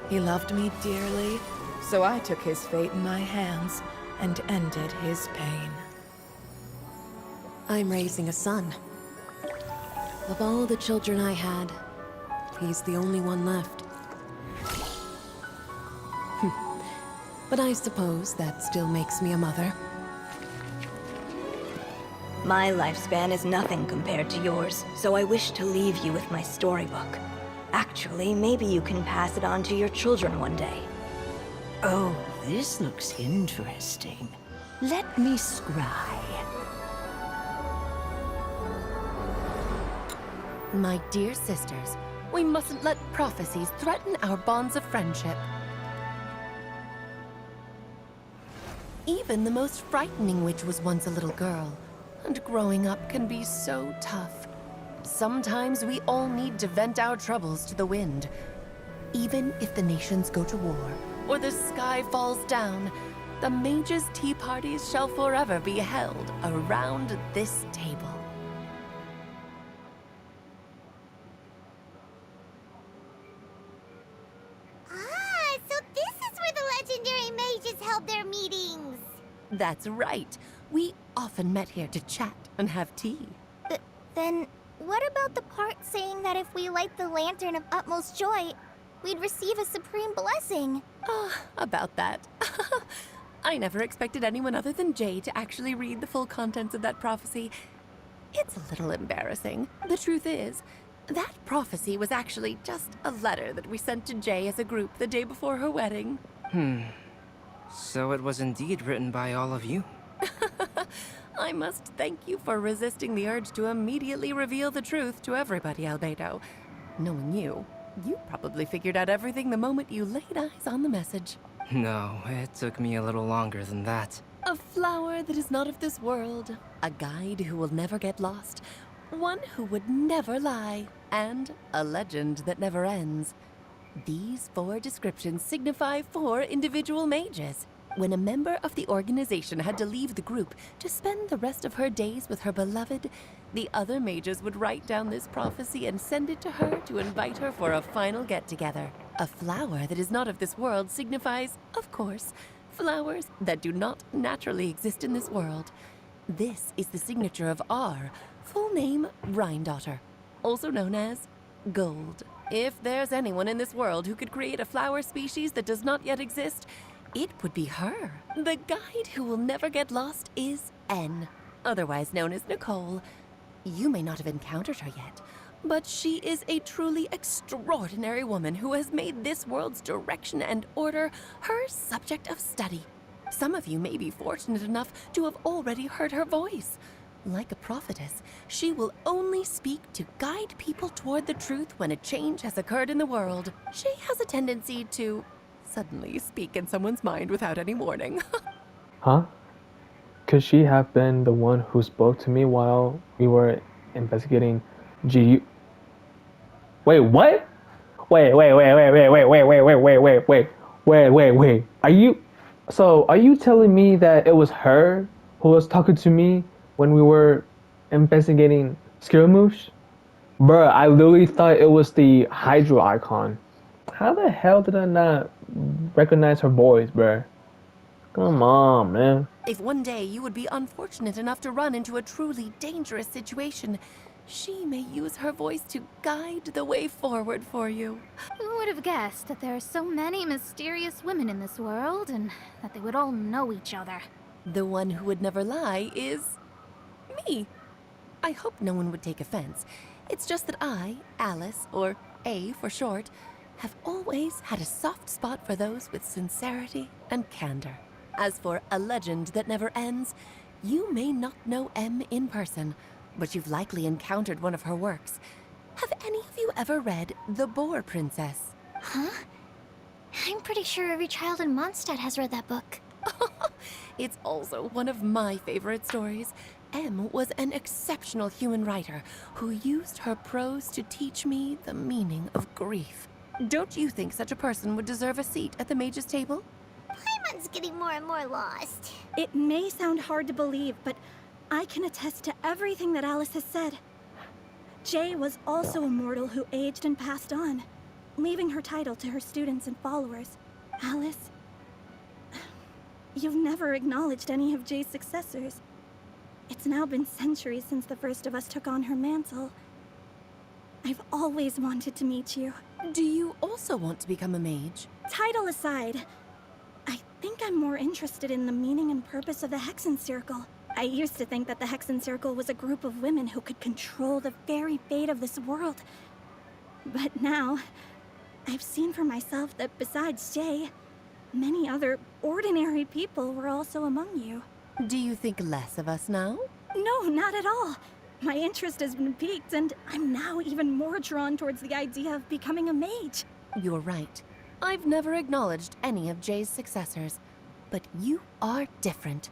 He loved me dearly, so I took his fate in my hands and ended his pain. I'm raising a son. Of all the children I had, he's the only one left. But I suppose that still makes me a mother. My lifespan is nothing compared to yours, so I wish to leave you with my storybook. Actually, maybe you can pass it on to your children one day. Oh, this looks interesting. Let me scry. My dear sisters, we mustn't let prophecies threaten our bonds of friendship. Even the most frightening witch was once a little girl, and growing up can be so tough. Sometimes we all need to vent our troubles to the wind. Even if the nations go to war, or the sky falls down, the mages' tea parties shall forever be held around this table. So this is where the legendary mages held their meetings. That's right. We often met here to chat and have tea. Then, what about the part saying that if we light the lantern of utmost joy, we'd receive a supreme blessing? About that. I never expected anyone other than Jay to actually read the full contents of that prophecy. It's a little embarrassing. The truth is, that prophecy was actually just a letter that we sent to Jay as a group the day before her wedding. So it was indeed written by all of you? I must thank you for resisting the urge to immediately reveal the truth to everybody, Albedo. Knowing you, you probably figured out everything the moment you laid eyes on the message. No, it took me a little longer than that. A flower that is not of this world, a guide who will never get lost, one who would never lie, and a legend that never ends. These 4 descriptions signify 4 individual mages. When a member of the organization had to leave the group to spend the rest of her days with her beloved, the other mages would write down this prophecy and send it to her to invite her for a final get-together. A flower that is not of this world signifies, of course, flowers that do not naturally exist in this world. This is the signature of our full name, Rhindaughter, also known as Gold. If there's anyone in this world who could create a flower species that does not yet exist, it would be her. The guide who will never get lost is N, otherwise known as Nicole. You may not have encountered her yet, but she is a truly extraordinary woman who has made this world's direction and order her subject of study. Some of you may be fortunate enough to have already heard her voice. Like a prophetess, she will only speak to guide people toward the truth when a change has occurred in the world. She has a tendency to suddenly speak in someone's mind without any warning. Huh? Could she have been the one who spoke to me while we were investigating GU? Wait, what? Wait. Are you telling me that it was her who was talking to me when we were investigating Skirmouche? Bruh, I literally thought it was the Hydro icon. How the hell did I not recognize her voice, bruh? Come on, man. If one day you would be unfortunate enough to run into a truly dangerous situation, she may use her voice to guide the way forward for you. Who would have guessed that there are so many mysterious women in this world, and that they would all know each other? The one who would never lie is me. I hope no one would take offense. It's just that I, Alice, or A for short, have always had a soft spot for those with sincerity and candor. As for A Legend That Never Ends, you may not know M in person, but you've likely encountered one of her works. Have any of you ever read The Boar Princess? Huh? I'm pretty sure every child in Mondstadt has read that book. It's also one of my favorite stories. M was an exceptional human writer who used her prose to teach me the meaning of grief. Don't you think such a person would deserve a seat at the mage's table? Paimon's getting more and more lost. It may sound hard to believe, but I can attest to everything that Alice has said. Jay was also a mortal who aged and passed on, leaving her title to her students and followers. Alice, you've never acknowledged any of Jay's successors. It's now been centuries since the first of us took on her mantle. I've always wanted to meet you. Do you also want to become a mage? Title aside, I think I'm more interested in the meaning and purpose of the Hexen Circle. I used to think that the Hexen Circle was a group of women who could control the very fate of this world. But now, I've seen for myself that besides Jay, many other ordinary people were also among you. Do you think less of us now? No, not at all. My interest has been piqued, and I'm now even more drawn towards the idea of becoming a mage. You're right. I've never acknowledged any of Jay's successors, but you are different.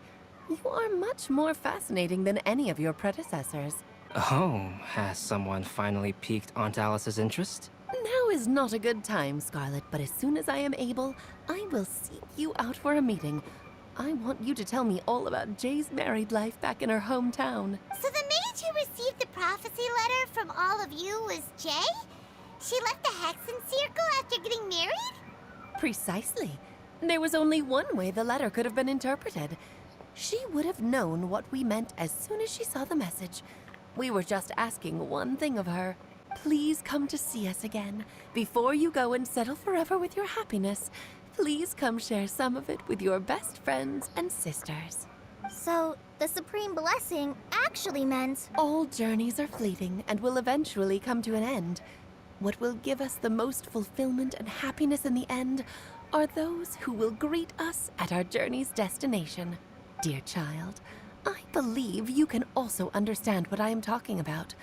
You are much more fascinating than any of your predecessors. Oh, has someone finally piqued Aunt Alice's interest? Now is not a good time, Scarlet, but as soon as I am able, I will seek you out for a meeting. I want you to tell me all about Jay's married life back in her hometown. So the mage who received the prophecy letter from all of you was Jay? She left the Hexen Circle after getting married? Precisely. There was only one way the letter could have been interpreted. She would have known what we meant as soon as she saw the message. We were just asking one thing of her. Please come to see us again. Before you go and settle forever with your happiness, please come share some of it with your best friends and sisters. So, the Supreme Blessing actually meant... All journeys are fleeting and will eventually come to an end. What will give us the most fulfillment and happiness in the end are those who will greet us at our journey's destination. Dear child, I believe you can also understand what I am talking about.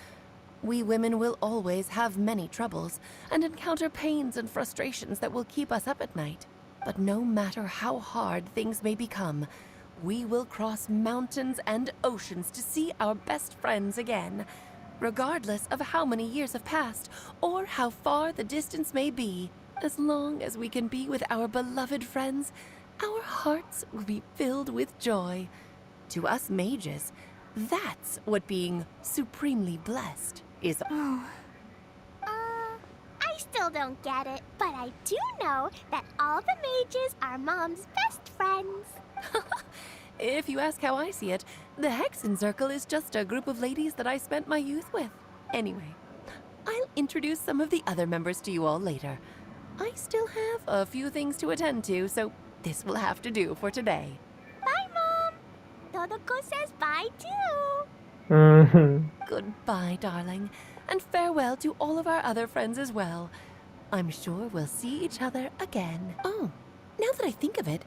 We women will always have many troubles and encounter pains and frustrations that will keep us up at night. But no matter how hard things may become, we will cross mountains and oceans to see our best friends again. Regardless of how many years have passed or how far the distance may be, as long as we can be with our beloved friends, our hearts will be filled with joy. To us mages, that's what being supremely blessed is. I still don't get it, but I do know that all the mages are Mom's best friends. If you ask how I see it, the Hexen Circle is just a group of ladies that I spent my youth with. Anyway, I'll introduce some of the other members to you all later. I still have a few things to attend to, so this will have to do for today. Bye, Mom. Todoko says bye, too. Goodbye, darling, and farewell to all of our other friends as well. I'm sure we'll see each other again. Oh, now that I think of it,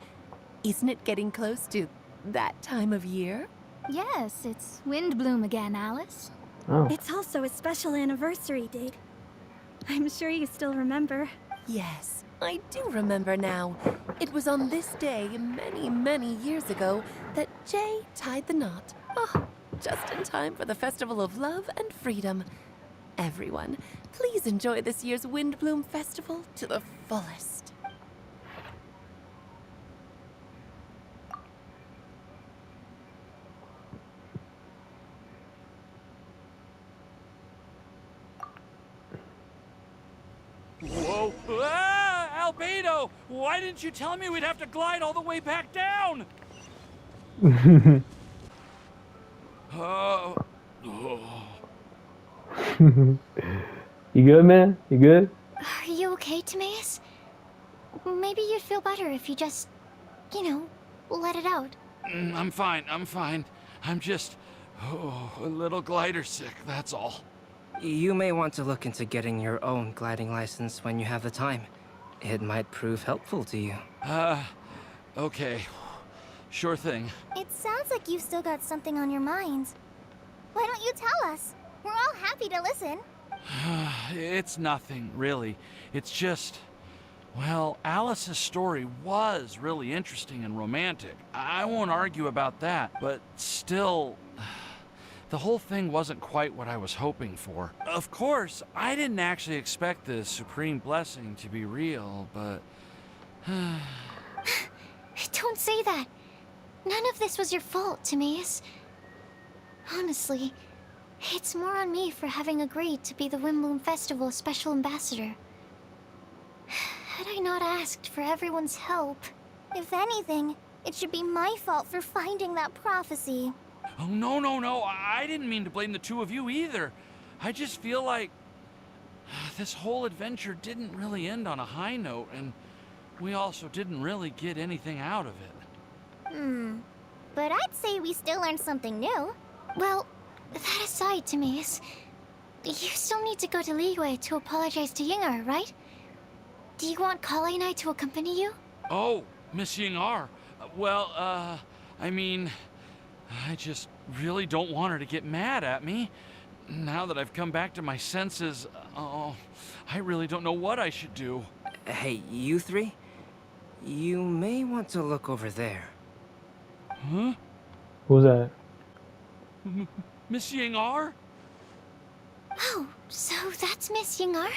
isn't it getting close to that time of year? Yes, it's Windblume again, Alice. Oh. It's also a special anniversary date. I'm sure you still remember. Yes, I do remember now. It was on this day many, many years ago that Jay tied the knot. Oh, just in time for the Festival of Love and Freedom. Everyone, please enjoy this year's Windblume Festival to the fullest. Whoa! Ah! Albedo! Why didn't you tell me we'd have to glide all the way back down? Oh. You good, man? You good? Are you okay, Timaeus? Maybe you'd feel better if you just, let it out. I'm fine. I'm just a little glider sick, that's all. You may want to look into getting your own gliding license when you have the time. It might prove helpful to you. Okay. Sure thing. It sounds like you've still got something on your mind. Why don't you tell us? We're all happy to listen. It's nothing, really. It's just... Well, Alice's story was really interesting and romantic. I won't argue about that, but still... The whole thing wasn't quite what I was hoping for. Of course, I didn't actually expect the supreme blessing to be real, but... Don't say that. None of this was your fault, Timaeus. Honestly, it's more on me for having agreed to be the Windblume Festival's special ambassador. Had I not asked for everyone's help... If anything, it should be my fault for finding that prophecy. Oh, no. I didn't mean to blame the two of you either. I just feel like... This whole adventure didn't really end on a high note, and we also didn't really get anything out of it. But I'd say we still learned something new. Well, that aside, Timaeus, you still need to go to Liyue to apologize to Yingar, right? Do you want Kale and I to accompany you? Oh, Miss Yingar. Well, I mean... I just really don't want her to get mad at me. Now that I've come back to my senses, I really don't know what I should do. Hey, you three? You may want to look over there. Huh? Who's that? Miss Yingar? Oh, so that's Miss Yingar?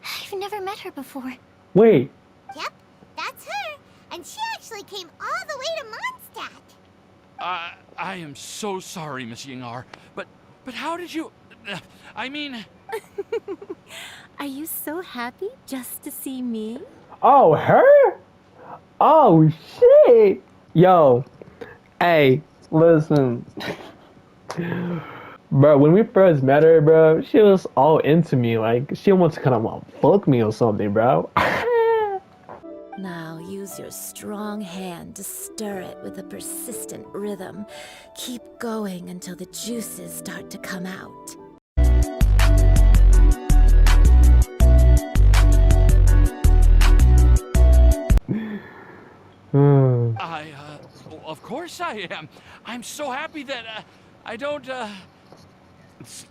I've never met her before. Wait. Yep, that's her. And she actually came all the way to Mondstadt. I am so sorry, Miss Yingar, but how did you... I mean... Are you so happy just to see me? Oh, her? Oh, shit. Yo. Hey, listen. Bro, when we first met her, bro, she was all into me. Like, she wants to kind of fuck me or something, bro. Now use your strong hand to stir it with a persistent rhythm. Keep going until the juices start to come out. Of course I am. I'm so happy that, I don't,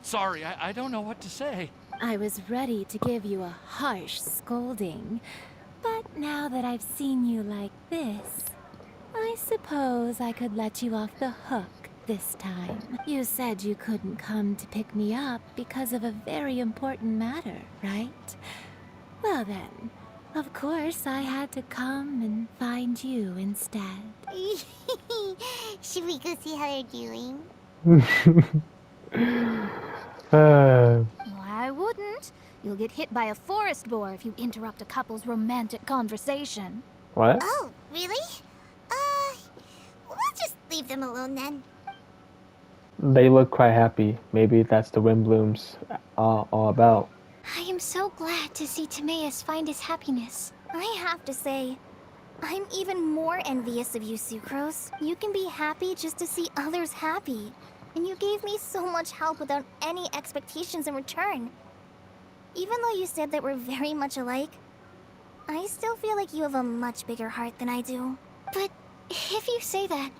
sorry, I don't know what to say. I was ready to give you a harsh scolding, but now that I've seen you like this, I suppose I could let you off the hook this time. You said you couldn't come to pick me up because of a very important matter, right? Well then, of course I had to come and find you instead. Should we go see how they're doing? Why wouldn't? You'll get hit by a forest boar if you interrupt a couple's romantic conversation. What? Oh, really? We'll just leave them alone then. They look quite happy. Maybe that's the Windblooms all about. I am so glad to see Timaeus find his happiness. I have to say, I'm even more envious of you, Sucrose. You can be happy just to see others happy. And you gave me so much help without any expectations in return. Even though you said that we're very much alike, I still feel like you have a much bigger heart than I do. But if you say that,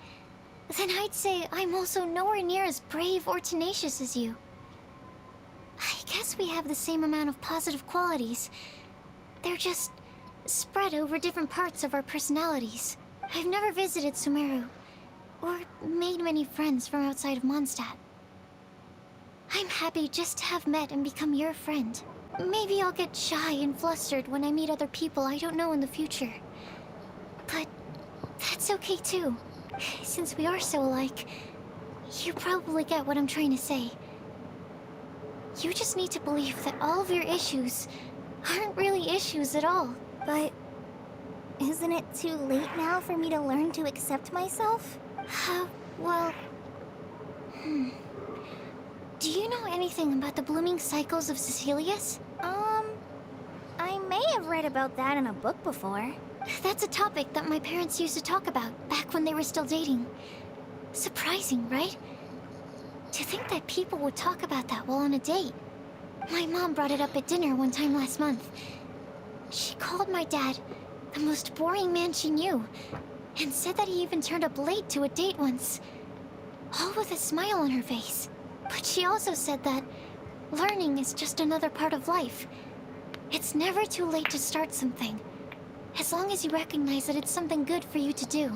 then I'd say I'm also nowhere near as brave or tenacious as you. I guess we have the same amount of positive qualities. They're just spread over different parts of our personalities. I've never visited Sumeru, or made many friends from outside of Mondstadt. I'm happy just to have met and become your friend. Maybe I'll get shy and flustered when I meet other people I don't know in the future. But that's okay too. Since we are so alike, you probably get what I'm trying to say. You just need to believe that all of your issues aren't really issues at all. But isn't it too late now for me to learn to accept myself? Well... Do you know anything about the blooming cycles of Cecilius? I may have read about that in a book before. That's a topic that my parents used to talk about back when they were still dating. Surprising, right? To think that people would talk about that while on a date. My mom brought it up at dinner one time last month. She called my dad the most boring man she knew, and said that he even turned up late to a date once, all with a smile on her face. But she also said that learning is just another part of life. It's never too late to start something, as long as you recognize that it's something good for you to do.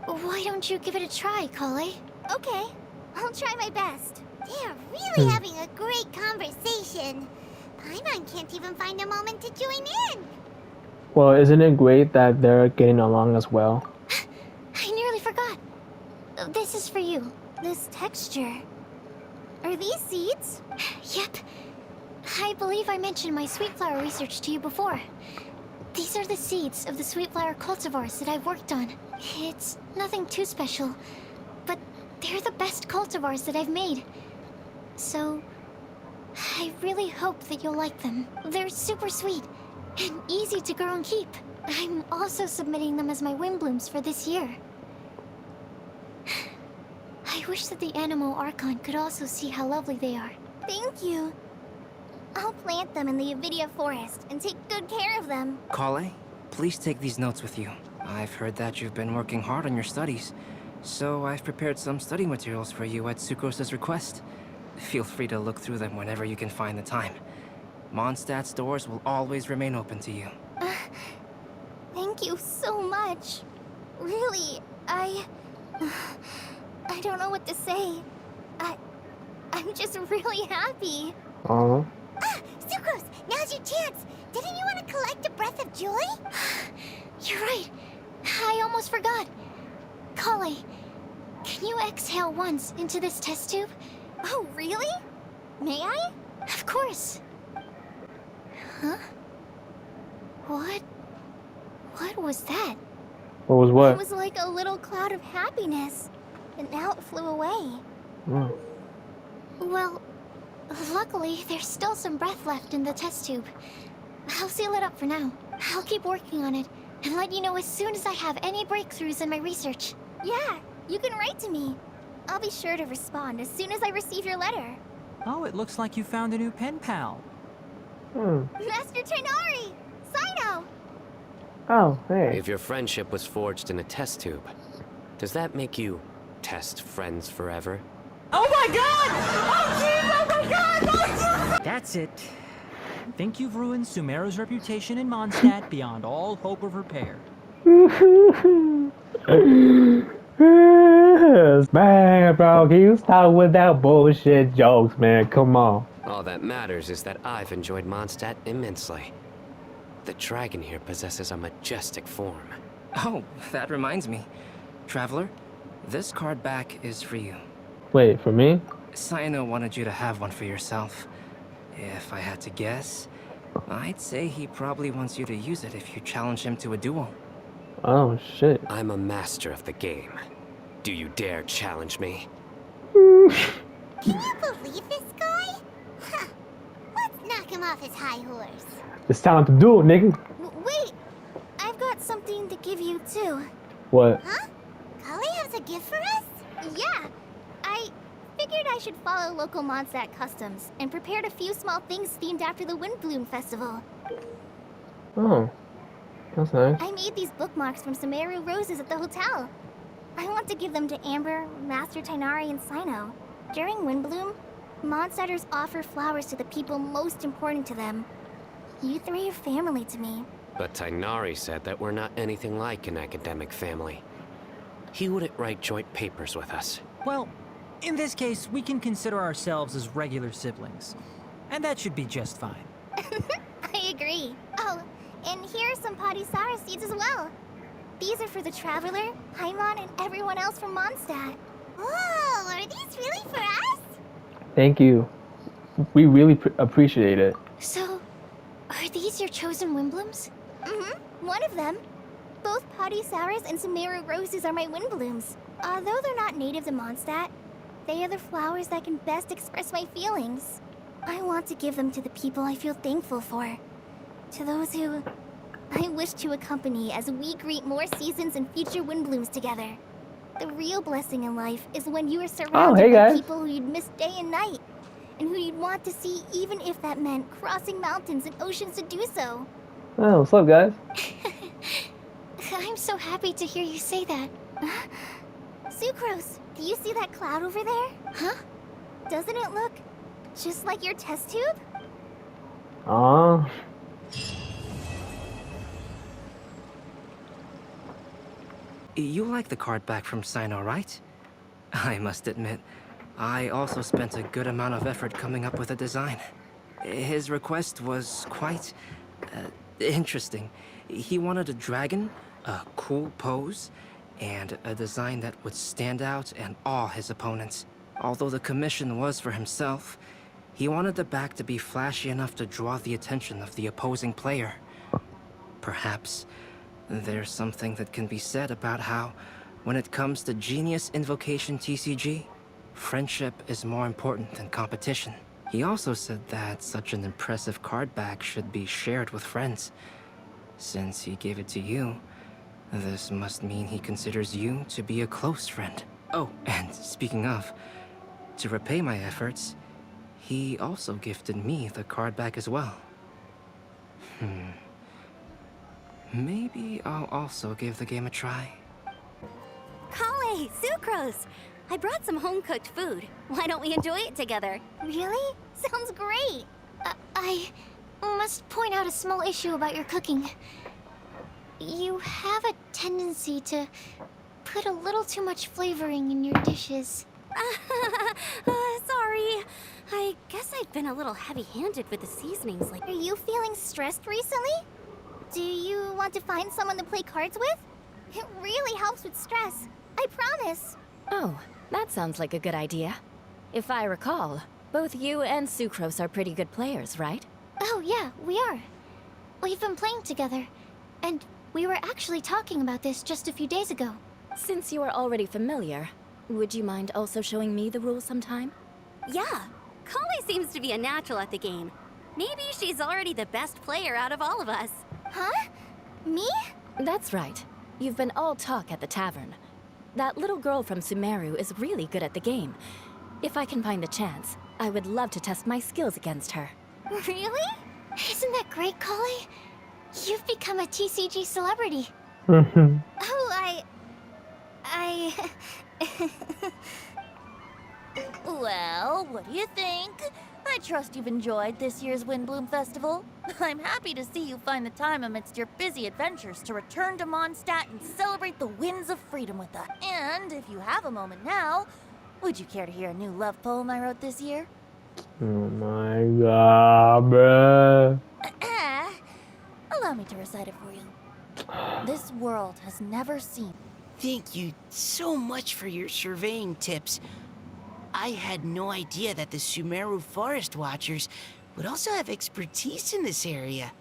Why don't you give it a try, Kale? Okay, I'll try my best. They're really having a great conversation. Paimon can't even find a moment to join in. Well, isn't it great that they're getting along as well? I nearly forgot. This is for you. This texture. Are these seeds? Yep. I believe I mentioned my sweet flower research to you before. These are the seeds of the sweet flower cultivars that I've worked on. It's nothing too special, but they're the best cultivars that I've made. So, I really hope that you'll like them. They're super sweet and easy to grow and keep. I'm also submitting them as my Windblooms for this year. I wish that the Animo Archon could also see how lovely they are. Thank you. I'll plant them in the Avidia forest and take good care of them. Kale, please take these notes with you. I've heard that you've been working hard on your studies, so I've prepared some study materials for you at Sucrose's request. Feel free to look through them whenever you can find the time. Mondstadt's doors will always remain open to you. Thank you so much. Really, I don't know what to say. I'm just really happy. Aww. Sucrose, now's your chance. Didn't you want to collect a breath of joy? You're right. I almost forgot. Kale, can you exhale once into this test tube? Oh, really? May I? Of course. Huh? What was that? What was what? It was like a little cloud of happiness, and now it flew away. Oh. Well, luckily, there's still some breath left in the test tube. I'll seal it up for now. I'll keep working on it, and let you know as soon as I have any breakthroughs in my research. Yeah, you can write to me. I'll be sure to respond as soon as I receive your letter. Oh, it looks like you found a new pen pal. Master Tainari! Sino! Oh, hey. If your friendship was forged in a test tube, does that make you test friends forever? Oh my god! Oh jeez! Oh my god! Oh, jeez! That's it. I think you've ruined Sumeru's reputation in Mondstadt beyond all hope of repair. Man, bro, can you stop with that bullshit jokes, man? Come on. All that matters is that I've enjoyed Mondstadt immensely. The dragon here possesses a majestic form. Oh, that reminds me. Traveler, this card back is for you. Wait, for me? Sino wanted you to have one for yourself. If I had to guess, I'd say he probably wants you to use it if you challenge him to a duel. Oh, shit. I'm a master of the game. Do you dare challenge me? Can you believe this guy? Huh. Let's knock him off his high horse. It's time to do it, nigga. Wait, I've got something to give you too. What? Huh? Kale has a gift for us? Yeah. I figured I should follow local Mondstadt customs and prepared a few small things themed after the Windblume festival. Oh, that's nice. I made these bookmarks from Sumeru roses at the hotel. I want to give them to Amber, Master Tainari, and Sino. During Windblume, Mondstatters offer flowers to the people most important to them. You three are family to me. But Tainari said that we're not anything like an academic family. He wouldn't write joint papers with us. Well, in this case, we can consider ourselves as regular siblings. And that should be just fine. I agree. Oh, and here are some Padisara seeds as well. These are for the Traveler, Paimon, and everyone else from Mondstadt. Whoa, are these really for us? Thank you. We really appreciate it. So, are these your chosen Windblooms? Mm-hmm, one of them. Both Padisaras and Sumeru roses are my Windblooms. Although they're not native to Mondstadt, they are the flowers that can best express my feelings. I want to give them to the people I feel thankful for. To those who I wish to accompany as we greet more seasons and future Windblooms together. The real blessing in life is when you are surrounded by guys. people who you'd miss day and night. and who you'd want to see even if that meant crossing mountains and oceans to do so. Oh, what's up, guys? I'm so happy to hear you say that. Sucrose, do you see that cloud over there? Huh? Doesn't it look just like your test tube? Aw. You like the card back from Sino, right? I must admit, I also spent a good amount of effort coming up with a design. His request was quite interesting. He wanted a dragon, a cool pose, and a design that would stand out and awe his opponents. Although the commission was for himself, he wanted the back to be flashy enough to draw the attention of the opposing player. Perhaps there's something that can be said about how, when it comes to Genius Invocation TCG, friendship is more important than competition. He also said that such an impressive card back should be shared with friends. Since he gave it to you, this must mean he considers you to be a close friend. Oh, and speaking of, to repay my efforts, he also gifted me the card back as well. Maybe I'll also give the game a try. Kale, Sucrose! I brought some home-cooked food. Why don't we enjoy it together? Really? Sounds great. I must point out a small issue about your cooking. You have a tendency to put a little too much flavoring in your dishes. Sorry. I guess I've been a little heavy-handed with the seasonings lately. Are you feeling stressed recently? Do you want to find someone to play cards with? It really helps with stress. I promise. Oh, that sounds like a good idea. If I recall, both you and Sucrose are pretty good players, right? Oh yeah, we are. We've been playing together, and we were actually talking about this just a few days ago. Since you are already familiar, would you mind also showing me the rules sometime? Yeah, Kale seems to be a natural at the game. Maybe she's already the best player out of all of us. Huh? Me? That's right. You've been all talk at the tavern. That little girl from Sumeru is really good at the game. If I can find the chance, I would love to test my skills against her. Really? Isn't that great, Kale? You've become a TCG celebrity. Oh, Well, what do you think? I trust you've enjoyed this year's Windblume Festival. I'm happy to see you find the time amidst your busy adventures to return to Mondstadt and celebrate the winds of freedom with us. And if you have a moment now, would you care to hear a new love poem I wrote this year? Oh my god, bruh. Allow me to recite it for you. This world has never seen... Thank you so much for your surveying tips. I had no idea that the Sumeru Forest Watchers would also have expertise in this area.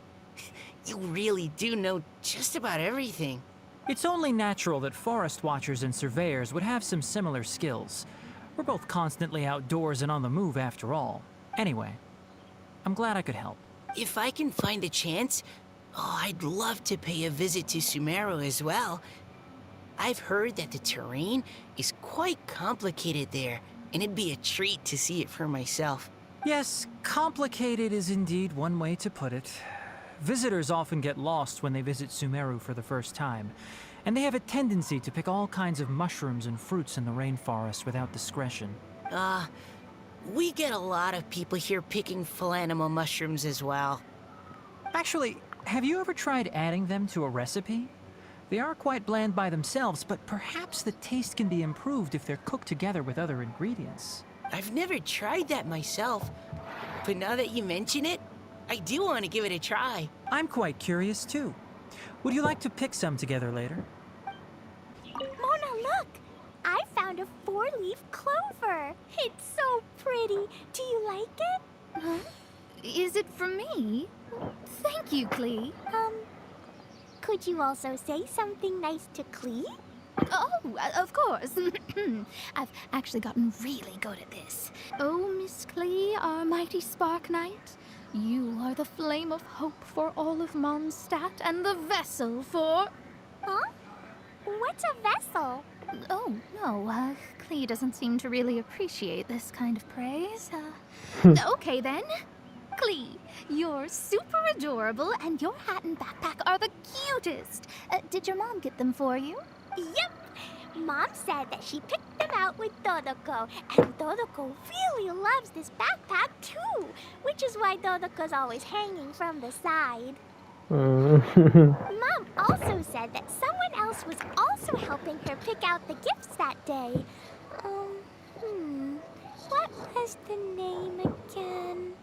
You really do know just about everything. It's only natural that forest watchers and surveyors would have some similar skills. We're both constantly outdoors and on the move after all. Anyway, I'm glad I could help. If I can find a chance, I'd love to pay a visit to Sumeru as well. I've heard that the terrain is quite complicated there, and it'd be a treat to see it for myself. Yes, complicated is indeed one way to put it. Visitors often get lost when they visit Sumeru for the first time, and they have a tendency to pick all kinds of mushrooms and fruits in the rainforest without discretion. We get a lot of people here picking Phalanima mushrooms as well. Actually, have you ever tried adding them to a recipe? They are quite bland by themselves, but perhaps the taste can be improved if they're cooked together with other ingredients. I've never tried that myself, but now that you mention it, I do want to give it a try. I'm quite curious too. Would you like to pick some together later? Mona, look! I found a 4-leaf clover. It's so pretty. Do you like it? Huh? Is it for me? Thank you, Klee. Could you also say something nice to Klee? Oh, of course. I've actually gotten really good at this. Oh, Miss Klee, our mighty Spark Knight, you are the flame of hope for all of Mondstadt and the vessel for... Huh? What's a vessel? Oh, no, Klee doesn't seem to really appreciate this kind of praise. Okay then. Klee, you're super adorable, and your hat and backpack are the cutest. Did your mom get them for you? Yep. Mom said that she picked them out with Dodoko, and Dodoko really loves this backpack too, which is why Dodoko's always hanging from the side. Mom also said that someone else was also helping her pick out the gifts that day. What was the name again?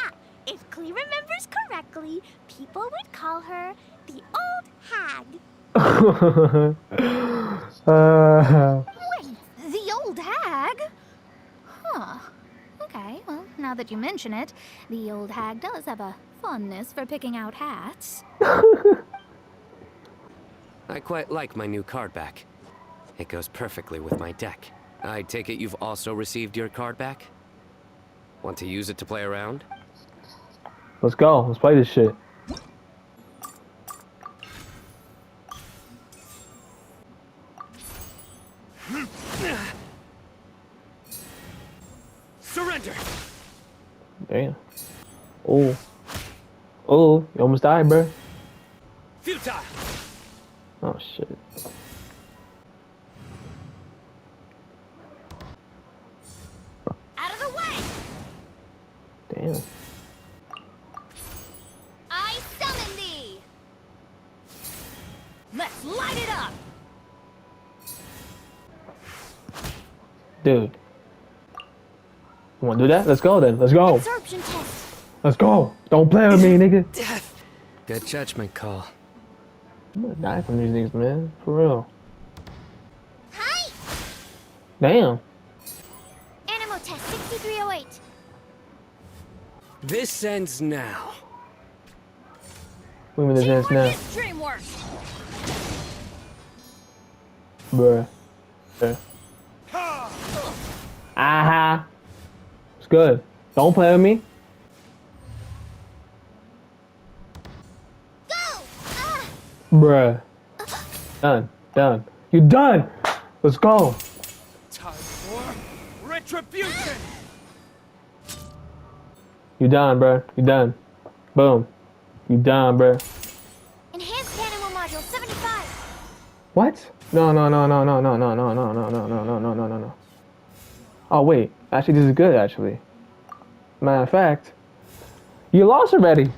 Ah, if Klee remembers correctly, people would call her the Old Hag. Wait, the old hag? Huh. Okay, well, now that you mention it, the old hag does have a fondness for picking out hats. I quite like my new card back. It goes perfectly with my deck. I take it you've also received your card back? Want to use it to play around? Let's go. Let's play this shit. Surrender! Damn. Oh. Oh, you almost died, bro. Futile! Oh, shit. Out of the way! Damn. I summon thee! Let's light it up! Dude. You wanna do that? Let's go then. Let's go. Absorption test. Let's go. Don't play with me, nigga. Good judgment call. I'm gonna die from these niggas, man. For real. Hi! Damn. Animo test 6308. This ends now. Wait a minute, this now. Dreamwork! Bruh. Bruh. Aha. It's good. Don't play with me. Bruh. Done. Done. You done. Let's go. Time for retribution! You done, bruh. You done. Boom. You done, bruh. Enhanced Animo module 75. What? No. Oh wait. Actually, this is good. Actually. Matter of fact, you lost already.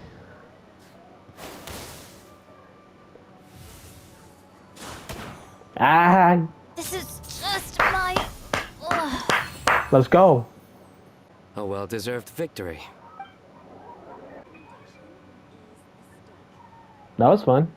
Ah. This is just my... Let's go. A well-deserved victory. That was fun.